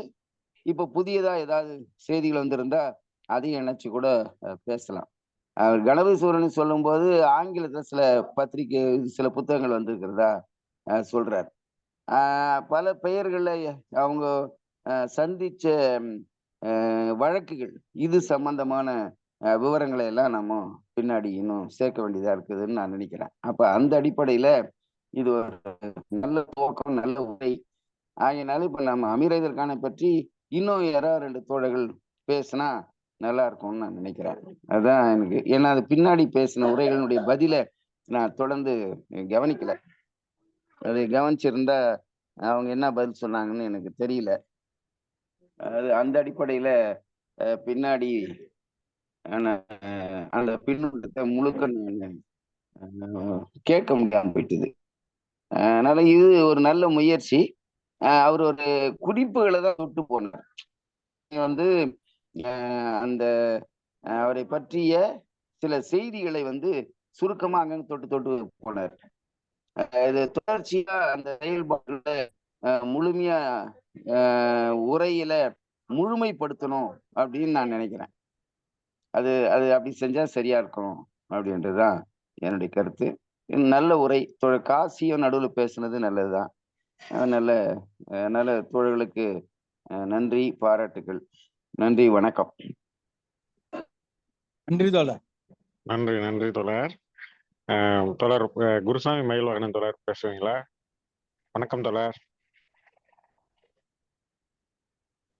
இப்ப புதியதா ஏதாவது செய்திகள் வந்திருந்தா அதையும் இணைச்சு கூட பேசலாம். கணபதி சூரன் சொல்லும்போது ஆங்கிலத்துல சில புத்தகங்கள் வந்திருக்கிறதா சொல்றார். பல பெயர்கள்ல அவங்க சந்திச்ச வழக்குகள் இது சம்பந்தமான விவரங்களை எல்லாம் நம்ம பின்னாடி இன்னும் சேர்க்க வேண்டியதா இருக்குதுன்னு நான் நினைக்கிறேன். அப்ப அந்த அடிப்படையில இது ஒரு நல்ல துவக்கம், நல்ல உரை. ஆகையினால இப்ப நம்ம அமீர் கானை பற்றி இன்னும் யாராவது 2 தோழர்கள் பேசினா நல்லா இருக்கும்னு நான் நினைக்கிறேன். அதான் எனக்கு, ஏன்னா அது பின்னாடி பேசின உரைகளுடைய பதில நான் தொடர்ந்து கவனிக்கல. அதை கவனிச்சிருந்தா அவங்க என்ன பதில் சொன்னாங்கன்னு எனக்கு தெரியல. அது அந்த அடிப்படையில பின்னாடி அந்த பின்னூட்டத்தை முழுக்க கேட்க முடியாம போயிட்டுது. அதனால இது ஒரு நல்ல முயற்சி. அவர் ஒரு குறிப்புகளை தான் விட்டு போனார். வந்து அந்த அவரை பற்றிய சில செய்திகளை சுருக்கமா அங்கங்க தொட்டு தொட்டு போனார். இது தொடர்ச்சியா அந்த செயல்பாடுல முழுமையா உரையில முழுமைப்படுத்தணும் அப்படின்னு நான் நினைக்கிறேன். அது அது அப்படி செஞ்சா சரியா இருக்கும் அப்படின்றதுதான் என்னுடைய கருத்து. நல்ல உரை. காசியும் நடுவில் பேசுனது நல்லதுதான். நல்ல நல்ல தோழர்களுக்கு நன்றி, பாராட்டுகள். நன்றி, வணக்கம். நன்றி தோழர். நன்றி நன்றி தோழர். தோழர் குருசாமி மயில்வாகனன் தோழர் பேசுவீங்களா? வணக்கம் தோழர்.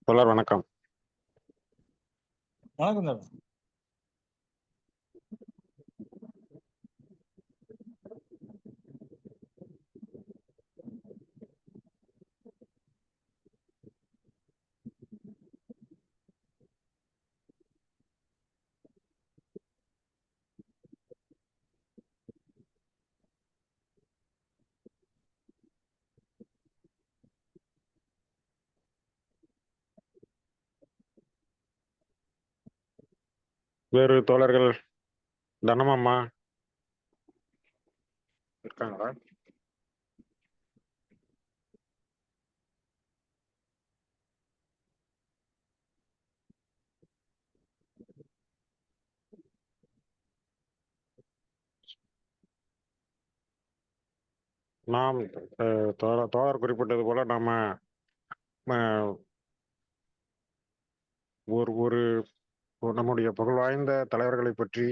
தோழர் வணக்கம். வணக்கம் தோழர். வேறு தோழர்கள்? தனமாம்மா இருக்காங்களா? நாம் தோழர் குறிப்பிட்டது போல நாம ஒரு நம்முடைய புகழ்வாய்ந்த தலைவர்களை பற்றி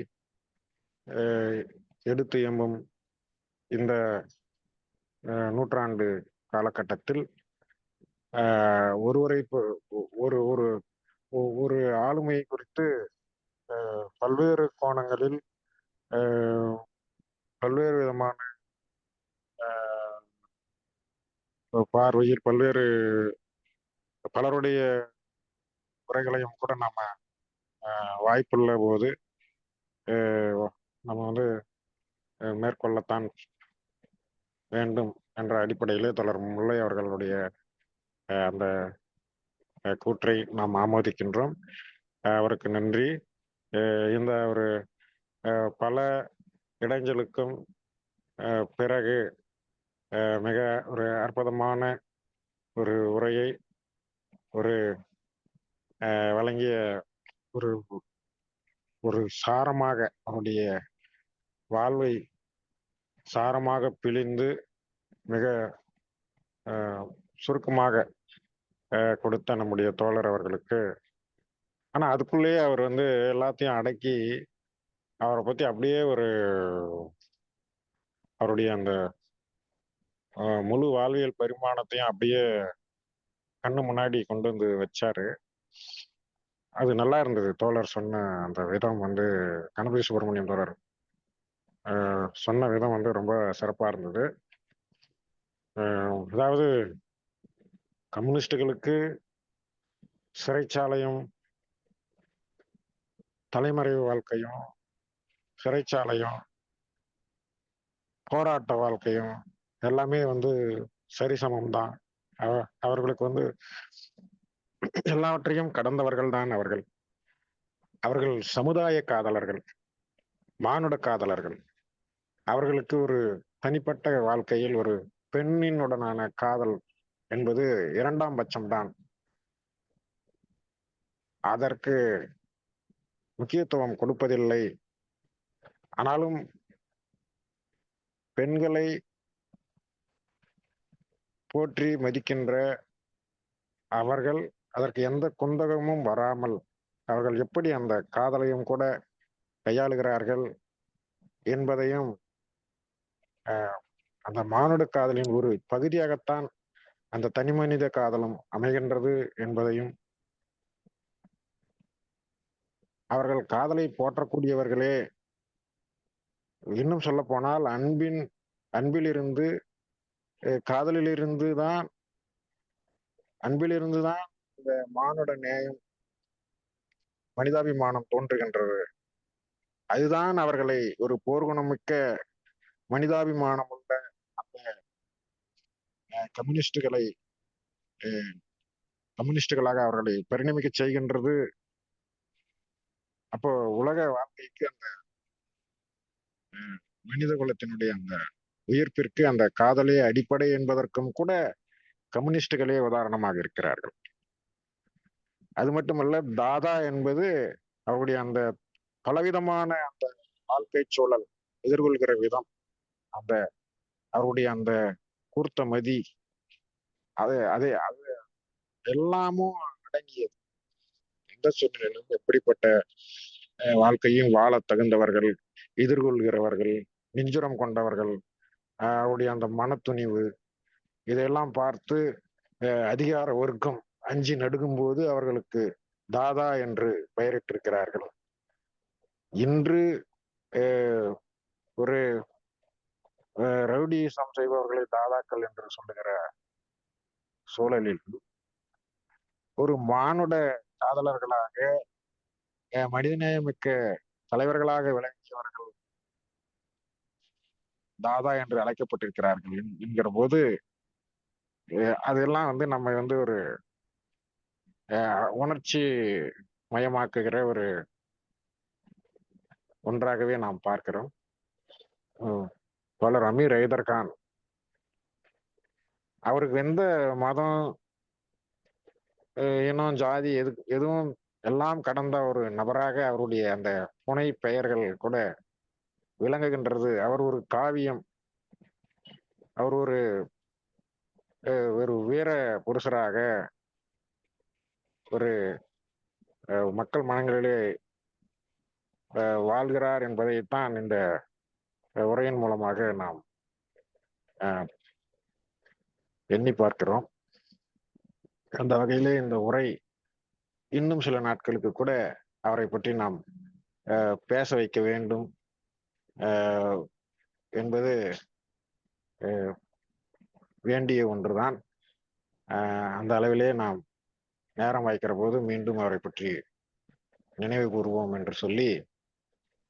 எடுத்து எம்பும் இந்த நூற்றாண்டு காலகட்டத்தில் ஒருவரை ஒரு ஒரு ஒரு ஆளுமை குறித்து பல்வேறு கோணங்களில் பல்வேறு விதமான பார்வையில் பலருடைய குறைகளையும் கூட நாம வாய்ப்புள்ள போது நம்ம மேற்கொள்ளத்தான் வேண்டும் என்ற அடிப்படையிலே தொடர் முல்லை அவர்களுடைய அந்த கூற்றை நாம் ஆமோதிக்கின்றோம். அவருக்கு நன்றி. இந்த ஒரு பல இடைஞ்சலுக்கும் பிறகு மிக ஒரு அற்புதமான ஒரு உரையை வழங்கிய ஒரு சாரமாக அவருடைய வாழ்வை சாரமாக பிழிந்து மிக சுருக்கமாக கொடுத்த நம்முடைய தோழர் அவர்களுக்கு, ஆனா அதுக்குள்ளேயே அவர் எல்லாத்தையும் அடக்கி அவரை பத்தி அப்படியே அவருடைய அந்த முழு வாழ்வியல் பரிமாணத்தையும் அப்படியே கண்ணு முன்னாடி கொண்டு வச்சாரு. அது நல்லா இருந்தது. தோழர் சொன்ன அந்த விதம் கணபதி சுப்பிரமணியம் தோழர் சொன்ன விதம் ரொம்ப சிறப்பா இருந்தது. அதாவது கம்யூனிஸ்டுகளுக்கு சிறைச்சாலையும் தலைமறைவு வாழ்க்கையும் சிறைச்சாலையும் போராட்ட வாழ்க்கையும் எல்லாமே சரிசமம் தான். அவர்களுக்கு எல்லாவற்றையும் கடந்தவர்கள் தான் அவர்கள். அவர்கள் சமுதாய காதலர்கள், மானுட காதலர்கள். அவர்களுக்கு ஒரு தனிப்பட்ட வாழ்க்கையில் ஒரு பெண்ணினுடனான காதல் என்பது 2ஆம் பட்சம்தான். அதற்கு முக்கியத்துவம் கொடுப்பதில்லை ஆனாலும் பெண்களை போற்றி மதிக்கின்ற அவர்கள் அதற்கு எந்த குந்தகமும் வராமல் அவர்கள் எப்படி அந்த காதலையும் கூட கையாளுகிறார்கள் என்பதையும் அந்த மானுட காதலின் ஒரு பகுதியாகத்தான் அந்த தனிமனித காதலும் அமைகின்றது என்பதையும், அவர்கள் காதலை போற்றக்கூடியவர்களே, இன்னும் சொல்ல போனால் அன்பிலிருந்து காதலிலிருந்து தான் அன்பிலிருந்து தான் இந்த மானுட நேயம், மனிதாபிமானம் தோன்றுகின்றது. அதுதான் அவர்களை ஒரு போர்க்குணமிக்க மனிதாபிமானம் உள்ள அந்த கம்யூனிஸ்டுகளை கம்யூனிஸ்டுகளாக அவர்களை பரிணமிக்க செய்கின்றது. அப்போ உலக வாழ்க்கைக்கு அந்த மனித குலத்தினுடைய அந்த உயிர்ப்பிற்கு அந்த காதலே அடிப்படை என்பதற்கும் கூட கம்யூனிஸ்டுகளே உதாரணமாக இருக்கிறார்கள். அது மட்டுமல்ல, தாதா என்பது அவருடைய அந்த பலவிதமான அந்த வாழ்க்கை சூழல் எதிர்கொள்கிற விதம், அந்த அவருடைய அந்த கூர்த்த மதி, அது அது அது எல்லாமும் அடங்கியது. எந்த சூழ்நிலையிலும் எப்படிப்பட்ட வாழ்க்கையும் வாழ தகுந்தவர்கள், எதிர்கொள்கிறவர்கள், நெஞ்சுரம் கொண்டவர்கள், அவருடைய அந்த மனத்துணிவு, இதையெல்லாம் பார்த்து அதிகார வர்க்கம் அஞ்சி நடுங்கும் போது அவர்களுக்கு தாதா என்று பெயரிட்டிருக்கிறார்கள். இன்று ஒரு ரவுடிசம் செய்பவர்களை தாதாக்கள் என்று சொல்லுகிற சூழலில் ஒரு மானுட காதலர்களாக மனிதநேயமிக்க தலைவர்களாக விளங்கியவர்கள் தாதா என்று அழைக்கப்பட்டிருக்கிறார்கள் என்கிற போது, அதெல்லாம் நம்ம ஒரு உணர்ச்சி மயமாக்குகிற ஒரு ஒன்றாகவே நாம் பார்க்கிறோம். தோழர் அமீர் ஐதர் கான் அவருக்கு எந்த மதம், இனம், ஜாதி எதுவும் எல்லாம் கடந்த ஒரு நபராக அவருடைய அந்த புனை பெயர்கள் கூட விளங்குகின்றது. அவர் ஒரு காவியம், அவர் ஒரு வீர புருஷராக ஒரு மக்கள் மனங்களிலே வாழ்கிறார் என்பதைத்தான் இந்த உரையின் மூலமாக நாம் எண்ணி பார்க்கிறோம். அந்த வகையிலே இந்த உரை இன்னும் சில நாட்களுக்கு கூட அவரை பற்றி நாம் பேச வைக்க வேண்டும் என்பது வேண்டிய ஒன்றுதான். அந்த அளவிலே நாம் நேரம் வாய்க்கிற போது மீண்டும் அவரை பற்றி நினைவு கூறுவோம் என்று சொல்லி,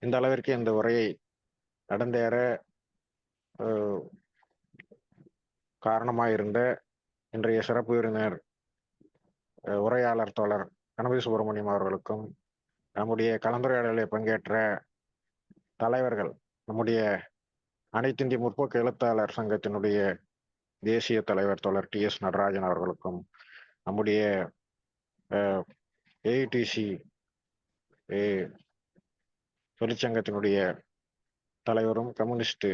இந்த அளவிற்கு இந்த உரையை நடந்தேற காரணமாயிருந்த இன்றைய சிறப்பு விருந்தினர் உரையாளர் தோழர் கணபதி சுப்பிரமணியம் அவர்களுக்கும், நம்முடைய கலந்துரையாடலில் பங்கேற்ற தலைவர்கள், நம்முடைய அனைத்திந்திய முற்போக்கு எழுத்தாளர் சங்கத்தினுடைய தேசிய தலைவர் தோழர் TS நடராஜன் அவர்களுக்கும், நம்முடைய AITC தொழிற்சங்கத்தினுடைய தலைவரும் கம்யூனிஸ்ட்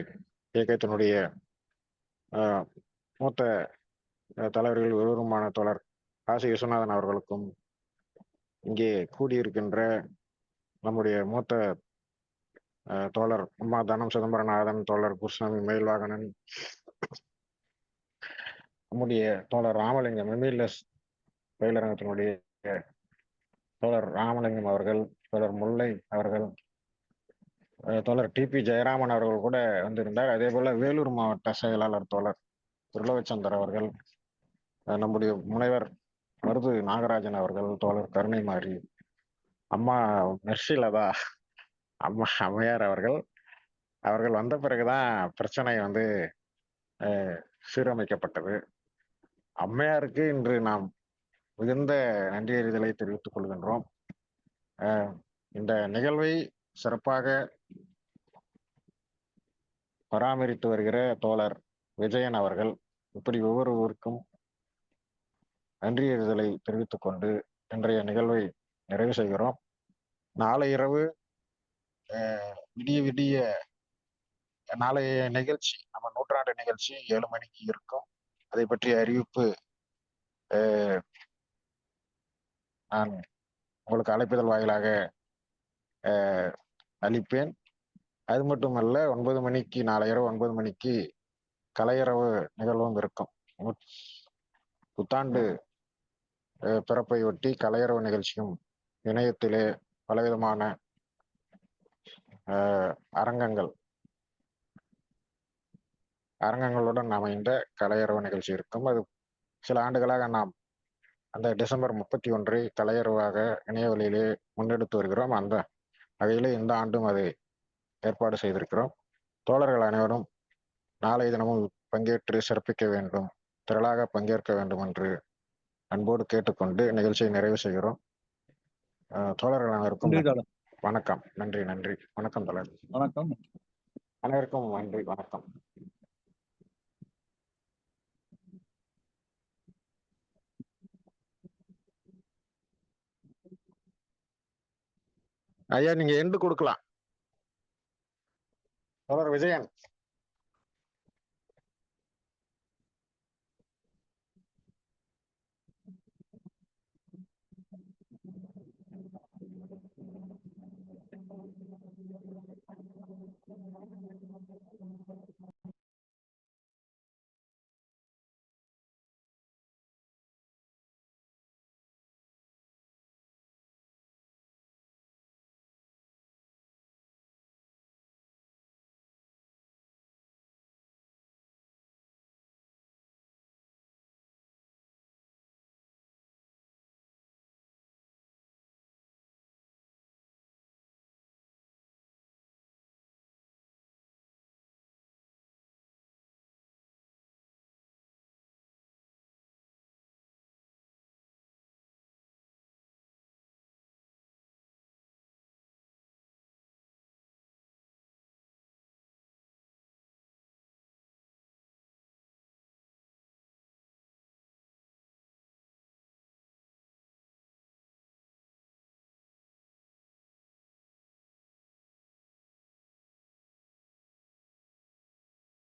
இயக்கத்தினுடைய மூத்த தலைவர்கள் ஒருவருமான தோழர் காசி விஸ்வநாதன் அவர்களுக்கும், இங்கே கூடியிருக்கின்ற நம்முடைய மூத்த தோழர் அம்மா தனம் சிதம்பரநாதன், தோழர் குருசாமி மயில்வாகனன், நம்முடைய தோழர் ராமலிங்கம் MLS பயிலரங்கத்தினுடைய தோழர் ராமலிங்கம் அவர்கள், தோழர் முல்லை அவர்கள், தோழர் TP ஜெயராமன் அவர்கள் கூட வந்திருந்தார். அதே போல வேலூர் மாவட்ட செயலாளர் தோழர் திருலோகச்சந்தர் அவர்கள், நம்முடைய முனைவர் மருது நாகராஜன் அவர்கள், தோழர் கருணைமாரி, அம்மா மெர்சிலதா அம்மையார் அவர்கள் வந்த பிறகுதான் பிரச்சனை சீரமைக்கப்பட்டது. அம்மையாருக்கு இன்று நாம் மிகுந்த நன்றியறிதலை தெரிவித்துக் கொள்கின்றோம். இந்த நிகழ்வை சிறப்பாக பராமரித்து வருகிற தோழர் விஜயன் அவர்கள், இப்படி ஒவ்வொருவருக்கும் நன்றியறிதலை தெரிவித்துக் கொண்டு இன்றைய நிகழ்வை நிறைவு செய்கிறோம். நாளை இரவு விடிய விடிய நாளைய நிகழ்ச்சி, நம்ம நூற்றாண்டு நிகழ்ச்சி 7 மணிக்கு இருக்கும். அதை பற்றிய அறிவிப்பு நான் உங்களுக்கு அழைப்பிதழ் வாயிலாக அளிப்பேன். அது மட்டுமல்ல, 9 மணிக்கு, நாளை இரவு 9 மணிக்கு கலையரவு நிகழ்வும் இருக்கும். புத்தாண்டு பிறப்பை ஒட்டி கலையரவு நிகழ்ச்சியும் இணையத்திலே பலவிதமான அரங்கங்களுடன் அமைந்த கலையரவு நிகழ்ச்சி இருக்கும். அது சில ஆண்டுகளாக நாம் அந்த டிசம்பர் 31 கலையரவாக இணையவழியிலே முன்னெடுத்து வருகிறோம். அந்த வகையிலே இந்த ஆண்டும் அதை ஏற்பாடு செய்திருக்கிறோம். தோழர்கள் அனைவரும் நாளைய தினமும் பங்கேற்று சிறப்பிக்க வேண்டும், திரளாக பங்கேற்க வேண்டும் என்று அன்போடு கேட்டுக்கொண்டு நிகழ்ச்சியை நிறைவு செய்கிறோம். தோழர்கள் அனைவருக்கும் வணக்கம். நன்றி. வணக்கம் தோழர். வணக்கம். அனைவருக்கும் நன்றி, வணக்கம். ஐயா, நீங்க எண்டு கொடுக்கலாம். தோழர் விஜயன்.